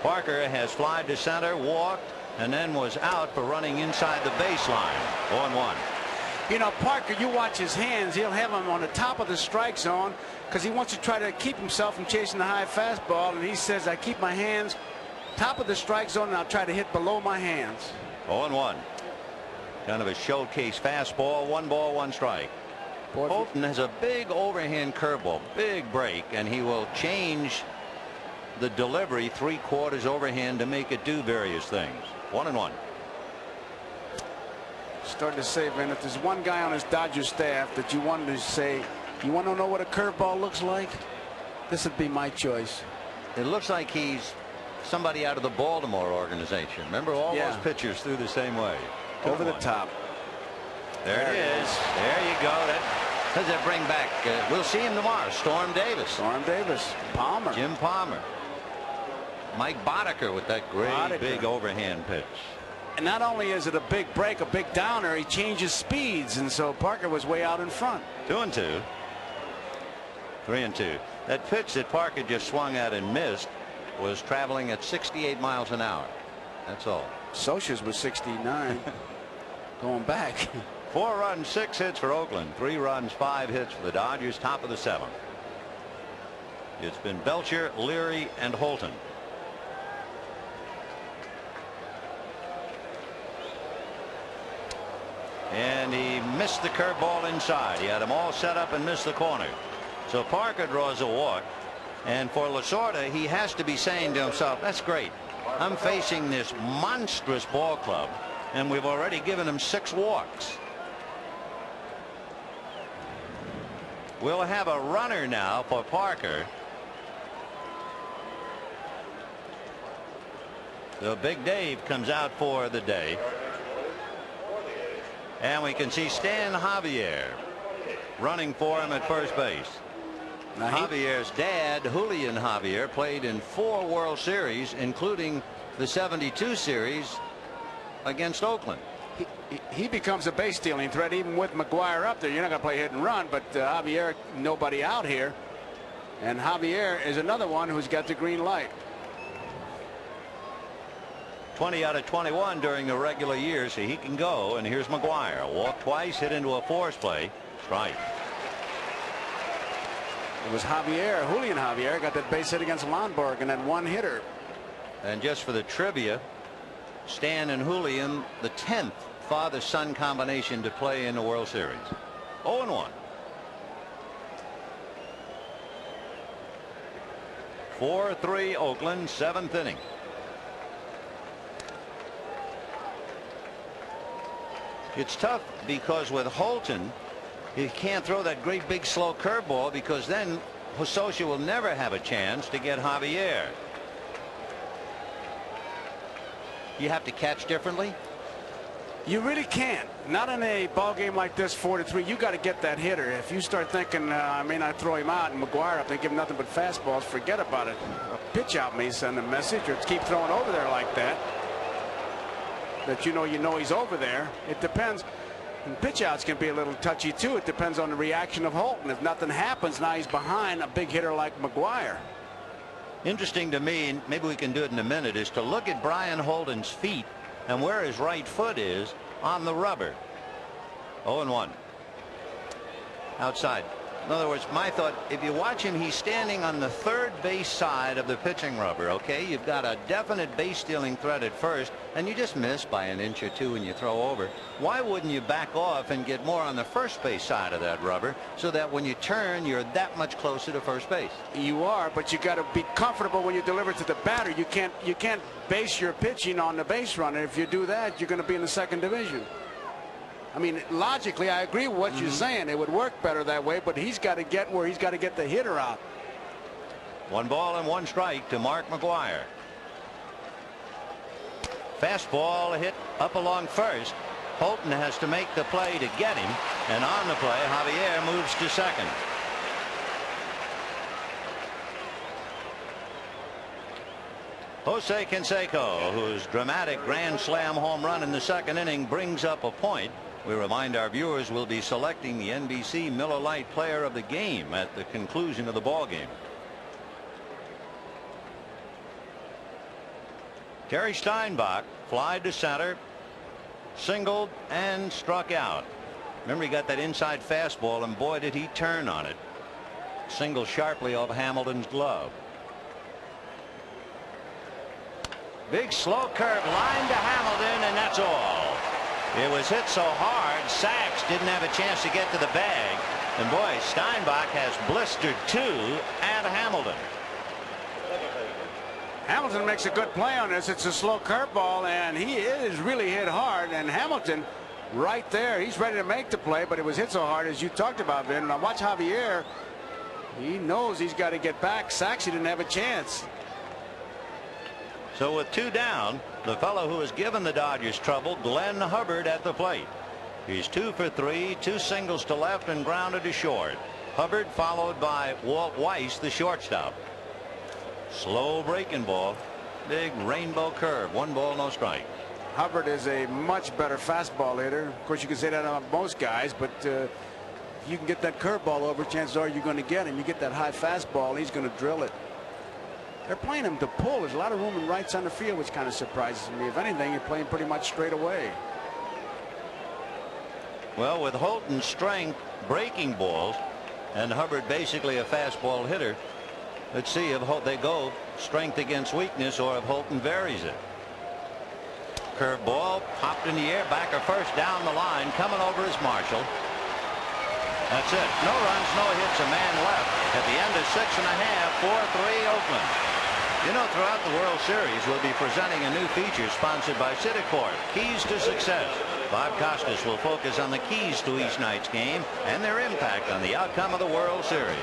Parker has flied to center, walked, and then was out for running inside the baseline. 0-1. You know, Parker, you watch his hands. He'll have them on the top of the strike zone because he wants to try to keep himself from chasing the high fastball. And he says, I keep my hands top of the strike zone, and I'll try to hit below my hands. 0-1. Kind of a showcase fastball. 1 ball, 1 strike. Bolton has a big overhand curveball, big break, and he will change the delivery 3/4 overhand to make it do various things. 1-1. Starting to say, Vin, if there's one guy on his Dodgers staff that you wanted to say, you want to know what a curveball looks like? This would be my choice. It looks like he's somebody out of the Baltimore organization. Remember, all those pitchers threw the same way. Over the top. There it is. There you go. Does that bring back? We'll see him tomorrow. Storm Davis. Storm Davis. Palmer. Jim Palmer. Mike Boddicker with that great big overhand pitch. And not only is it a big break, a big downer, he changes speeds, and so Parker was way out in front. 2-2. 3-2. That pitch that Parker just swung at and missed was traveling at 68 miles an hour. That's all. Socha's was 69. Going back. 4 runs, 6 hits for Oakland. 3 runs, 5 hits for the Dodgers. Top of the 7th. It's been Belcher, Leary, and Holton. And he missed the curveball inside. He had them all set up and missed the corner. So Parker draws a walk. And for Lasorda, he has to be saying to himself, that's great. I'm facing this monstrous ball club, and we've already given him 6 walks. We'll have a runner now for Parker. So Big Dave comes out for the day. And we can see Stan Javier running for him at first base. Javier's dad, Julian Javier, played in 4 World Series, including the '72 series against Oakland. He becomes a base stealing threat even with McGuire up there. You're not going to play hit and run, but Javier, nobody out here. And Javier is another one who's got the green light. 20 out of 21 during the regular year, so he can go. And here's McGuire. Walked twice, hit into a force play. Strike. It was Javier, Julian Javier, got that base hit against Lonborg and that one hitter. And just for the trivia, Stan and Julian, the 10th father-son combination to play in the World Series. 0-1. 4-3 Oakland, 7th inning. It's tough because with Holton, he can't throw that great big slow curveball because then Socha will never have a chance to get Javier. You have to catch differently? You really can't. Not in a ball game like this, 4-3. You got to get that hitter. If you start thinking I may not throw him out and McGuire up and give him nothing but fastballs, forget about it. A pitch out may send a message, or keep throwing over there like that. That you know he's over there. It depends. And pitch outs can be a little touchy too. It depends on the reaction of Holton. If nothing happens, now he's behind a big hitter like McGuire. Interesting to me, and maybe we can do it in a minute, is to look at Brian Holton's feet and where his right foot is on the rubber. 0-1. Outside. In other words, my thought, if you watch him, he's standing on the third base side of the pitching rubber, okay? You've got a definite base stealing threat at first, and you just miss by an inch or two when you throw over. Why wouldn't you back off and get more on the first base side of that rubber so that when you turn, you're that much closer to first base? You are, but you got to be comfortable when you deliver to the batter. You can't base your pitching on the base runner. If you do that, you're going to be in the second division. I mean, logically, I agree with what you're saying. It would work better that way, but he's got to get where he's got to get the hitter out. 1 ball and 1 strike to Mark McGuire. Fastball hit up along first. Holton has to make the play to get him, and on the play, Javier moves to second. Jose Canseco, whose dramatic grand slam home run in the second inning brings up a point. We remind our viewers we'll be selecting the NBC Miller Lite Player of the Game at the conclusion of the ball game. Terry Steinbach flied to center, singled, and struck out. Remember, he got that inside fastball, and boy did he turn on it. Singled sharply off Hamilton's glove. Big slow curve line to Hamilton, and that's all. It was hit so hard, Sachs didn't have a chance to get to the bag. And boy, Steinbach has blistered 2 at Hamilton. Hamilton makes a good play on this. It's a slow curveball, and he is really hit hard. And Hamilton right there, he's ready to make the play, but it was hit so hard, as you talked about, Vin. And I watch Javier. He knows he's got to get back. Sachs didn't have a chance. So with 2 down, the fellow who has given the Dodgers trouble, Glenn Hubbard, at the plate. He's 2 for 3, 2 singles to left and grounded to short. Hubbard followed by Walt Weiss, the shortstop. Slow breaking ball. Big rainbow curve. 1 ball, no strike. Hubbard is a much better fastball hitter. Of course, you can say that about most guys, but you can get that curveball over, chances are you're going to get him. You get that high fastball, he's going to drill it. They're playing him to pull. There's a lot of room in right center field, which kind of surprises me. If anything, you're playing pretty much straight away. Well, with Holton's strength breaking balls and Hubbard basically a fastball hitter, let's see if they go strength against weakness or if Holton varies it. Curveball popped in the air, backer first, down the line, coming over is Marshall. That's it. No runs, no hits, a man left at the end of 6½, 4-3 Oakland. You know, throughout the World Series, we'll be presenting a new feature sponsored by Citicorp, Keys to Success. Bob Costas will focus on the keys to each night's game and their impact on the outcome of the World Series.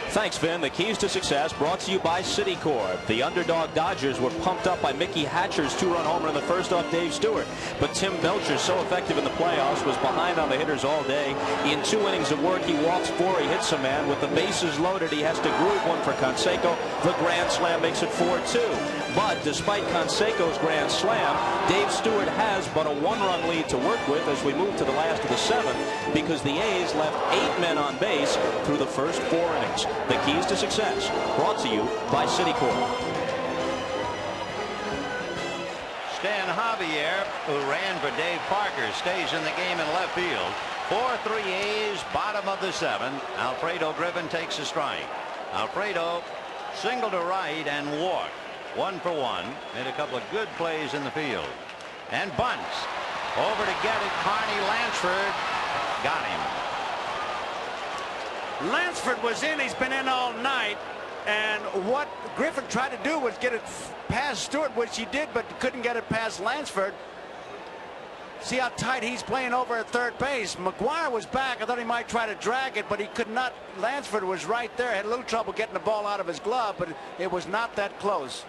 Thanks, Vin. The keys to success brought to you by Citicorp. The underdog Dodgers were pumped up by Mickey Hatcher's 2-run homer in the first off Dave Stewart. But Tim Belcher, so effective in the playoffs, was behind on the hitters all day. In 2 innings of work, he walks 4, he hits a man. With the bases loaded, he has to groove one for Canseco. The grand slam makes it 4-2. But despite Canseco's grand slam, Dave Stewart has but a 1-run lead to work with as we move to the last of the 7th, because the A's left 8 men on base through the first 4 innings. The keys to success brought to you by Citicorp. Stan Javier, who ran for Dave Parker, stays in the game in left field. 4-3 A's, bottom of the 7th. Alfredo Griffin takes a strike. Alfredo single to right and walk. 1 for 1. Made a couple of good plays in the field. And bunts. Over to get it. Carney Lansford got him. Lansford was in. He's been in all night. And what Griffin tried to do was get it past Stewart, which he did, but couldn't get it past Lansford. See how tight he's playing over at third base. McGuire was back. I thought he might try to drag it, but he could not. Lansford was right there. Had a little trouble getting the ball out of his glove, but it was not that close.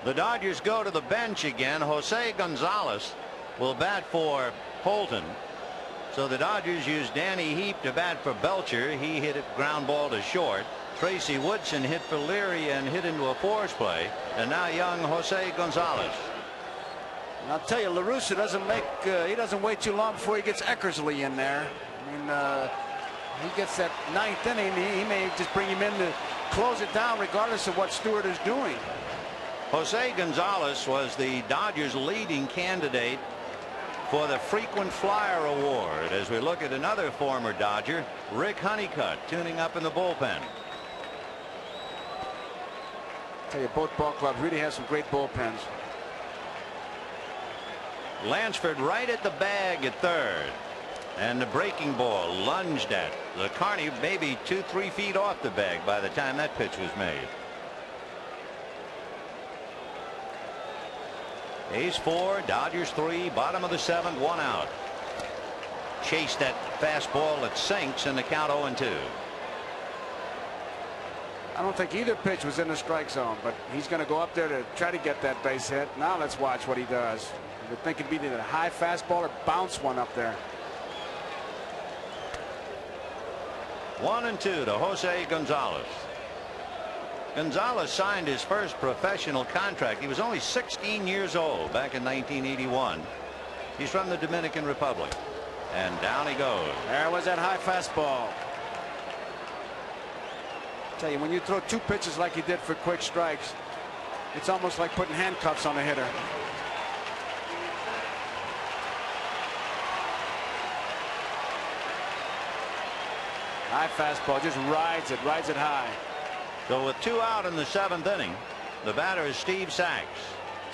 The Dodgers go to the bench again. Jose Gonzalez will bat for Holton. So the Dodgers use Danny Heap to bat for Belcher. He hit a ground ball to short. Tracy Woodson hit for Leary and hit into a force play. And now young Jose Gonzalez. And I'll tell you, La Russa doesn't make he doesn't wait too long before he gets Eckersley in there. I mean, he gets that ninth inning. He may just bring him in to close it down regardless of what Stewart is doing. Jose Gonzalez was the Dodgers' leading candidate for the frequent flyer award as we look at another former Dodger, Rick Honeycutt, tuning up in the bullpen. I tell you, both ball clubs really have some great bullpens. Lansford right at the bag at third, and the breaking ball lunged at Carney, maybe 2-3 feet off the bag by the time that pitch was made. A's 4, Dodgers 3, bottom of the 7th, 1 out. Chase that fastball that sinks in the count 0-2. I don't think either pitch was in the strike zone, but he's going to go up there to try to get that base hit. Now let's watch what he does. You would think it'd be either a high fastball or bounce one up there. 1-2 to Jose Gonzalez. Gonzalez signed his first professional contract. He was only 16 years old back in 1981. He's from the Dominican Republic. And down he goes. There was that high fastball. I tell you, when you throw 2 pitches like he did for quick strikes, it's almost like putting handcuffs on a hitter. High fastball, just rides it high. So with 2 out in the 7th inning, the batter is Steve Sachs.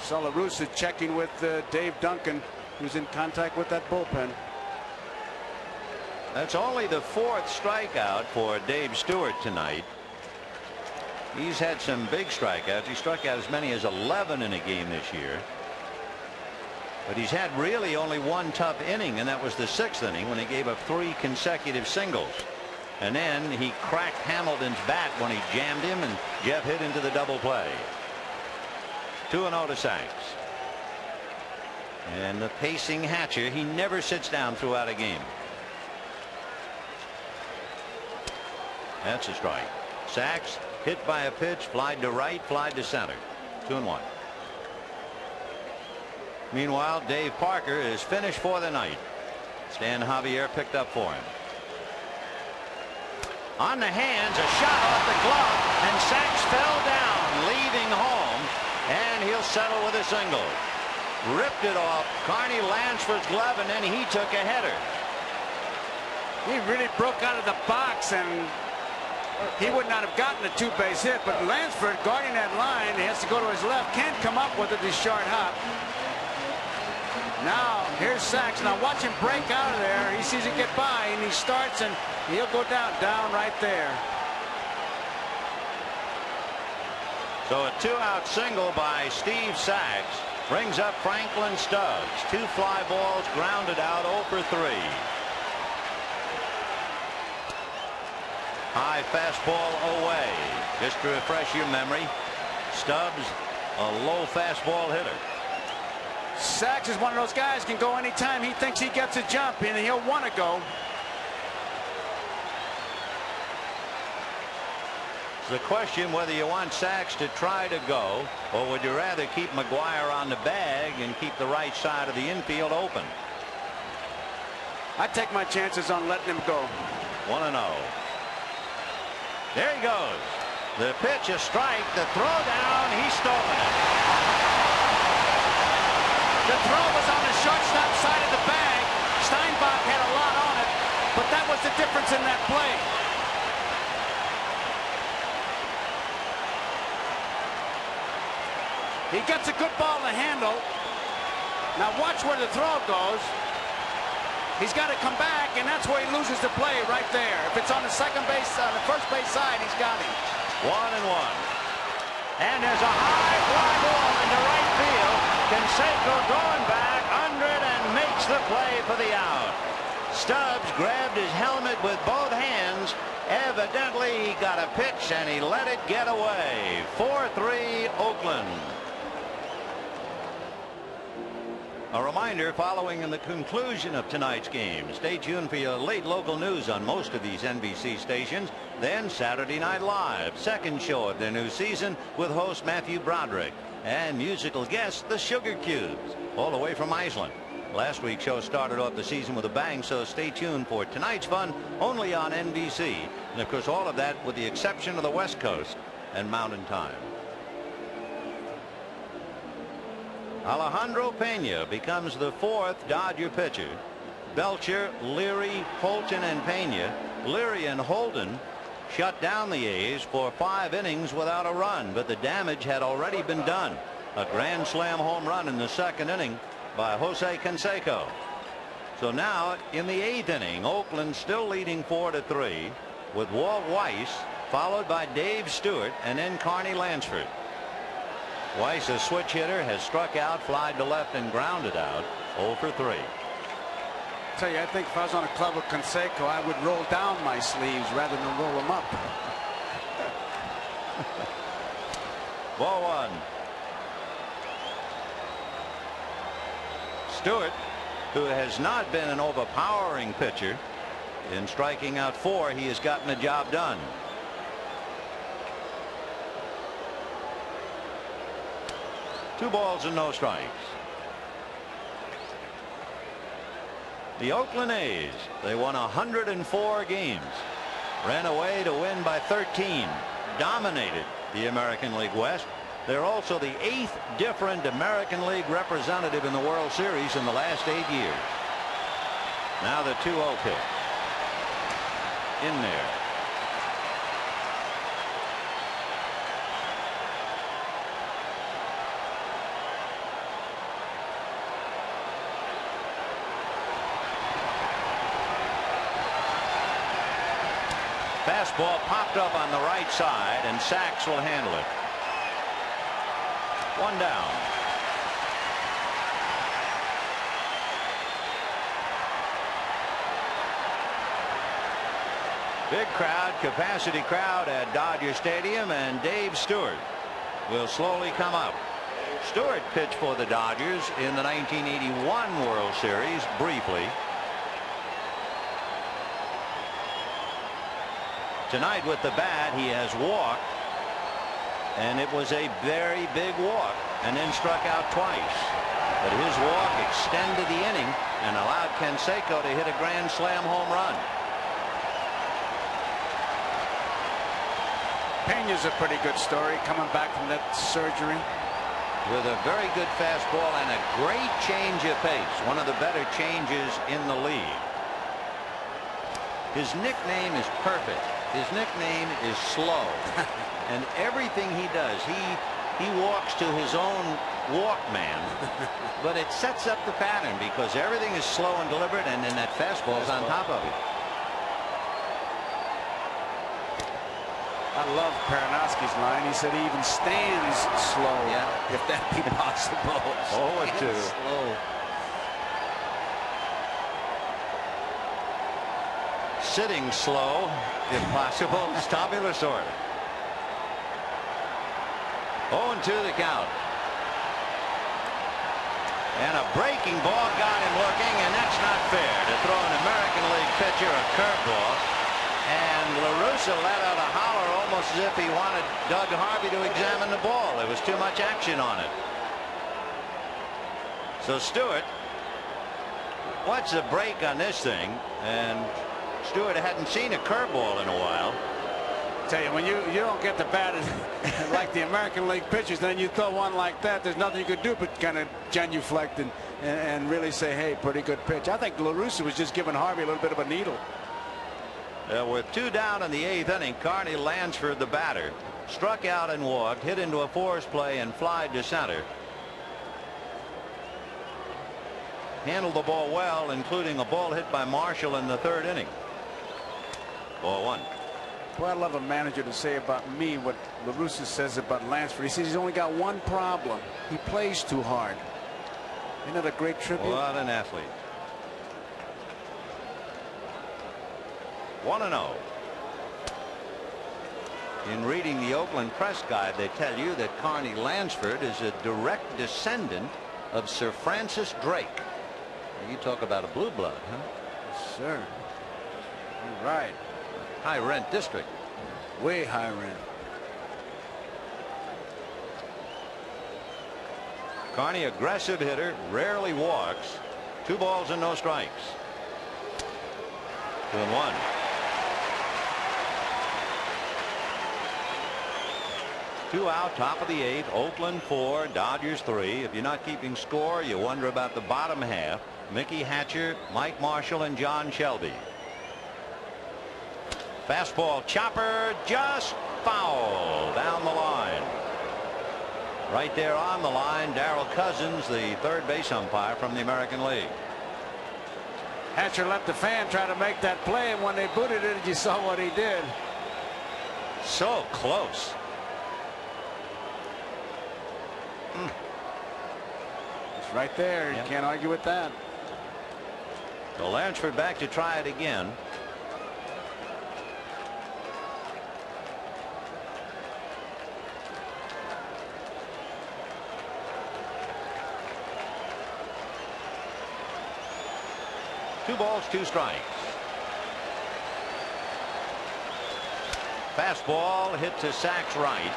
So La Russa checking with Dave Duncan, who's in contact with that bullpen. That's only the 4th strikeout for Dave Stewart tonight. He's had some big strikeouts. He struck out as many as 11 in a game this year. But he's had really only 1 tough inning, and that was the 6th inning when he gave up 3 consecutive singles. And then he cracked Hamilton's bat when he jammed him, and Jeff hit into the double play. 2-0 to Sachs. And the pacing Hatcher, he never sits down throughout a game. That's a strike. Sachs hit by a pitch, flied to right, flied to center. 2-1. Meanwhile, Dave Parker is finished for the night. Stan Javier picked up for him. On the hands, a shot off the glove, and Sachs fell down, leaving home, and he'll settle with a single. Ripped it off Carney Lansford's glove, and then he took a header. He really broke out of the box, and he would not have gotten a 2-base hit, but Lansford guarding that line, he has to go to his left, can't come up with it, this short hop. Now here's Sachs. Now watch him break out of there. He sees it get by, and he starts, and he'll go down right there. So a 2-out single by Steve Sachs brings up Franklin Stubbs. 2 fly balls grounded out, 0 for 3. High fastball away. Just to refresh your memory, Stubbs a low fastball hitter. Sachs is one of those guys can go anytime he thinks he gets a jump, and he'll want to go. The question whether you want Sachs to try to go, or would you rather keep McGuire on the bag and keep the right side of the infield open? I take my chances on letting him go. 1-0. There he goes. The pitch, a strike. The throw down. He's stolen it. The throw was on the shortstop side of the bag. Steinbach had a lot on it, but that was the difference in that play. He gets a good ball to handle. Now watch where the throw goes. He's got to come back, and that's where he loses the play right there. If it's on the second base, on the first base side, he's got him. 1-1. And there's a high fly ball into right field. Canseco going back under it and makes the play for the out. Stubbs grabbed his helmet with both hands. Evidently, he got a pitch, and he let it get away. 4-3 Oakland. A reminder, following in the conclusion of tonight's game, stay tuned for your late local news on most of these NBC stations. Then Saturday Night Live, second show of their new season with host Matthew Broderick and musical guest the Sugar Cubes, all the way from Iceland. Last week's show started off the season with a bang, so stay tuned for tonight's fun only on NBC. And of course, all of that with the exception of the West Coast and Mountain Time. Alejandro Pena becomes the fourth Dodger pitcher. Belcher, Leary, Holton, and Pena. Leary and Holden shut down the A's for 5 innings without a run, but the damage had already been done. A grand slam home run in the 2nd inning by Jose Canseco. So now in the 8th inning, Oakland still leading 4-3 with Walt Weiss, followed by Dave Stewart and then Carney Lansford. Weiss, a switch hitter, has struck out, flied to left, and grounded out. 0 for 3. I tell you, I think if I was on a club with Canseco, I would roll down my sleeves rather than roll them up. Ball 1. Stewart, who has not been an overpowering pitcher, in striking out 4, he has gotten the job done. Two balls and no strikes. The Oakland A's, they won 104 games, ran away to win by 13, dominated the American League West. They're also the 8th different American League representative in the World Series in the last 8 years. Now the 2-0 pitch. In there. Fastball popped up on the right side, and Sachs will handle it. 1 down. Big crowd, capacity crowd at Dodger Stadium, and Dave Stewart will slowly come up. Stewart pitched for the Dodgers in the 1981 World Series briefly. Tonight with the bat, he has walked, and it was a very big walk, and then struck out twice. But his walk extended the inning and allowed Canseco to hit a grand slam home run. Pena's a pretty good story, coming back from that surgery. With a very good fastball and a great change of pace, one of the better changes in the league. His nickname is perfect. His nickname is Slow. And everything he does, he walks to his own Walkman, but it sets up the pattern because everything is slow and deliberate, and then that fastball's on top of it. I love Peranowski's line. He said he even stands slow, if that be possible. 0-2. Slow. Sitting slow, if possible, is Tommy Lasorda. 0-2 the count. And a breaking ball got him looking, and that's not fair to throw an American League pitcher a curveball. And La Russa let out a holler almost as if he wanted Doug Harvey to examine the ball. There was too much action on it. So Stewart, what's the break on this thing? And Stewart hadn't seen a curveball in a while. Tell you, when you don't get the bat like the American League pitchers, then you throw one like that, there's nothing you could do but kind of genuflect and really say, hey, pretty good pitch. I think La Russa was just giving Harvey a little bit of a needle. With 2 down in the 8th inning, Carney Lansford, the batter, struck out and walked, hit into a force play, and flied to center. Handled the ball well, including a ball hit by Marshall in the 3rd inning. Ball 1. Well, I love a manager to say about me what La Russa says about Lansford. He says he's only got one problem. He plays too hard. Isn't that a great tribute? What an athlete. 1-0. In reading the Oakland press guide, they tell you that Carney Lansford is a direct descendant of Sir Francis Drake. You talk about a blue blood, huh? Yes, sir. All right. High rent district. Way high rent. Carney, aggressive hitter, rarely walks. 2 balls and no strikes. 2-1. Two out, top of the 8th. Oakland 4, Dodgers 3. If you're not keeping score, you wonder about the bottom half. Mickey Hatcher, Mike Marshall, and John Shelby. Fastball chopper, just foul down the line. Right there on the line, Darrell Cousins, the third base umpire from the American League. Hatcher let the fan try to make that play, and when they booted it, you saw what he did. So close. It's right there. You can't argue with that. So Lansford back to try it again. Two balls, 2 strikes. Fastball hit to Sachs right.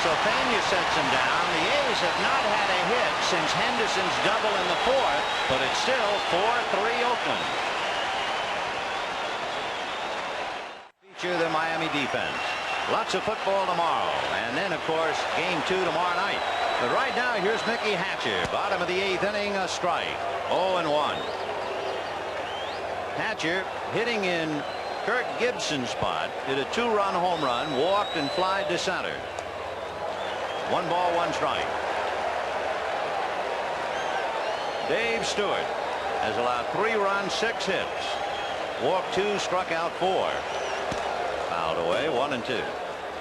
So Pena sets him down. The A's have not had a hit since Henderson's double in the 4th, but it's still 4-3 Oakland. Feature the Miami defense. Lots of football tomorrow, and then of course game 2 tomorrow night. But right now here's Mickey Hatcher, bottom of the 8th inning, a strike. 0-1. Hatcher hitting in Kirk Gibson's spot, hit a 2-run home run, walked and flied to center. 1 ball, 1 strike. Dave Stewart has allowed 3 runs, 6 hits. Walked 2, struck out 4. Fouled away, 1-2.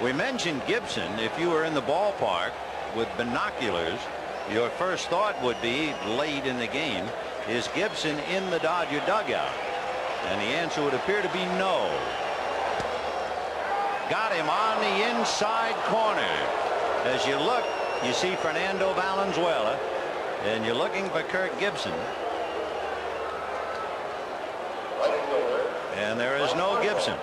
We mentioned Gibson. If you were in the ballpark with binoculars, your first thought would be late in the game, is Gibson in the Dodger dugout? And the answer would appear to be no. Got him on the inside corner. As you look, you see Fernando Valenzuela, and you're looking for Kirk Gibson. And there is no Gibson.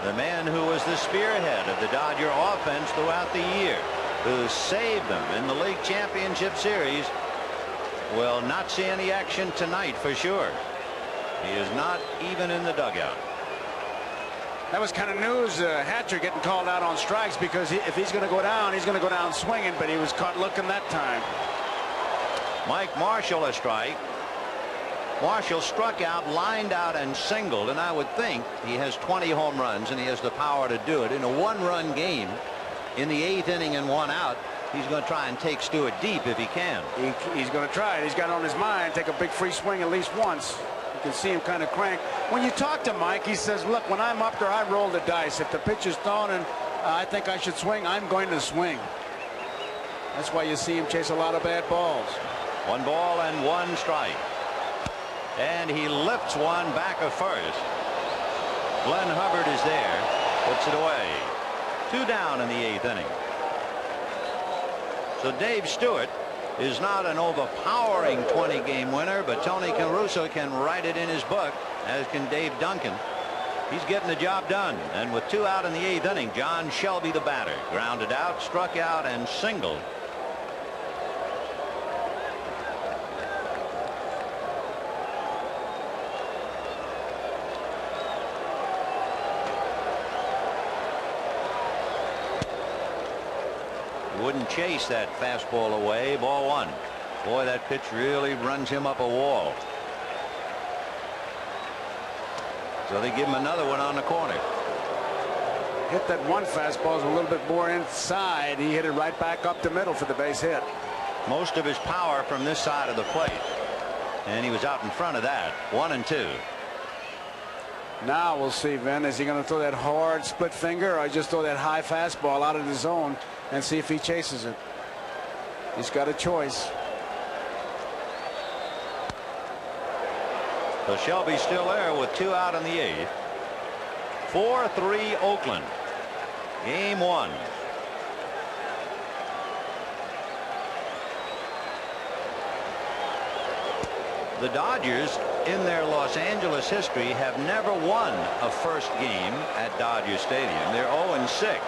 The man who was the spearhead of the Dodger offense throughout the year, who saved them in the league championship series, will not see any action tonight for sure. He is not even in the dugout. That was kind of news. Hatcher getting called out on strikes, because if he's going to go down, he's going to go down swinging, but he was caught looking that time. Mike Marshall a strike. Marshall struck out, lined out, and singled, and I would think he has 20 home runs and he has the power to do it in a 1-run game. In the 8th inning and 1 out, he's going to try and take Stewart deep if he can. He's going to try it. He's got it on his mind, take a big free swing at least once. You can see him kind of crank. When you talk to Mike, he says, look, when I'm up there, I roll the dice. If the pitch is thrown and I think I should swing, I'm going to swing. That's why you see him chase a lot of bad balls. 1 ball and 1 strike. And he lifts one back of first. Glenn Hubbard is there, puts it away. 2 down in the 8th inning. So Dave Stewart is not an overpowering 20-game winner, but Tony Caruso can write it in his book, as can Dave Duncan. He's getting the job done. And with 2 out in the 8th inning, John Shelby, the batter, grounded out, struck out, and singled. Wouldn't chase that fastball away. Ball 1. Boy, that pitch really runs him up a wall. So they give him another one on the corner. Hit that one fastball a little bit more inside. He hit it right back up the middle for the base hit. Most of his power from this side of the plate. And he was out in front of that. 1-2. Now we'll see, Vin. Is he going to throw that hard split finger, or just throw that high fastball out of the zone and see if he chases it? He's got a choice. So Shelby's still there with 2 out in the 8th. 4-3 Oakland. Game 1. The Dodgers, in their Los Angeles history, have never won a first game at Dodger Stadium. They're 0-6.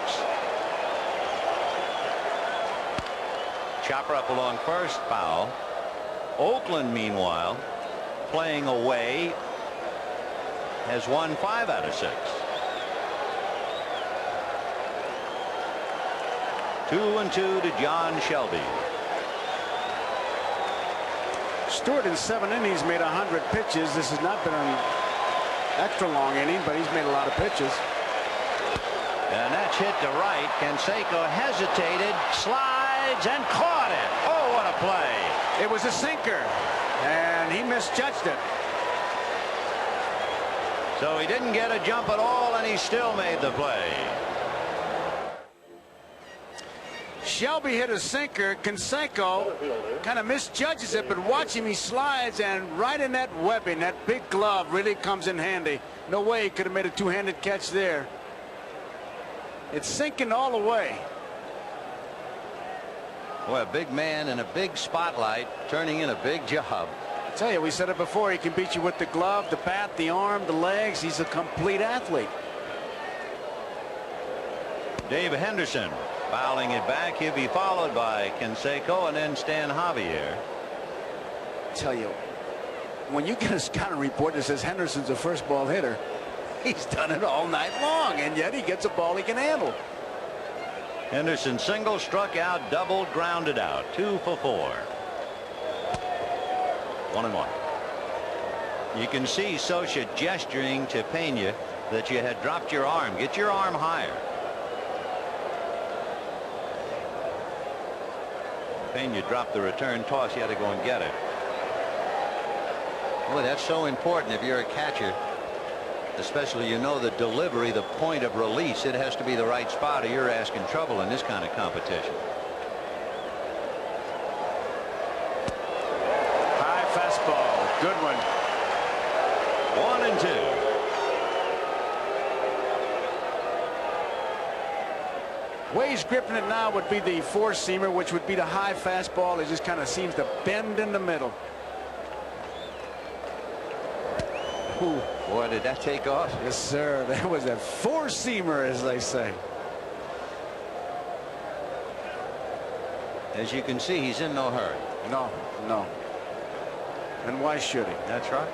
Chopper up along first, foul. Oakland, meanwhile, playing away, has won 5 out of 6. 2-2 to John Shelby. Stewart in 7 innings made 100 pitches. This has not been an extra long inning, but he's made a lot of pitches. And that's hit to right. Canseco hesitated, slides, and caught it. Oh, what a play. It was a sinker, and he misjudged it. So he didn't get a jump at all, and he still made the play. Shelby hit a sinker. Canseco kind of misjudges it, but watch him. He slides, and right in that webbing, that big glove really comes in handy. No way he could have made a two-handed catch there. It's sinking all the way. Boy, a big man in a big spotlight, turning in a big job. I tell you, we said it before. He can beat you with the glove, the bat, the arm, the legs. He's a complete athlete. Dave Henderson fouling it back. He'll be followed by Canseco and then Stan Javier. I tell you, when you get a scouting report that says Henderson's a first ball hitter, he's done it all night long, and yet he gets a ball he can handle. Henderson single, struck out, double, grounded out. 2 for 4. 1-1. You can see Socia gesturing to Pena that you had dropped your arm. Get your arm higher. Pena dropped the return toss. He had to go and get it. Boy, that's so important if you're a catcher. Especially, you know, the delivery, the point of release. It has to be the right spot or you're asking trouble in this kind of competition. High fastball. Good one. 1-2. Way he's gripping it now would be the four-seamer, which would be the high fastball. It just kind of seems to bend in the middle. Ooh, boy, did that take off? Yes, sir. That was a four-seamer, as they say. As you can see, he's in no hurry. No, no. And why should he? That's right.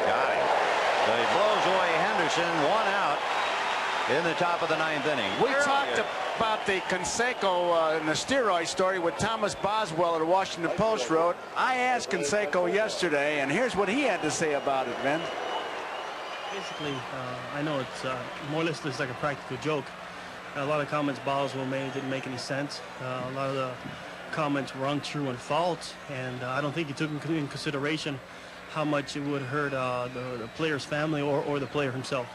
Got him. So he blows away Henderson. 1 out in the top of the 9th inning. We talked about the Canseco and the steroid story with Thomas Boswell at the Washington Post wrote. I asked Canseco yesterday, and here's what he had to say about it, Ben. Basically, I know it's more or less just like a practical joke. A lot of comments Boswell made didn't make any sense. A lot of the comments were untrue and false, and I don't think he took in consideration how much it would hurt the player's family or the player himself.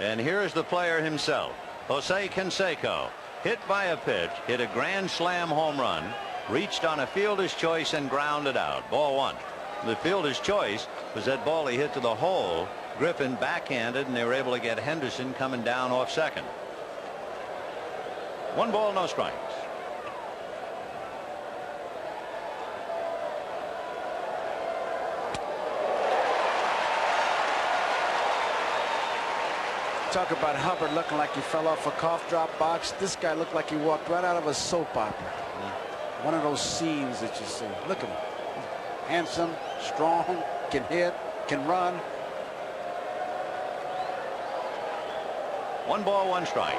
And here's the player himself, Jose Canseco, hit by a pitch, hit a grand slam home run, reached on a fielder's choice and grounded out. Ball 1. The fielder's choice was that ball he hit to the hole. Griffin backhanded, and they were able to get Henderson coming down off second. 1 ball, no strikes. Talk about Hubbard looking like he fell off a cough drop box. This guy looked like he walked right out of a soap opera. One of those scenes that you see. Look at him. Handsome, strong, can hit, can run. 1 ball, 1 strike.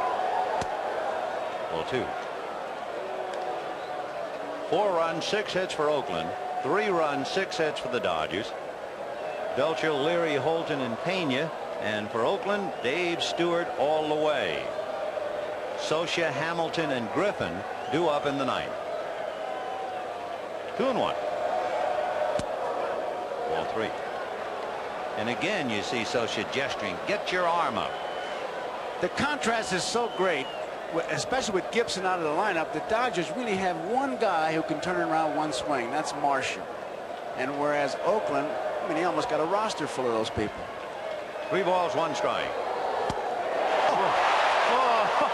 Ball 2. 4 runs, 6 hits for Oakland. 3 runs, 6 hits for the Dodgers. Belcher, Leary, Holton, and Pena. And for Oakland, Dave Stewart all the way. Socia, Hamilton, and Griffin due up in the 9th. 2-1. Ball 3. And again, you see Socia gesturing. Get your arm up. The contrast is so great, especially with Gibson out of the lineup. The Dodgers really have one guy who can turn around one swing. That's Marshall. And whereas Oakland, I mean, he almost got a roster full of those people. 3 balls, 1 strike. Oh,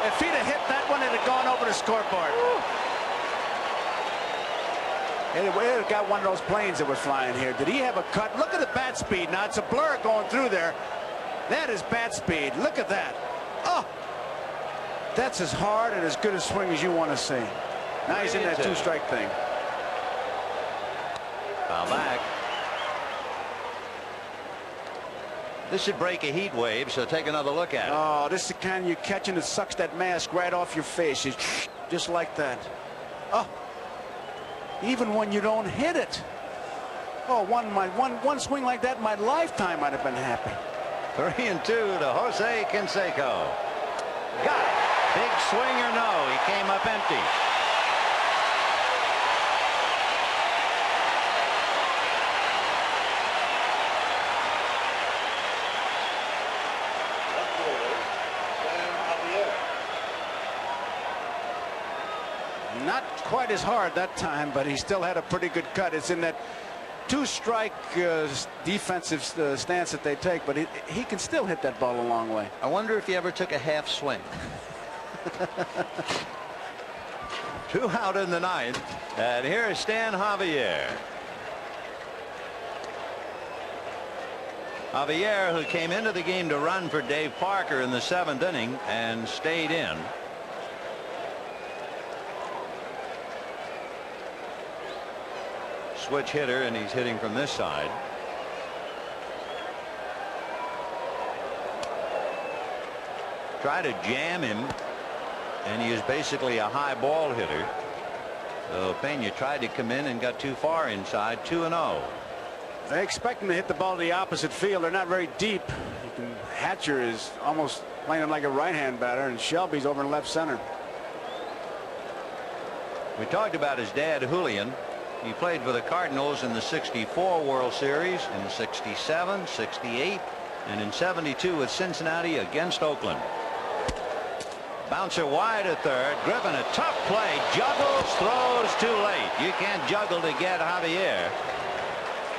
If he'd have hit that one, it'd have gone over the scoreboard. It would have got one of those planes that was flying here. Did he have a cut? Look at the bat speed. Now, it's a blur going through there. That is bat speed. Look at that. Oh, that's as hard and as good a swing as you want to see. Now he's in that two-strike thing. Foul back. This should break a heat wave, so take another look at it. Oh, this is the kind you're catching that sucks that mask right off your face. It's just like that. Oh, even when you don't hit it. Oh, one swing like that in my lifetime, I'd have been happy. 3-2 to Jose Canseco. Got it. Big swing or no? He came up empty. Not quite as hard that time, but he still had a pretty good cut. It's in that two-strike defensive stance that they take, but he can still hit that ball a long way. I wonder if he ever took a half swing. 2 out in the 9th, and here is Stan Javier. Javier, who came into the game to run for Dave Parker in the 7th inning and stayed in. Switch hitter, and he's hitting from this side. Try to jam him, and he is basically a high ball hitter. So Pena tried to come in and got too far inside. 2-0. They expect him to hit the ball to the opposite field. They're not very deep. Hatcher is almost playing like a right-hand batter, and Shelby's over in left center. We talked about his dad, Julian. He played for the Cardinals in the '64 World Series, in '67, '68, and in '72 with Cincinnati against Oakland. Bouncer wide at third. Griffin, a tough play. Juggles, throws too late. You can't juggle to get Javier.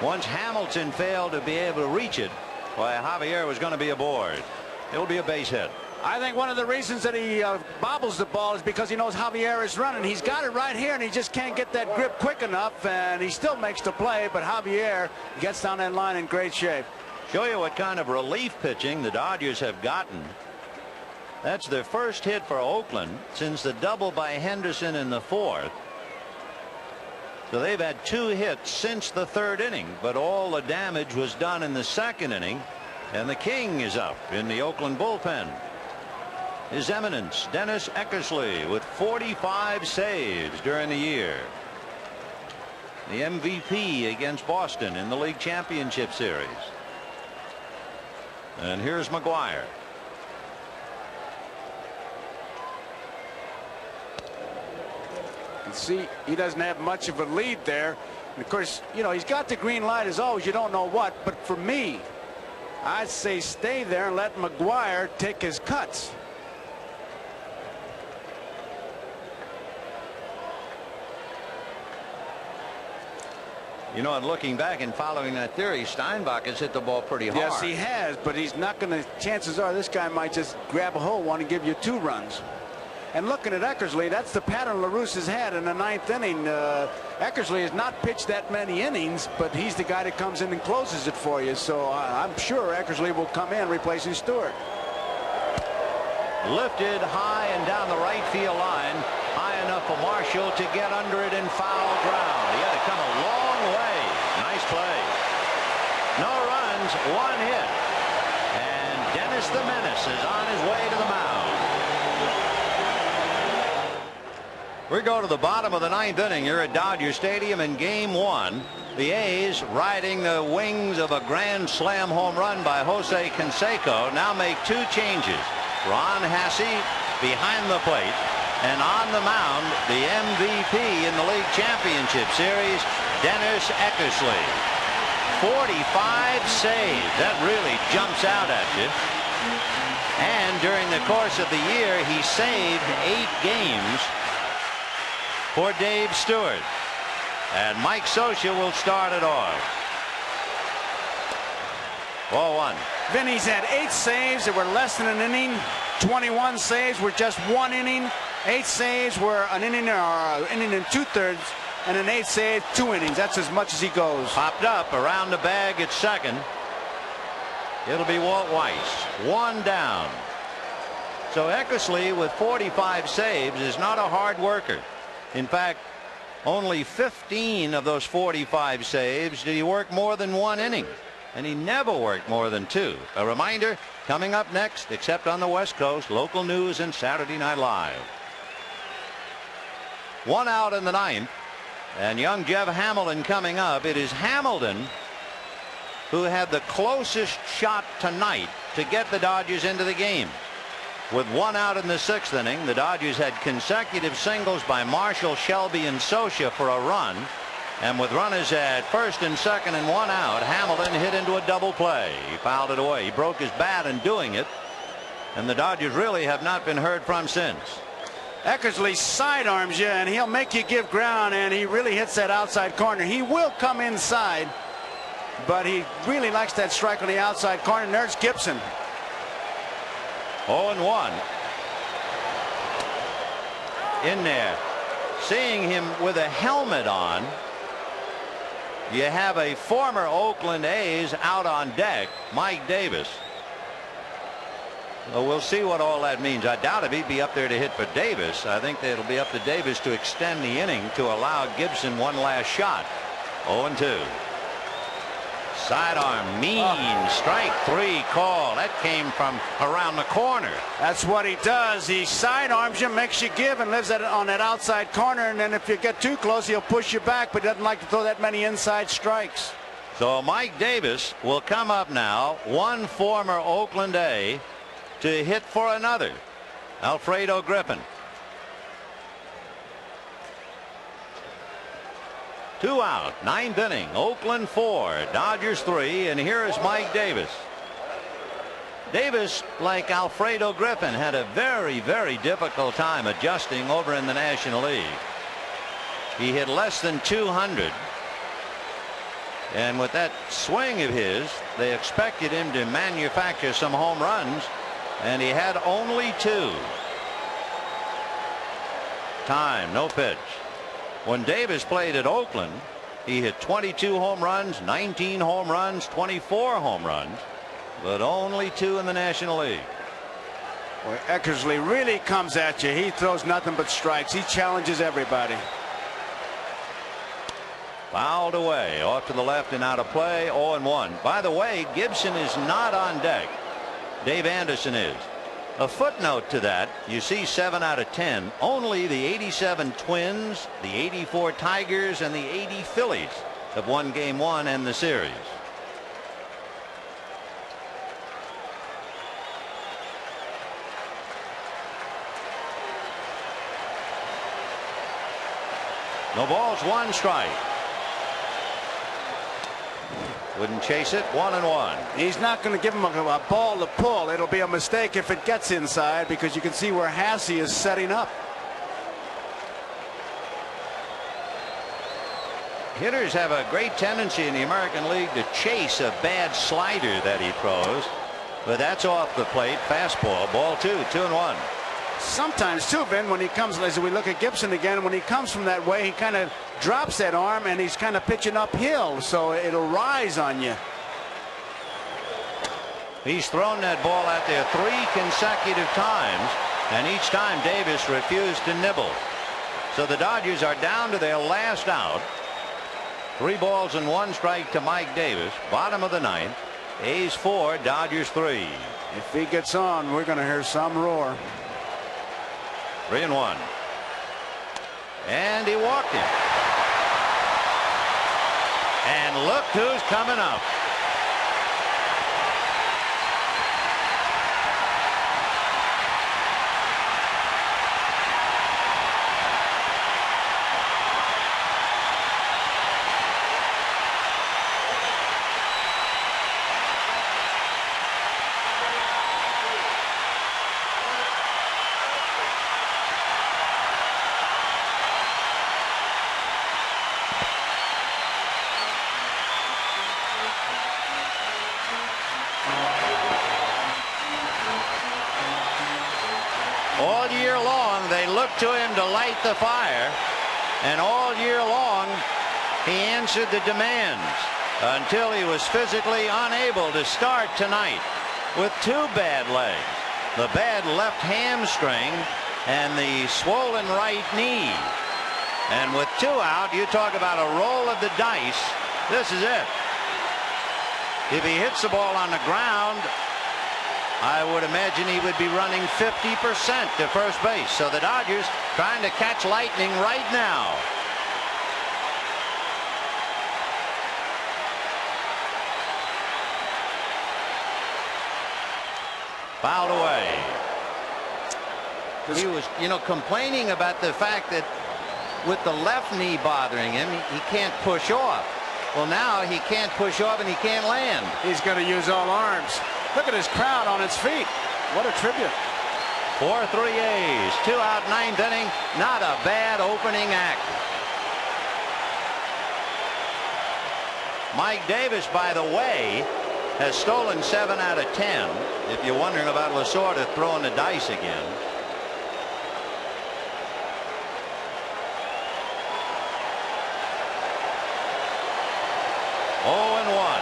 Once Hamilton failed to be able to reach it, why, Javier was going to be aboard. It'll be a base hit. I think one of the reasons that he bobbles the ball is because he knows Javier is running. He's got it right here, and he just can't get that grip quick enough, and he still makes the play, but Javier gets down that line in great shape. Show you what kind of relief pitching the Dodgers have gotten. That's their first hit for Oakland since the double by Henderson in the 4th. So they've had 2 hits since the 3rd inning, but all the damage was done in the 2nd inning, and the king is up in the Oakland bullpen. His Eminence, Dennis Eckersley, with 45 saves during the year. The MVP against Boston in the League Championship Series. And here's McGuire. And see, he doesn't have much of a lead there. And of course, you know, he's got the green light as always. You don't know what. But for me, I'd say stay there and let McGuire take his cuts. You know, and looking back and following that theory, Steinbach has hit the ball pretty hard. Yes, he has, but he's not going to. Chances are this guy might just grab a whole one and give you 2 runs. And looking at Eckersley, that's the pattern LaRusse has had in the 9th inning. Eckersley has not pitched that many innings, but he's the guy that comes in and closes it for you. So I'm sure Eckersley will come in replacing Stewart. Lifted high and down the right field line, high enough for Marshall to get under it in foul ground. He had to come a long way. Nice play. No runs, 1 hit. And Dennis the Menace is on his way to the mound. We go to the bottom of the 9th inning here at Dodger Stadium in Game 1. The A's, riding the wings of a grand slam home run by Jose Canseco, now make 2 changes. Ron Hasse behind the plate, and on the mound, the MVP in the League Championship Series, Dennis Eckersley. 45 saves. That really jumps out at you. And during the course of the year, he saved 8 games for Dave Stewart. And Mike Scioscia will start it off. Ball 1. Vinny's had 8 saves that were less than an inning. 21 saves were just 1 inning. 8 saves were an inning or an inning and 2/3, and an 8 save 2 innings. That's as much as he goes. Popped up around the bag at second. It'll be Walt Weiss. 1 down. So Eckersley with 45 saves is not a hard worker. In fact, only 15 of those 45 saves did he work more than 1 inning. And he never worked more than 2. A reminder, coming up next, except on the West Coast, local news and Saturday Night Live. 1 out in the 9th. And young Jeff Hamilton coming up. It is Hamilton who had the closest shot tonight to get the Dodgers into the game. With 1 out in the 6th inning, the Dodgers had consecutive singles by Marshall, Shelby, and Socia for a run. And with runners at first and second and 1 out, Hamilton hit into a double play. He fouled it away. He broke his bat in doing it. And the Dodgers really have not been heard from since. Eckersley sidearms you, and he'll make you give ground, and he really hits that outside corner. He will come inside, but he really likes that strike on the outside corner. And there's Gibson. 0-1. In there. Seeing him with a helmet on, you have a former Oakland A's out on deck, Mike Davis. Well, we'll see what all that means. I doubt if he'd be up there to hit for Davis. I think that it'll be up to Davis to extend the inning to allow Gibson one last shot. 0-2. Sidearm, mean, strike 3 call. That came from around the corner. That's what he does. He sidearms you, makes you give, and lives on that outside corner. And then if you get too close, he'll push you back, but he doesn't like to throw that many inside strikes. So Mike Davis will come up now, one former Oakland A, to hit for another, Alfredo Griffin. 2 out, 9th inning. Oakland 4, Dodgers 3, and here is Mike Davis. Davis, like Alfredo Griffin, had a very, very difficult time adjusting over in the National League. He hit less than 200. And with that swing of his, they expected him to manufacture some home runs, and he had only 2. Time, no pitch. When Davis played at Oakland, he hit 22 home runs, 19 home runs, 24 home runs, but only 2 in the National League. Boy, Eckersley really comes at you. He throws nothing but strikes. He challenges everybody. Fouled away, off to the left and out of play. 0-1. By the way, Gibson is not on deck. Dave Anderson is. A footnote to that, you see 7 out of 10. Only the 87 Twins, the 84 Tigers, and the 80 Phillies have won Game 1 and the series. No balls, 1 strike. Wouldn't chase it. 1-1. He's not going to give him a ball to pull. It'll be a mistake if it gets inside, because you can see where Hasse is setting up. Hitters have a great tendency in the American League to chase a bad slider that he throws, but that's off the plate. Fastball, ball 2, 2-1. Sometimes too, Vin, when he comes, as we look at Gibson again, when he comes from that way, he kind of drops that arm and he's kind of pitching uphill, so it'll rise on you. He's thrown that ball out there 3 consecutive times, and each time Davis refused to nibble. So the Dodgers are down to their last out. 3 balls and 1 strike to Mike Davis. Bottom of the 9th. A's 4, Dodgers 3. If he gets on, we're going to hear some roar. 3-1. And he walked him. And look who's coming up. looked to him to light the fire, and all year long he answered the demands until he was physically unable to start tonight with 2 bad legs, the bad left hamstring and the swollen right knee. And with 2 out, you talk about a roll of the dice. This is it. If he hits the ball on the ground, I would imagine he would be running 50% to first base. So the Dodgers trying to catch lightning right now. Fouled away. He was, complaining about the fact that with the left knee bothering him, he can't push off. Well, now he can't push off and he can't land. He's going to use all arms. Look at his crowd on its feet. What a tribute. 4-3 A's. 2 out, 9th inning. Not a bad opening act. Mike Davis, by the way, has stolen 7 out of 10. If you're wondering about Lasorda throwing the dice again. Oh, and 1.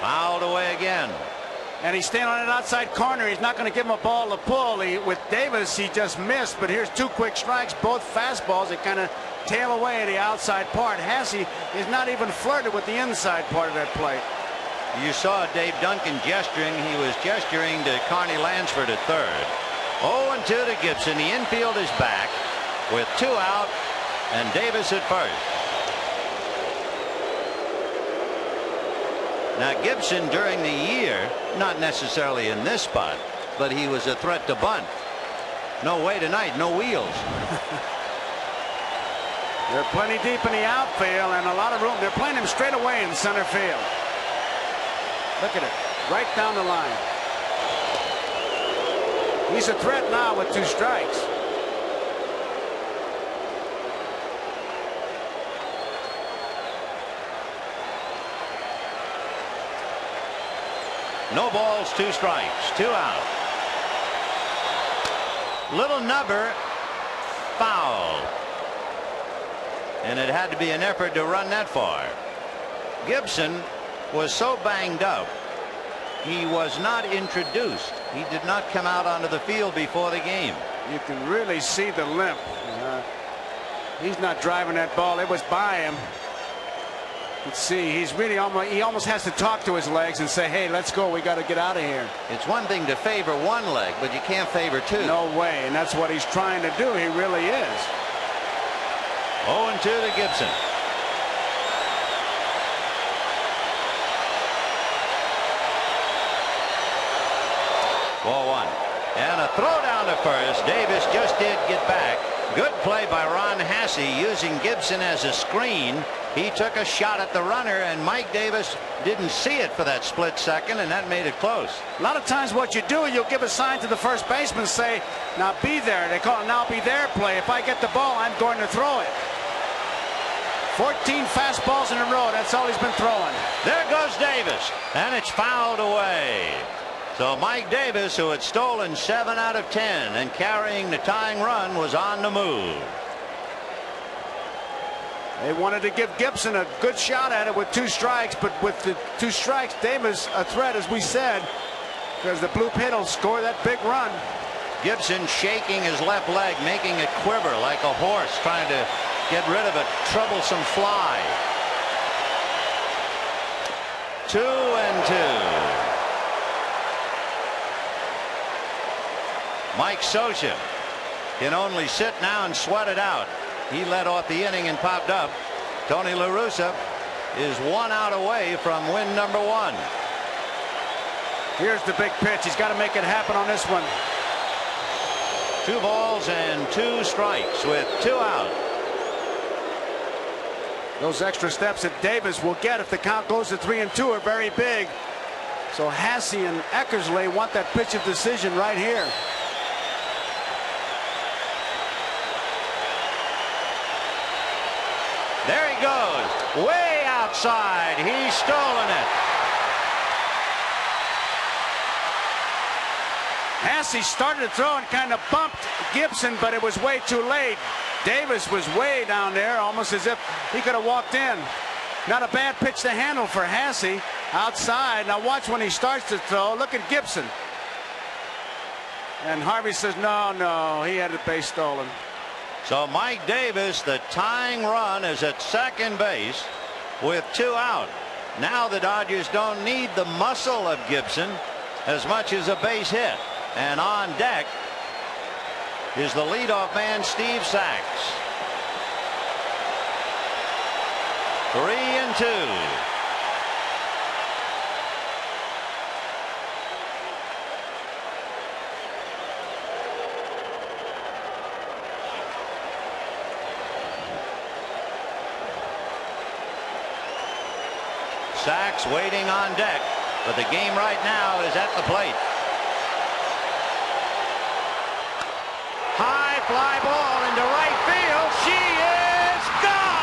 Fouled away again. And he's standing on an outside corner. He's not going to give him a ball to pull. With Davis, he just missed. But here's 2 quick strikes, both fastballs that kind of tail away at the outside part. Hasse is not even flirted with the inside part of that plate. You saw Dave Duncan gesturing. He was gesturing to Carney Lansford at third. 0-2 to Gibson. The infield is back with 2 out and Davis at first. Now Gibson during the year, not necessarily in this spot, but he was a threat to bunt. No way tonight, no wheels. They're plenty deep in the outfield and a lot of room. They're playing him straight away in center field. Look at it, right down the line. He's a threat now with 2 strikes. No balls, 2 strikes, 2 out. Little nubber, foul. And it had to be an effort to run that far. Gibson was so banged up, he was not introduced. He did not come out onto the field before the game. You can really see the limp. He's not driving that ball. It was by him. Let's see, he almost has to talk to his legs and say, hey, let's go, we got to get out of here. It's one thing to favor one leg, but you can't favor 2. No way, and that's what he's trying to do. He really is. 0-2 to Gibson. Ball 1. And a throw down to first. Davis just did get back. Good play by Ron Hasse using Gibson as a screen. He took a shot at the runner, and Mike Davis didn't see it for that split second, and that made it close. A lot of times what you do, you'll give a sign to the first baseman, say, now be there. They call it now be there play. If I get the ball, I'm going to throw it. 14 fastballs in a row. That's all he's been throwing. There goes Davis, and it's fouled away. So Mike Davis, who had stolen 7 out of 10 and carrying the tying run, was on the move. They wanted to give Gibson a good shot at it with 2 strikes, but with the 2 strikes, Davis a threat, as we said, because the blue pit will score that big run. Gibson shaking his left leg, making it quiver like a horse trying to get rid of a troublesome fly. 2-2. Mike Scioscia can only sit now and sweat it out. He led off the inning and popped up. Tony La Russa is 1 out away from win number 1. Here's the big pitch. He's got to make it happen on this one. 2 balls and 2 strikes with 2 out. Those extra steps that Davis will get if the count goes to 3-2 are very big. So Hasse and Eckersley want that pitch of decision right here. There he goes, way outside. He's stolen it. Hasse started to throw and kind of bumped Gibson, but it was way too late. Davis was way down there, almost as if he could have walked in. Not a bad pitch to handle for Hasse outside. Now watch when he starts to throw. Look at Gibson. And Harvey says, no, he had the base stolen. So Mike Davis, the tying run, is at second base with 2 out. Now the Dodgers don't need the muscle of Gibson as much as a base hit. And on deck is the leadoff man, Steve Sax. 3-2. Sax waiting on deck, but the game right now is at the plate. High fly ball into right field. She is gone.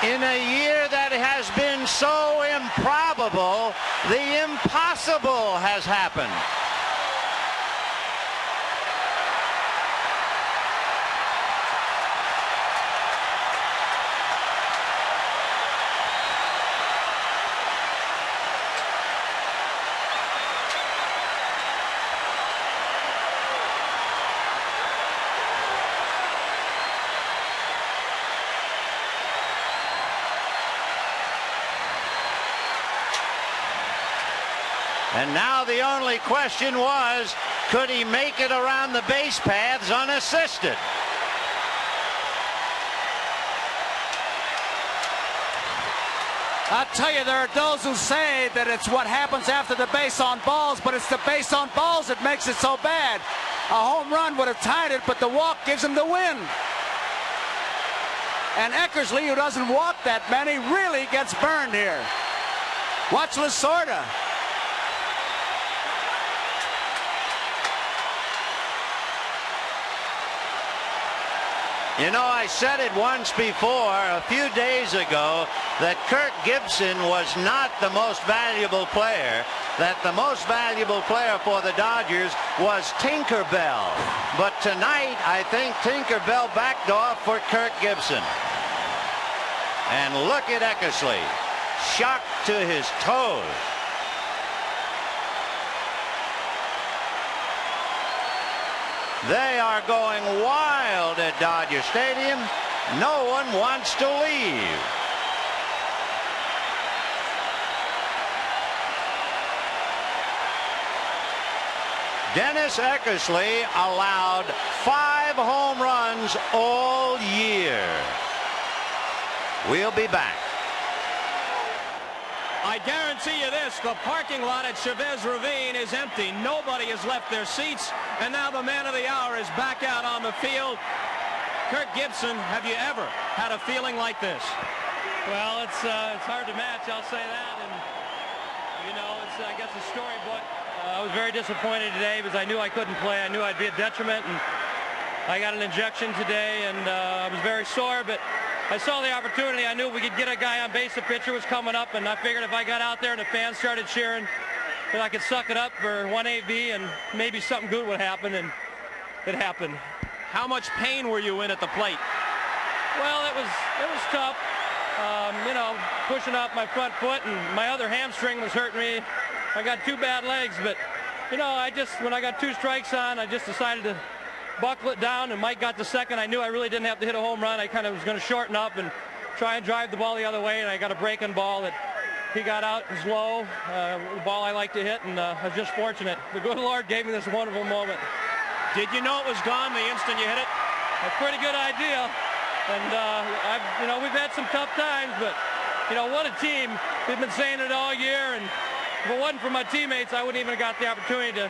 In a year that has been so improbable, the impossible has happened. And now the only question was, could he make it around the base paths unassisted? I'll tell you, there are those who say that it's what happens after the base on balls, but it's the base on balls that makes it so bad. A home run would have tied it, but the walk gives him the win. And Eckersley, who doesn't walk that many, really gets burned here. Watch Lasorda. You know, I said it once before, a few days ago, that Kirk Gibson was not the most valuable player, that the most valuable player for the Dodgers was Tinkerbell. But tonight, I think Tinkerbell backed off for Kirk Gibson. And look at Eckersley, shocked to his toes. They are going wild at Dodger Stadium. No one wants to leave. Dennis Eckersley allowed 5 home runs all year. We'll be back. I guarantee you this, the parking lot at Chavez Ravine is empty. Nobody has left their seats, and now the man of the hour is back out on the field. Kirk Gibson, have you ever had a feeling like this? Well, it's hard to match, I'll say that, and you know, it's I guess a storybook. I was very disappointed today because I knew I couldn't play. I knew I'd be a detriment, and I got an injection today, and I was very sore, but I saw the opportunity. I knew we could get a guy on base. The pitcher was coming up, and I figured if I got out there and the fans started cheering, that I could suck it up for 1AB, and maybe something good would happen, and it happened. How much pain were you in at the plate? Well, it was tough. you know, pushing off my front foot, and my other hamstring was hurting me. I got 2 bad legs, but, you know, when I got 2 strikes on, I just decided to buckle it down, and Mike got the second. I knew I really didn't have to hit a home run. I kind of was going to shorten up and try and drive the ball the other way, and I got a breaking ball that he got out. It was low, the ball I like to hit, and I was just fortunate. The good Lord gave me this wonderful moment. Did you know it was gone the instant you hit it? A pretty good idea, and you know, we've had some tough times, but you know, what a team. We've been saying it all year, and if it wasn't for my teammates, I wouldn't even have got the opportunity to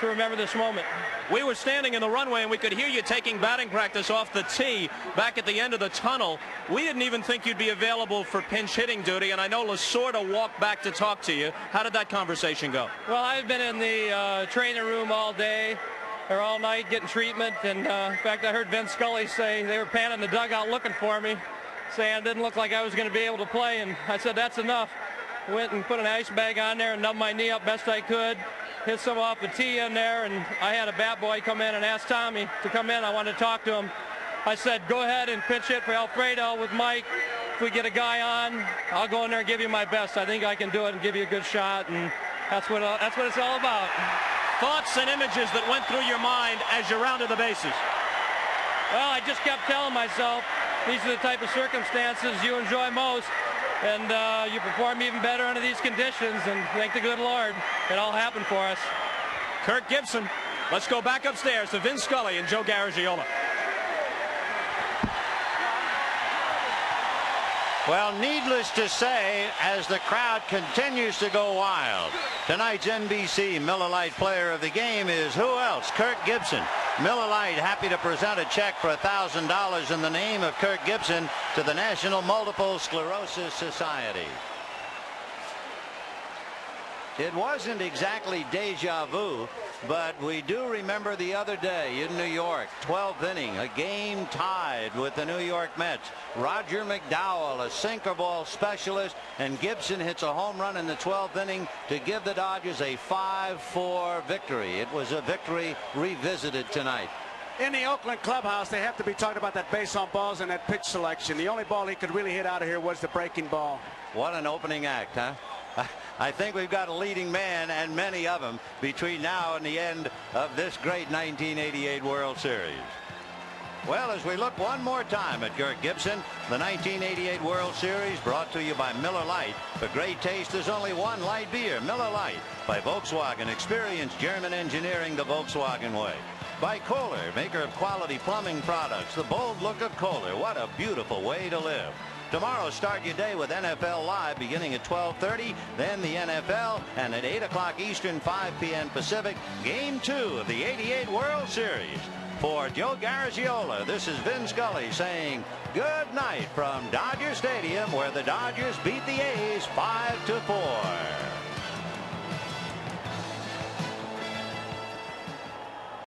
remember this moment. We were standing in the runway, and we could hear you taking batting practice off the tee back at the end of the tunnel. We didn't even think you'd be available for pinch hitting duty, and I know Lasorda walked back to talk to you. How did that conversation go? Well, I've been in the training room all day or all night getting treatment, and in fact, I heard Vin Scully say they were panning the dugout looking for me, saying it didn't look like I was going to be able to play, and I said, that's enough. Went and put an ice bag on there and numbed my knee up best I could. Hit some off the tee in there, and I had a bat boy come in and ask Tommy to come in. I wanted to talk to him. I said, go ahead and pinch hit for Alfredo with Mike. If we get a guy on, I'll go in there and give you my best. I think I can do it and give you a good shot, and that's what it's all about. Thoughts and images that went through your mind as you rounded the bases? Well, I just kept telling myself, these are the type of circumstances you enjoy most, and you perform even better under these conditions, and thank the good Lord, it all happened for us. Kirk Gibson. Let's go back upstairs to Vin Scully and Joe Garagiola. Well, needless to say, as the crowd continues to go wild, tonight's NBC Miller Lite Player of the Game is who else? Kirk Gibson. Miller Lite happy to present a check for $1,000 in the name of Kirk Gibson to the National Multiple Sclerosis Society. It wasn't exactly deja vu, but we do remember the other day in New York, 12th inning, a game tied with the New York Mets. Roger McDowell, a sinker ball specialist, and Gibson hits a home run in the 12th inning to give the Dodgers a 5-4 victory. It was a victory revisited tonight. In the Oakland clubhouse, they have to be talking about that base on balls and that pitch selection. The only ball he could really hit out of here was the breaking ball. What an opening act, huh? I think we've got a leading man, and many of them, between now and the end of this great 1988 World Series. Well, as we look one more time at Kirk Gibson, the 1988 World Series brought to you by Miller Lite. For great taste, there's only one light beer, Miller Lite. By Volkswagen, experience German engineering the Volkswagen way. By Kohler, maker of quality plumbing products, the bold look of Kohler. What a beautiful way to live. Tomorrow, start your day with NFL Live beginning at 12:30, then the NFL, and at 8 o'clock Eastern, 5 p.m. Pacific, Game 2 of the '88 World Series. For Joe Garagiola, this is Vin Scully saying good night from Dodger Stadium, where the Dodgers beat the A's 5-4.